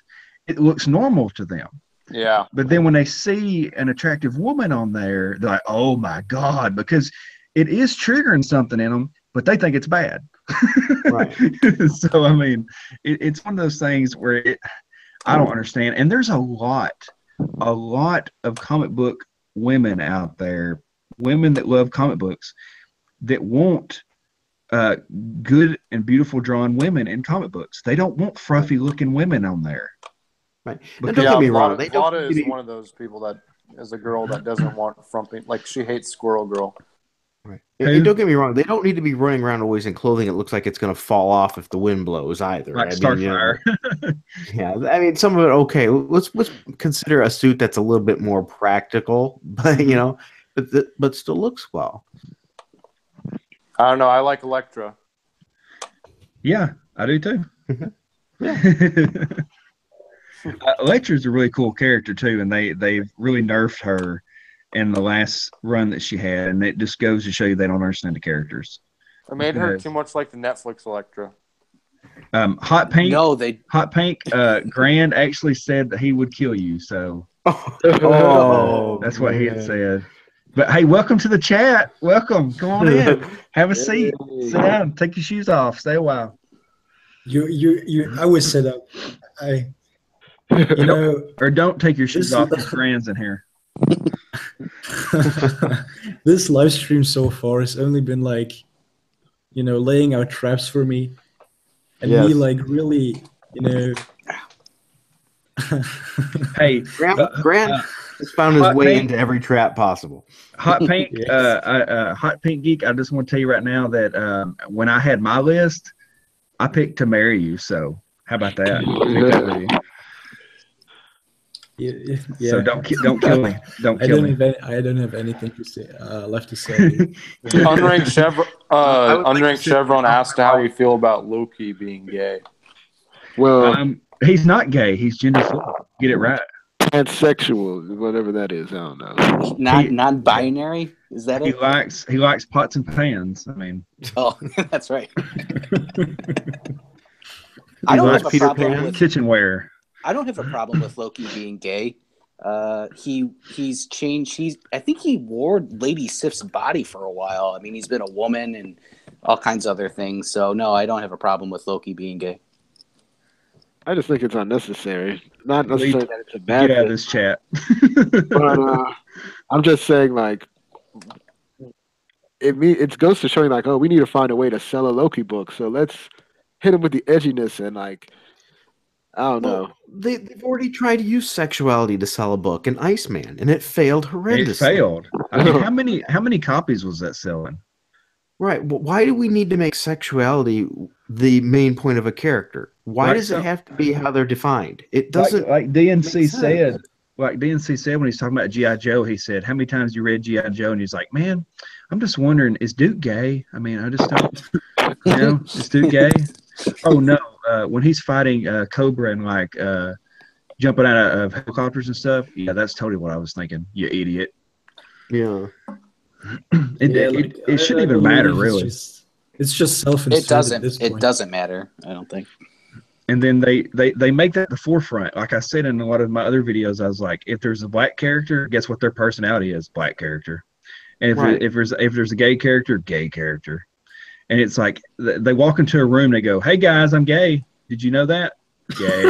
It looks normal to them. Yeah. But then when they see an attractive woman on there, they're like, "Oh my God!" Because it is triggering something in them, but they think it's bad. Right. So I mean, it's one of those things where I don't understand. And there's a lot of comic book women out there, women that love comic books, that want good and beautiful drawn women in comic books. They don't want fruffy looking women on there. Right. But don't get me wrong. Vlada is one of those people that is a girl that doesn't want frumpy. Like, she hates Squirrel Girl. Right. And don't get me wrong. They don't need to be running around always in clothing. It looks like it's going to fall off if the wind blows either. Like Starfire. Yeah. I mean, some of it, okay. Let's consider a suit that's a little bit more practical, but but still looks well. I don't know. I like Elektra. Yeah, I do too. Yeah. Elektra's a really cool character too, and they've really nerfed her in the last run that she had, and it just goes to show you they don't understand the characters. It made her too much like the Netflix Elektra. Hot Pink. No, Hot Pink. Grand actually said that he would kill you. So, that's what he had said. But hey, welcome to the chat. Welcome. Come on in. Have a seat. Sit down. Take your shoes off. Stay a while. I was set up. Or don't take your shoes off. There's friends in here. This live stream so far has only been like, laying out traps for me, and me like really, Hey, Grant has found his way into every trap possible. Hot Pink, Hot Pink Geek. I just want to tell you right now that when I had my list, I picked to marry you. So how about that? Yeah. So don't kill me. Don't kill me. I don't have anything to say left to say. Unranked Chevron asked how we feel about Loki being gay. Well, he's not gay. He's gender fluid. Get it right. Pansexual, whatever that is. I don't know. Non-binary? Is that it? He likes pots and pans. I mean. Oh, that's right. I don't have a problem with kitchenware. I don't have a problem with Loki being gay. He's changed. I think he wore Lady Sif's body for a while. I mean, he's been a woman and all kinds of other things. So no, I don't have a problem with Loki being gay. I just think it's unnecessary. Not necessarily that it's a bad thing. Get out thing. of this chat. But I'm just saying, like, it goes to showing, like, oh, we need to find a way to sell a Loki book. So let's hit him with the edginess and, like, I don't know. They've already tried to use sexuality to sell a book in Iceman, and it failed horrendously. It failed. I mean, how many copies was that selling? Right. Well, why do we need to make sexuality the main point of a character? Why does it have to be how they're defined? It doesn't. Like DNC said. Like DNC said when he's talking about G.I. Joe, he said, "How many times you read G.I. Joe?" And he's like, "Man, I'm just wondering, is Duke gay? I mean, I just don't, is Duke gay?" Oh no, when he's fighting Cobra and like jumping out of helicopters and stuff, yeah, that's totally what I was thinking. You idiot. Yeah. It shouldn't even matter, really. It's just self-insert. It doesn't matter, I don't think. And then they make that the forefront. Like I said in a lot of my other videos, I was like, if there's a black character, guess what their personality is? Black character. And if there's a gay character, gay character. And it's like they walk into a room, they go, "Hey guys, I'm gay. Did you know that?" Gay.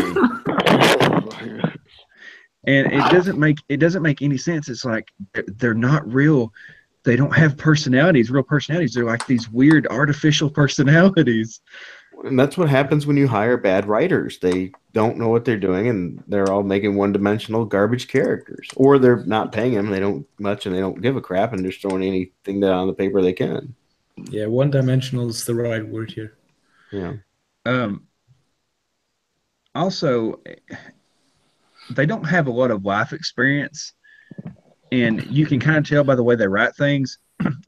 And it doesn't make any sense. It's like they're not real. They don't have personalities, real personalities. They're like these weird artificial personalities. And that's what happens when you hire bad writers. They don't know what they're doing, and they're all making one-dimensional garbage characters. Or they're not paying them. They don't much, and they don't give a crap, and they're just throwing anything down on the paper they can. Yeah, one-dimensional is the right word here. Yeah. Also, they don't have a lot of life experience, and you can kind of tell by the way they write things.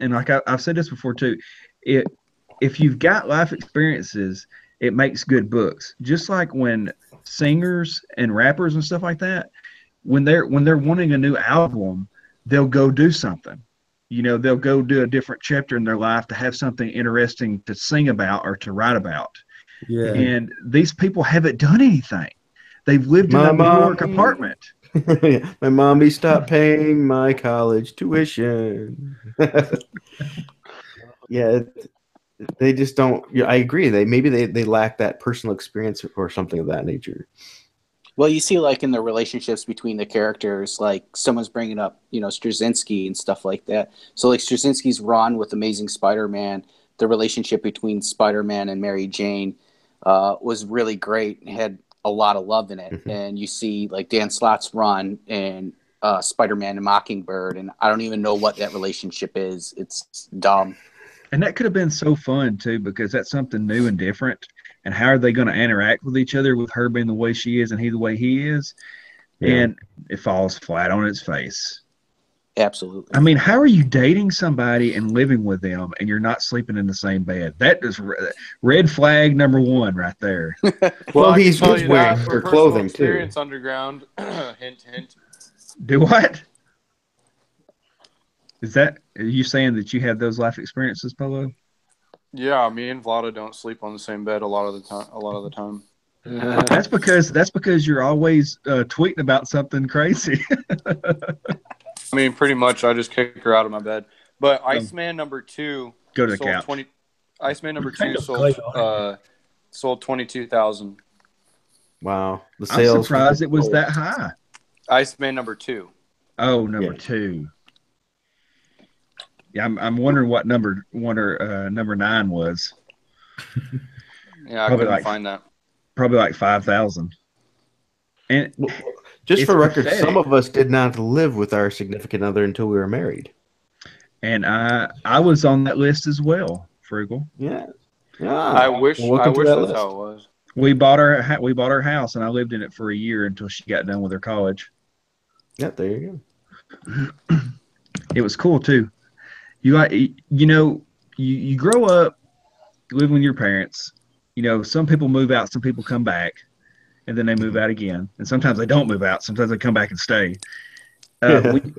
And like I've said this before too, if you've got life experiences, it makes good books. Just like when singers and rappers and stuff like that, when they're wanting a new album, they'll go do something. They'll go do a different chapter in their life to have something interesting to sing about or to write about. Yeah. And these people haven't done anything. They've lived in a New York apartment. My mommy stopped paying my college tuition. Yeah, they just don't. I agree. They lack that personal experience or something of that nature. Well, you see, like in the relationships between the characters, like someone's bringing up, Straczynski and stuff like that. So, like Straczynski's run with Amazing Spider-Man, the relationship between Spider-Man and Mary Jane was really great. It had a lot of love in it. Mm-hmm. And you see, like Dan Slott's run in Spider-Man and Mockingbird, and I don't even know what that relationship is. It's dumb. And that could have been so fun too, because that's something new and different. And how are they going to interact with each other with her being the way she is and he the way he is? Yeah. And it falls flat on its face. Absolutely. I mean, how are you dating somebody and living with them and you're not sleeping in the same bed? That is red flag number one right there. Well, he's wearing her clothing too. Underground. Hint, hint. Do what? Are you saying that you had those life experiences, Polo? Yeah, me and Vlada don't sleep on the same bed a lot of the time. That's because you're always tweeting about something crazy. I mean, pretty much, I just kick her out of my bed. But Iceman number 2 go to the couch. Iceman number 2 sold 22,000. Wow, the sales. I'm surprised it was that high. Iceman number 2. Oh, number 2. Yeah, I'm wondering what number 9 was. Yeah, I couldn't find that. Probably like 5,000. And just for record, pathetic. Some of us did not live with our significant other until we were married. And I was on that list as well, Frugal. Yeah. I wish that's how it was. We bought our house, and I lived in it for a year until she got done with her college. Yeah, there you go. It was cool too. You grow up, you live with your parents. Some people move out, some people come back, and then they move out again. And sometimes they don't move out. Sometimes they come back and stay.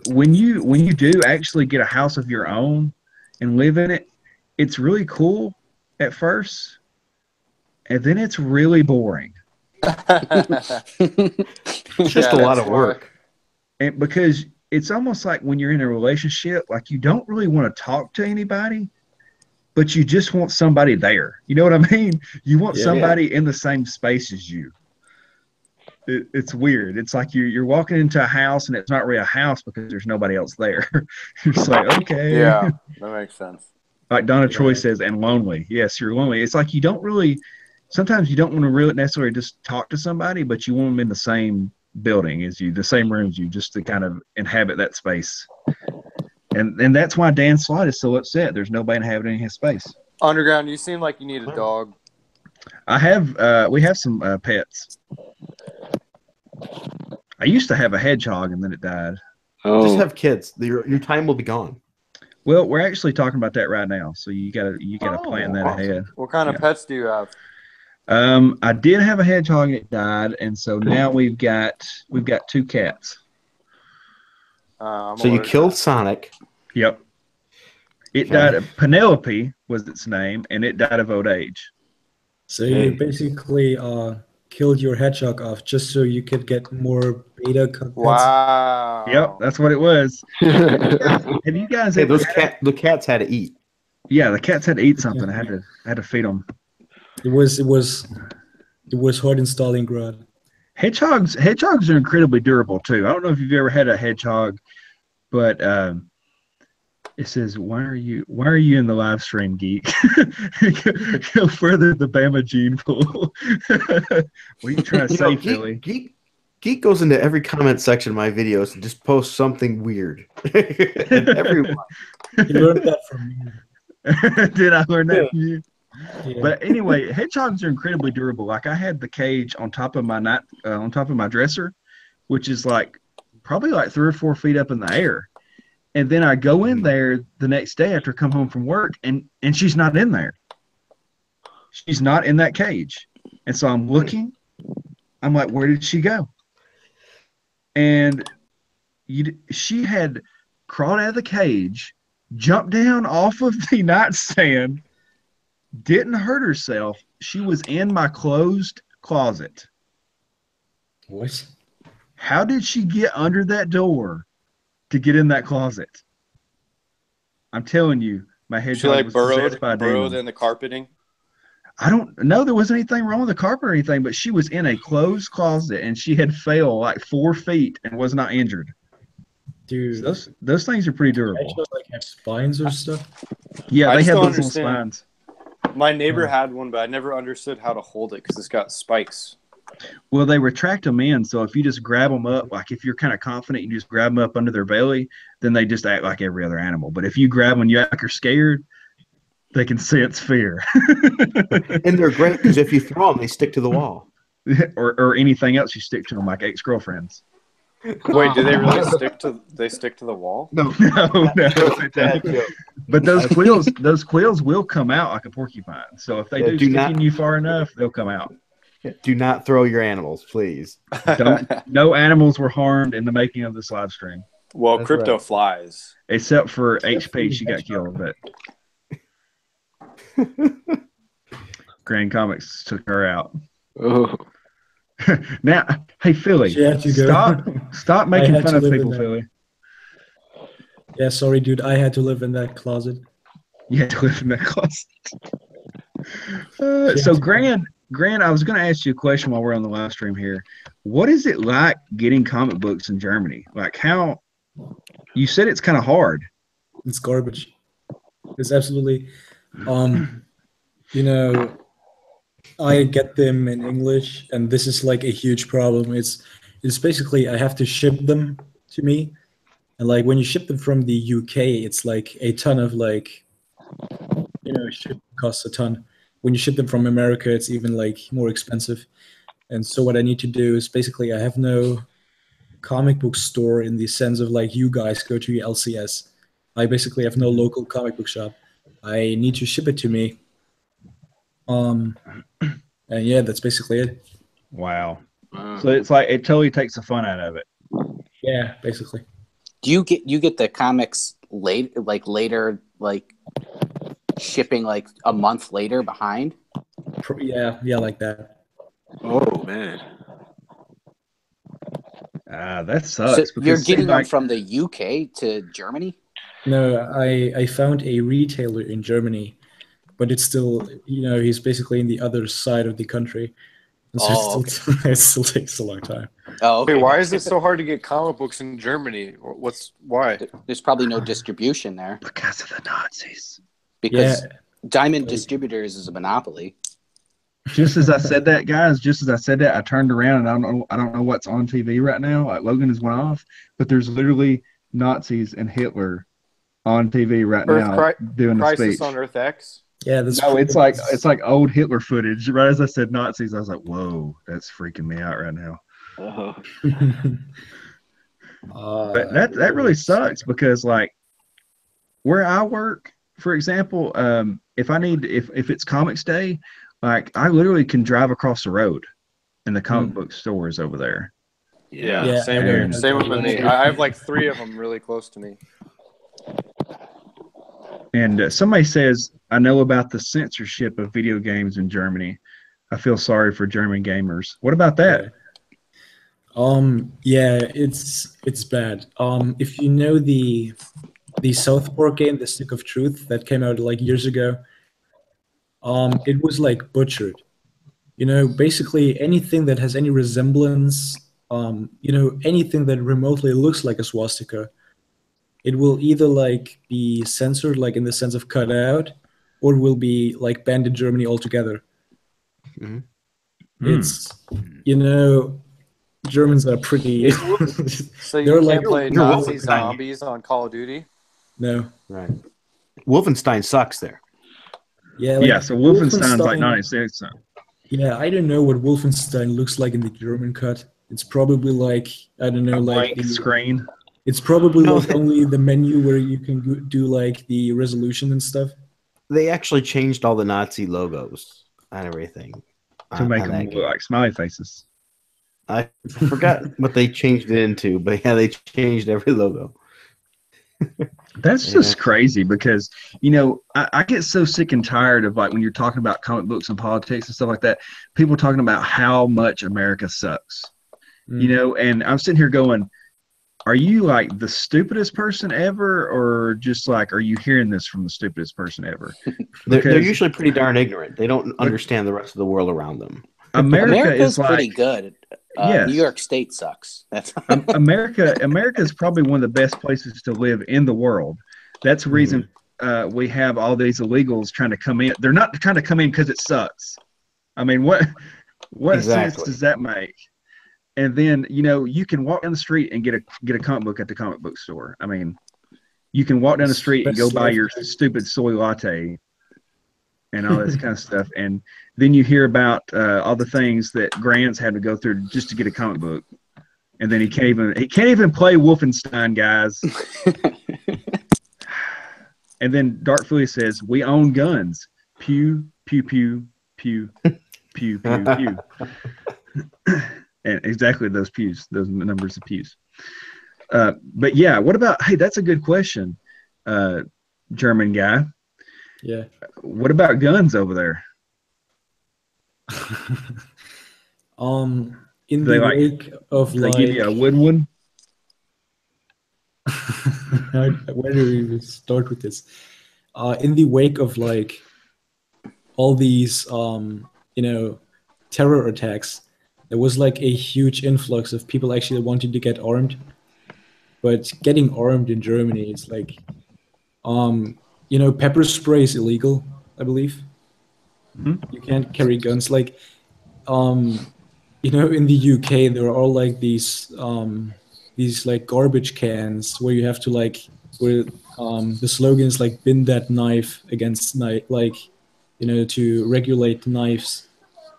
When you do actually get a house of your own and live in it, it's really cool at first, and then it's really boring. It's just a lot of work. And because it's almost like when you're in a relationship, like you don't really want to talk to anybody, but you just want somebody there. You know what I mean? You want somebody in the same space as you. It's weird. It's like you're walking into a house and it's not really a house because there's nobody else there. You're just like, okay. Yeah, that makes sense. Like Donna Troy says, and lonely. Yes, you're lonely. It's like you don't really, sometimes you don't want to really necessarily just talk to somebody, but you want them in the same building as you, the same room as you, just to kind of inhabit that space. And that's why Dan Slott is so upset. There's nobody inhabiting his space. Underground, you seem like you need a dog. We have some pets. I used to have a hedgehog and then it died. Oh. Just have kids. Your time will be gone. Well, we're actually talking about that right now, so you gotta plan that ahead. What kind of pets do you have? I did have a hedgehog that died, and so now we've got 2 cats. So you killed Sonic. Yep. It died. Penelope was its name, and it died of old age. So you basically killed your hedgehog off just so you could get more beta pets. Wow. Yep, that's what it was. Have you guys the cats had to eat. Yeah, the cats had to eat something. I had to feed them. It was hard in Stalingrad. Hedgehogs are incredibly durable too. I don't know if you've ever had a hedgehog, but it says, why are you in the live stream, geek? Go further the Bama gene pool. What are you trying to say, Philly? Geek goes into every comment section of my videos and just posts something weird. Everyone. You learned that from me. Did I learn that from you? Yeah. But anyway, hedgehogs are incredibly durable. Like I had the cage on top of my dresser, which is like probably like 3 or 4 feet up in the air. And then I go in there the next day after I come home from work, and she's not in there. She's not in that cage. And so I'm looking. I'm like, where did she go? And she had crawled out of the cage, jumped down off of the nightstand, didn't hurt herself. She was in my closed closet. What? How did she get under that door to get in that closet? I'm telling you, my hedgehog was possessed by a demon. Burrowed in the carpeting? I don't know. There wasn't anything wrong with the carpet or anything, but she was in a closed closet and she had fell like 4 feet and was not injured. Dude, so those things are pretty durable. Hedgehogs like have spines or stuff. Yeah, they have those little spines. My neighbor had one, but I never understood how to hold it because it's got spikes. Well, they retract them in, so if you just grab them up, like if you're kind of confident, you just grab them up under their belly, then they just act like every other animal. But if you grab them and you act like you're scared, they can sense fear. And they're great because if you throw them, they stick to the wall. or anything else you stick to them, like ex-girlfriends. Wait, do they really stick to the wall? No. But those quills will come out like a porcupine. So if they do stick in you far enough, they'll come out. Do not throw your animals, please. No animals were harmed in the making of this live stream. Well, that's Crypto right. Flies. Except for HP, she got killed, but Grand Comics took her out. Oh. Now, hey Philly, stop making fun of people, Philly. Yeah, sorry, dude. I had to live in that closet. You had to live in that closet. So, Grant, I was going to ask you a question while we're on the live stream here. What is it like getting comic books in Germany? Like, how you said it's kind of hard. It's garbage. It's absolutely, I get them in English, and this is like a huge problem. It's basically I have to ship them to me, and like when you ship them from the UK, it's like a ton of ship costs a ton. When you ship them from America, it's even like more expensive. And so what I need to do is basically I have no comic book store in the sense of like you guys go to your LCS. I basically have no local comic book shop. I need to ship it to me. And yeah, that's basically it. Wow. So it's like it totally takes the fun out of it. Yeah, basically. Do you get the comics later, shipping like a month later behind? Yeah, like that. Oh man. That So sucks. you're Because getting them like, from the UK to Germany? No, I found a retailer in Germany, but it's still, he's basically in the other side of the country. And so it still takes a long time. Oh, okay. Wait, why is it so hard to get comic books in Germany? Why? There's probably no distribution there. because of the Nazis. Because Diamond Distributors is a monopoly. Just as I said that, guys, I turned around and I don't know what's on TV right now. Like Logan has went off, but there's literally Nazis and Hitler on TV right now doing a Crisis speech. on Earth X. Yeah, that's it's like old Hitler footage. Right as I said Nazis, I was like, whoa, that's freaking me out right now. But that really sucks because like where I work, for example, if it's comics day, like I literally can drive across the road and the comic book store is over there. Yeah. Same with me. I have like 3 of them really close to me. And somebody says, I know about the censorship of video games in Germany. I feel sorry for German gamers. What about that? Yeah, it's bad. If you know the South Park game, The Stick of Truth, that came out like years ago, it was like butchered. Basically anything that has any resemblance, anything that remotely looks like a swastika, it will either like be censored, like in the sense of cut out, or will be like banned in Germany altogether. Mm-hmm. It's Germans are pretty. So you can't play Nazi zombies on Call of Duty? No. Right. Wolfenstein sucks there. Yeah. So Wolfenstein's like 96. Yeah, I don't know what Wolfenstein looks like in the German cut. It's probably like I don't know, like blank screen. It's probably like only the menu where you can do like the resolution and stuff. They actually changed all the Nazi logos and everything to make them look like smiley faces. I forgot what they changed it into, but yeah, they changed every logo. That's just crazy because, I get so sick and tired of like when you're talking about comic books and politics and stuff like that, people talking about how much America sucks, and I'm sitting here going, are you like the stupidest person ever, or just like, are you hearing this from the stupidest person ever? They're usually pretty darn ignorant. They don't understand the rest of the world around them. America is like, pretty good. Yes. New York State sucks. That's America is probably one of the best places to live in the world. That's the reason we have all these illegals trying to come in. They're not trying to come in because it sucks. I mean, what sense does that make? And then you can walk down the street and get a comic book at the comic book store. I mean, you can walk down the street and go buy your stupid soy latte and all this kind of stuff. And then you hear about all the things that Grant's had to go through just to get a comic book. And then he can't even play Wolfenstein, guys. And then Dark Philly says, "We own guns. Pew, pew, pew, pew, pew, pew, pew." And exactly those pews, those numbers of pews. But yeah, what about, hey, that's a good question, German guy. Yeah. What about guns over there? In the wake of they give you a wood one? Where do we even start with this? In the wake of like all these terror attacks, there was like a huge influx of people actually wanting to get armed. But getting armed in Germany, it's like pepper spray is illegal, I believe. Mm-hmm. You can't carry guns. Like in the UK there are all like these like garbage cans where you have to where the slogan is like "bin that knife against knife," to regulate knives.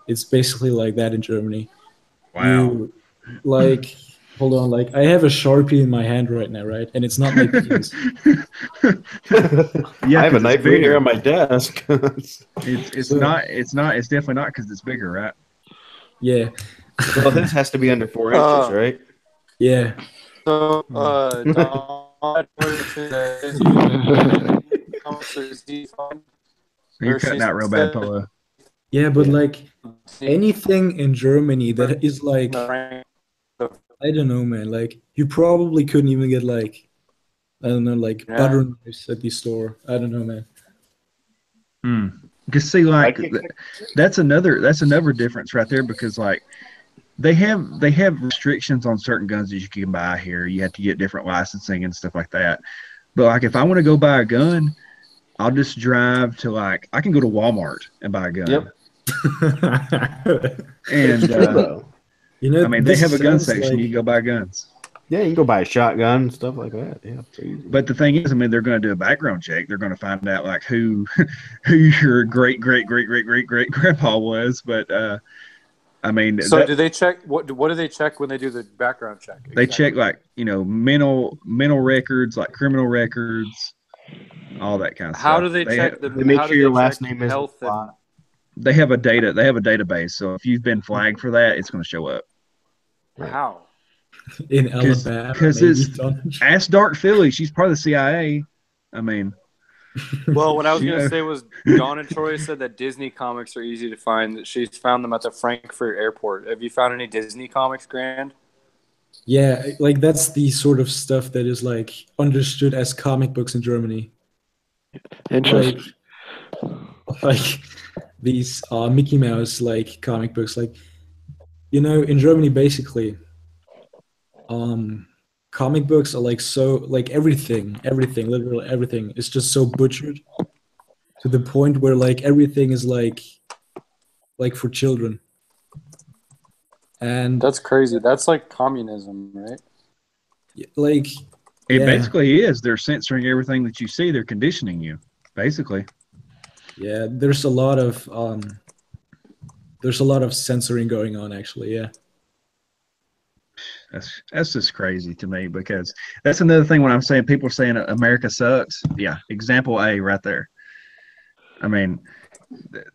It's basically like that in Germany. Wow. Hold on, I have a Sharpie in my hand right now, right? And it's not my penis. Yeah, I have a knife right here on my desk. It's definitely not because it's bigger, right? Yeah. Well, this has to be under 4 inches, right? Yeah. So, You're cutting out real bad, Polo. Yeah, but anything in Germany that is I don't know, man. Like, you probably couldn't even get like, I don't know, like butter knives at the store. I don't know, man. Because see, like that's another difference right there. Because like they have restrictions on certain guns that you can buy here. You have to get different licensing and stuff like that. But like if I want to go buy a gun, I'll just drive to I can go to Walmart and buy a gun. Yep. And you know, I mean, they have a gun section. You can go buy guns. Yeah, you can go buy a shotgun and stuff like that. Yeah, but the thing is, I mean, they're going to do a background check. They're going to find out like who your great grandpa was. But I mean, so do they check what do they check when they do the background check? Exactly? They check mental records, like criminal records, all that kind of stuff. How do they check? They make sure your last name is health. They have a database. So if you've been flagged for that, it's going to show up. How? In Alabama, because it's ask Dark Philly. She's part of the CIA. I mean, well, what I was going to say was Donna Troy said that Disney comics are easy to find. That she's found them at the Frankfurt airport. Have you found any Disney comics, Grand? Yeah, like that's the sort of stuff that is like understood as comic books in Germany. Interesting. Like these Mickey Mouse like comic books, like in Germany basically. Comic books are like so like everything, literally everything is just so butchered to the point where like everything is like for children. And that's crazy. That's like communism, right? Like it basically is. They're censoring everything that you see. They're conditioning you, basically. Yeah, there's a lot of censoring going on, actually. Yeah. That's just crazy to me, because that's another thing when I'm saying people are saying America sucks. Yeah, example A right there. I mean,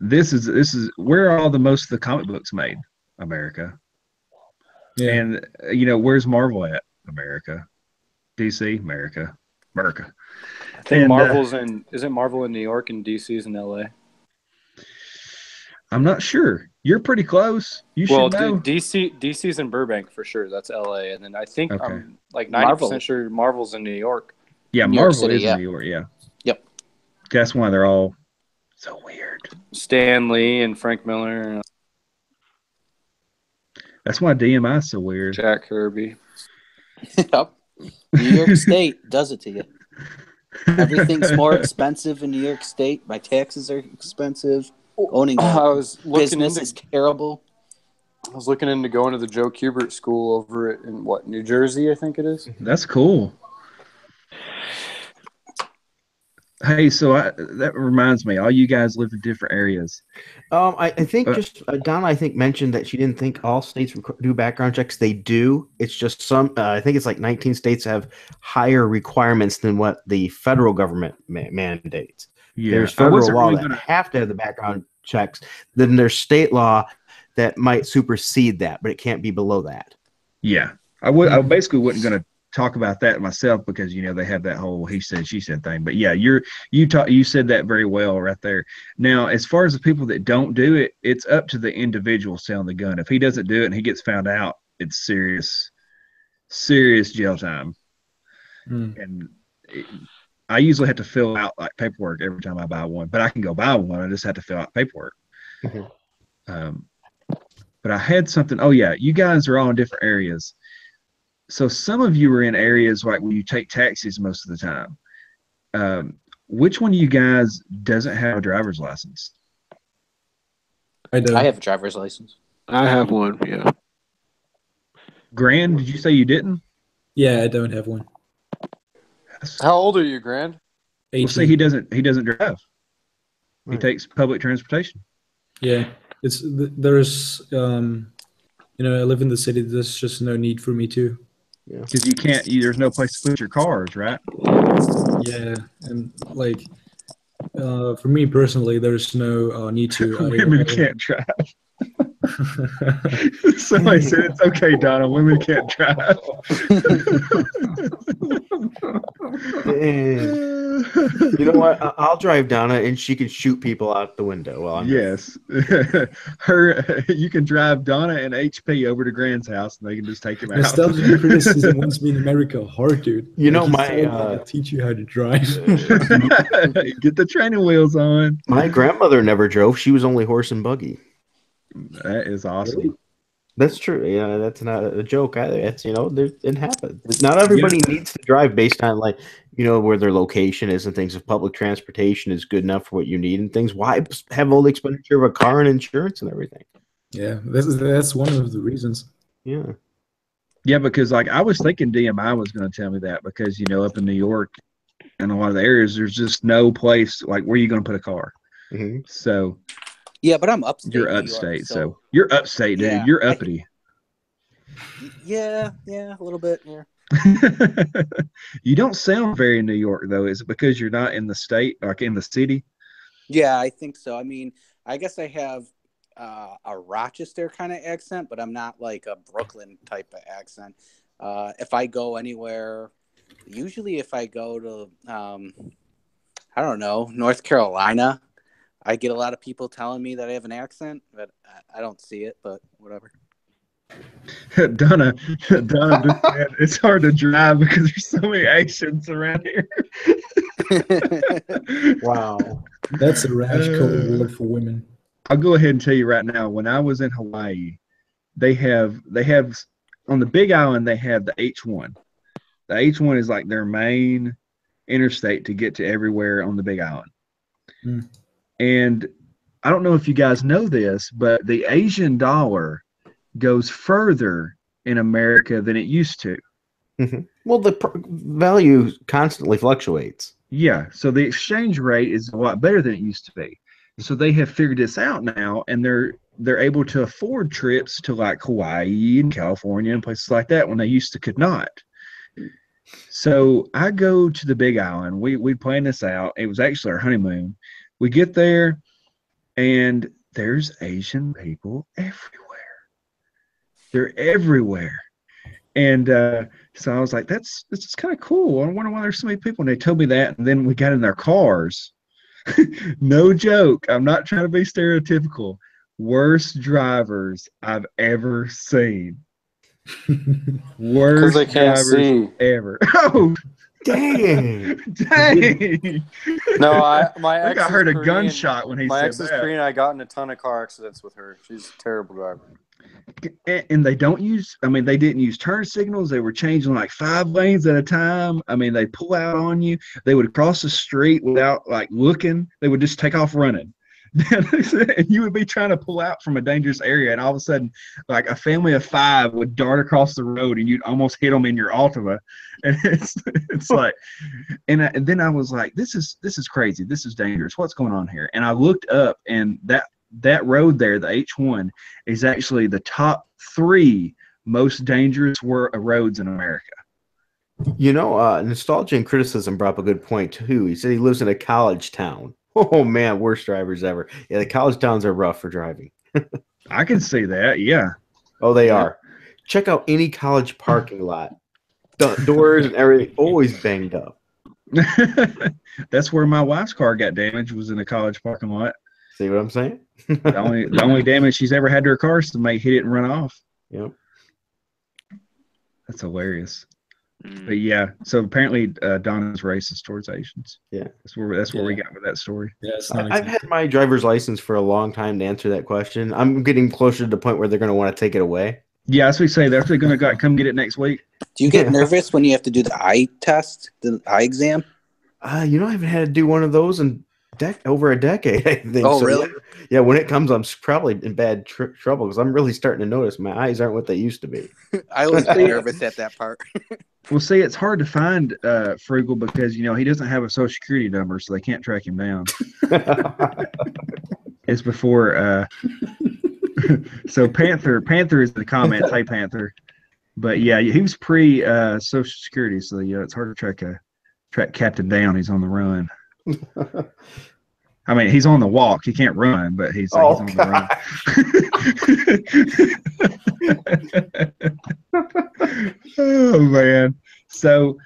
this is where are all most of the comic books made? America. Yeah. And where's Marvel at? America. DC, America. I think Marvel's isn't Marvel in New York and DC's in LA? I'm not sure. You're pretty close. You should know. DC's in Burbank for sure. That's LA. And then I think I'm like 90% sure Marvel's in New York. Yeah, Marvel is in New York, yeah. Yep. That's why they're all so weird. Stan Lee and Frank Miller. That's why DMI is so weird. Jack Kirby. Yep. New York State does it to you. Everything's more expensive in New York State. My taxes are expensive. Owning a business is terrible. I was looking into going to the Joe Kubert School over in New Jersey, I think it is. That's cool. Hey, so that reminds me, all you guys live in different areas. I think Donna, I think mentioned that she didn't think all states do background checks. They do. It's just some. I think it's like 19 states have higher requirements than what the federal government mandates. Yeah, there's federal law that have to have the background checks. Then there's state law that might supersede that, but it can't be below that. Yeah, I basically wasn't going to talk about that myself, because they have that whole he said she said thing. But yeah, you said that very well right there. Now, as far as the people that don't do it, it's up to the individual selling the gun. If he doesn't do it and he gets found out, it's serious jail time. And I usually have to fill out like paperwork every time I buy one, but I can go buy one. I just have to fill out paperwork. But I had something. Oh yeah, you guys are all in different areas. So some of you are in areas like where you take taxis most of the time. Which one of you guys doesn't have a driver's license? I do. I have a driver's license. I have one. Yeah. Grand, did you say you didn't? Yeah, I don't have one. How old are you, Grand? Well, see, he doesn't drive. He takes public transportation. Yeah, there's I live in the city. There's just no need for me to. Yeah, because there's no place to put your cars, right? Yeah, and like for me personally, there's no need to. Women can't drive. Somebody said it's okay, Donna. Women can't drive. You know what? I'll drive Donna, and she can shoot people out the window while I'm yes. You can drive Donna and HP over to Grant's house, and they can just take him out. Nostalgia criticism wants me in America hard, dude. You know, I'll teach you how to drive. Get the training wheels on. My grandmother never drove. She was only horse and buggy. That is awesome. Really? That's true. Yeah, that's not a joke either. It's, you know, it happens. Not everybody needs to drive based on, like, you know, where their location is and things. If public transportation is good enough for what you need and things, why have all the expenditure of a car and insurance and everything? Yeah, that's one of the reasons. Yeah. Yeah, because like I was thinking DMI was going to tell me that, because, you know, up in New York and a lot of the areas, there's just no place like where you going to put a car. Mm-hmm. So. Yeah, but I'm upstate. You're upstate, so you're upstate, dude. Yeah, you're uppity. Yeah, a little bit. Yeah. You don't sound very New York, though. Is it because you're not in the state, like in the city? Yeah, I think so. I mean, I guess I have a Rochester kind of accent, but I'm not like a Brooklyn type of accent. If I go anywhere, usually if I go to, I don't know, North Carolina, I get a lot of people telling me that I have an accent, but I don't see it, but whatever. Donna just said it's hard to drive because there's so many Asians around here. Wow. That's a rash code word for women. I'll go ahead and tell you right now, when I was in Hawaii, they have on the Big Island, they have the H1. The H1 is like their main interstate to get to everywhere on the Big Island. Mm. And I don't know if you guys know this, but the Asian dollar goes further in America than it used to. Mm-hmm. Well, the value constantly fluctuates. Yeah, so the exchange rate is a lot better than it used to be. So they have figured this out now, and they're able to afford trips to like Hawaii and California and places like that when they used to could not. So I go to the Big Island. We planned this out. It was actually our honeymoon. We get there, and there's Asian people everywhere. They're everywhere. And so I was like, this is kind of cool. I wonder why there's so many people. And they told me that, and then we got in their cars. No joke. I'm not trying to be stereotypical. Worst drivers I've ever seen. Worst drivers ever. Oh, dang. No, my ex I heard a gunshot when he said that. My ex is Korean. I got in a ton of car accidents with her. She's a terrible driver. And they didn't use turn signals. They were changing like 5 lanes at a time. I mean, they pull out on you. They would cross the street without like looking. They would just take off running. And you would be trying to pull out from a dangerous area, and all of a sudden, like a family of 5 would dart across the road, and you'd almost hit them in your Altima. And it's like, and then I was like, this is crazy. This is dangerous. What's going on here? And I looked up, and that road there, the H1, is actually the top 3 most dangerous roads in America. You know, Nostalgia and Criticism brought up a good point too. He said he lives in a college town. Oh man, worst drivers ever. Yeah, the college towns are rough for driving. I can see that. Yeah. Oh, they are. Check out any college parking lot. Doors and everything always banged up. That's where my wife's car got damaged, was in a college parking lot. See what I'm saying? The only damage she's ever had to her car is to hit it and run off. Yep. That's hilarious. But yeah, so apparently Donna's racist towards Asians. Yeah, that's where we got with that story. Yeah, I've had my driver's license for a long time to answer that question. I'm getting closer to the point where they're going to want to take it away. Yeah, that's what we say. They're actually going to come get it next week. Do you get nervous when you have to do the eye test, the eye exam? You know, I haven't had to do one of those in over a decade, I think. Oh, so, really? Yeah, when it comes, I'm probably in bad trouble because I'm really starting to notice my eyes aren't what they used to be. I always get nervous at that part. Well, see, it's hard to find Frugal because, you know, he doesn't have a social security number, so they can't track him down. It's before. So Panther is the comments. Hey, Panther. But yeah, he was pre social security, so yeah, it's hard to track Captain down. He's on the run. I mean, he's on the walk. He can't run, but he's on the run. Oh man! So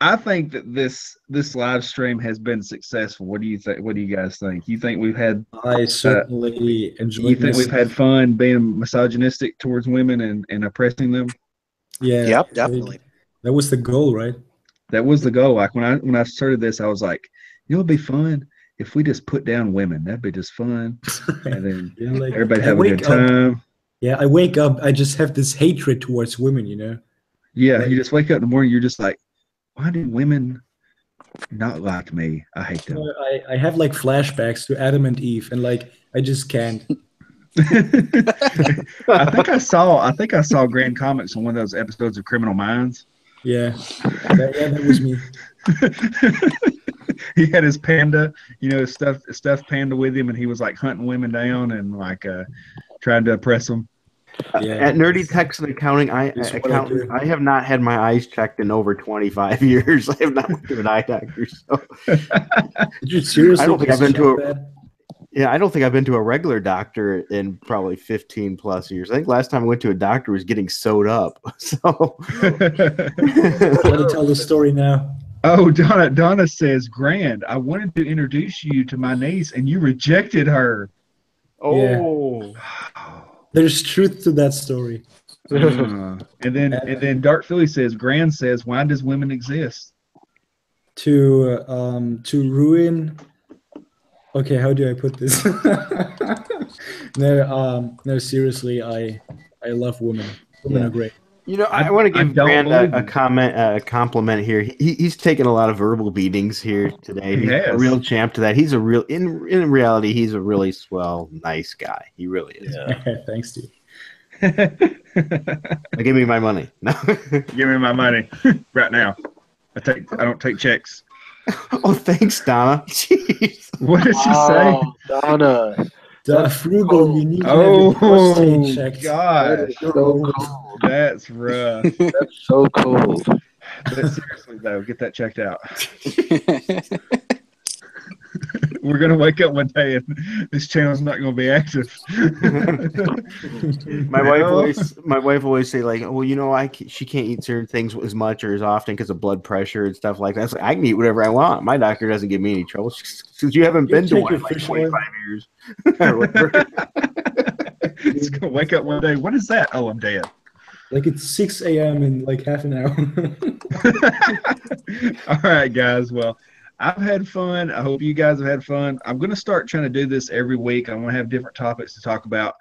I think that this live stream has been successful. What do you think? What do you guys think? You think we've had? I certainly enjoyed. You think we've had fun being misogynistic towards women and oppressing them? Yeah. Yep, definitely. That was the goal, right? That was the goal. Like when I started this, I was like, it'd be fun if we just put down women. That'd be just fun, and then everybody have a good time. Yeah, I wake up, I just have this hatred towards women, you know? Yeah, you just wake up in the morning, you're just like, why do women not like me? I hate them. I have like flashbacks to Adam and Eve, and like I just can't. I think I saw Grand Comics on one of those episodes of Criminal Minds. Yeah, that was me. He had his panda, stuffed panda with him, and he was like hunting women down and like trying to oppress them. Yeah. At Nerdy Techs and Accounting, I have not had my eyes checked in over 25 years. I have not went to an eye doctor. So did you seriously? I don't think I've been to I don't think I've been to a regular doctor in probably 15 plus years. I think last time I went to a doctor was getting sewed up. So let me tell the story now. Oh, Donna says, Grand, I wanted to introduce you to my niece and you rejected her. Oh. Yeah. There's truth to that story. And then Dark Philly says, Grand says, why does women exist? To ruin. Okay, how do I put this? No, seriously, I love women. Women are great. I want to give Grand a compliment here. He's taken a lot of verbal beatings here today. He's a real champ to that. He's in reality, he's a really swell, nice guy. He really is. Yeah. Thanks, dude. Give me my money. No. Give me my money right now. I don't take checks. Oh, thanks, Donna. Jeez. What did she say? Donna. Frugal, you need to have prostate checked. God. So cold. That's rough. That's so cold. But seriously, though, get that checked out. We're going to wake up one day and this channel's not going to be active. My wife always say, like, well, she can't eat certain things as much or as often because of blood pressure and stuff like that. So I can eat whatever I want. My doctor doesn't give me any trouble since you haven't been to one in like 25 years. It's going to wake up one day. What is that? Oh, I'm dead. Like it's 6 a.m. in like half an hour. All right, guys. Well, I've had fun. I hope you guys have had fun. I'm going to start trying to do this every week. I want to have different topics to talk about.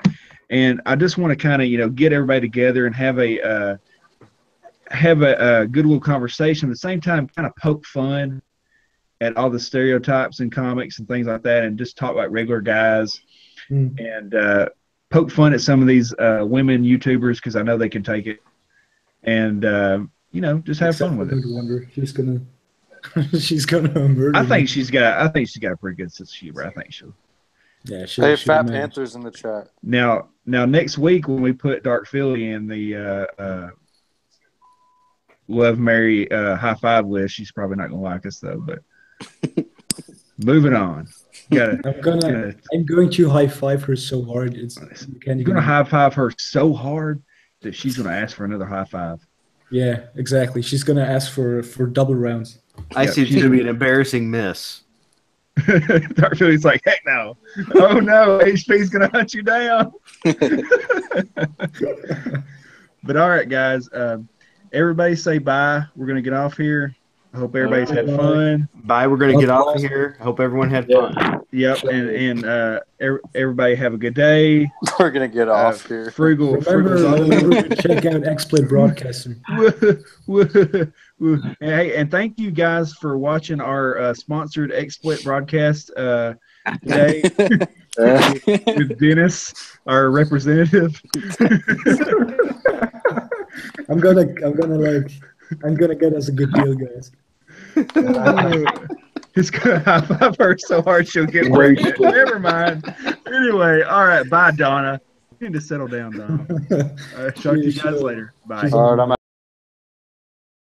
And I just want to kind of, get everybody together and have a good little conversation. At the same time, kind of poke fun at all the stereotypes in comics and things like that, and just talk like regular guys and poke fun at some of these women YouTubers because I know they can take it. And, just have fun with it. She's gonna murder. I think she's got a pretty good sense of humor. I think she'll. Yeah, hey, Fat Panthers in the chat. Now, next week when we put Dark Philly in the Love, Marry, High Five list, she's probably not gonna like us though. But moving on. I'm going to high five her so hard. You're gonna high five her so hard that she's gonna ask for another high five. Yeah, exactly. She's gonna ask for double rounds. I see it's gonna be an embarrassing miss. Dark Philly's like, heck no. Oh no, HP's gonna hunt you down. But all right, guys. Everybody say bye. We're gonna get off here. I hope everybody's had fun. Bye. We're gonna get off of here. I hope everyone had fun. Yep, and everybody have a good day. We're gonna get off here. Remember to check out XSplit Broadcasting. Hey, and thank you guys for watching our sponsored XSplit broadcast today with Dennis, our representative. I'm gonna get us a good deal, guys. He's gonna high five her so hard she'll get pregnant. Never mind. Anyway, all right. Bye, Donna. You need to settle down, Donna. All right, talk to you guys later. Bye. All right, I'm out.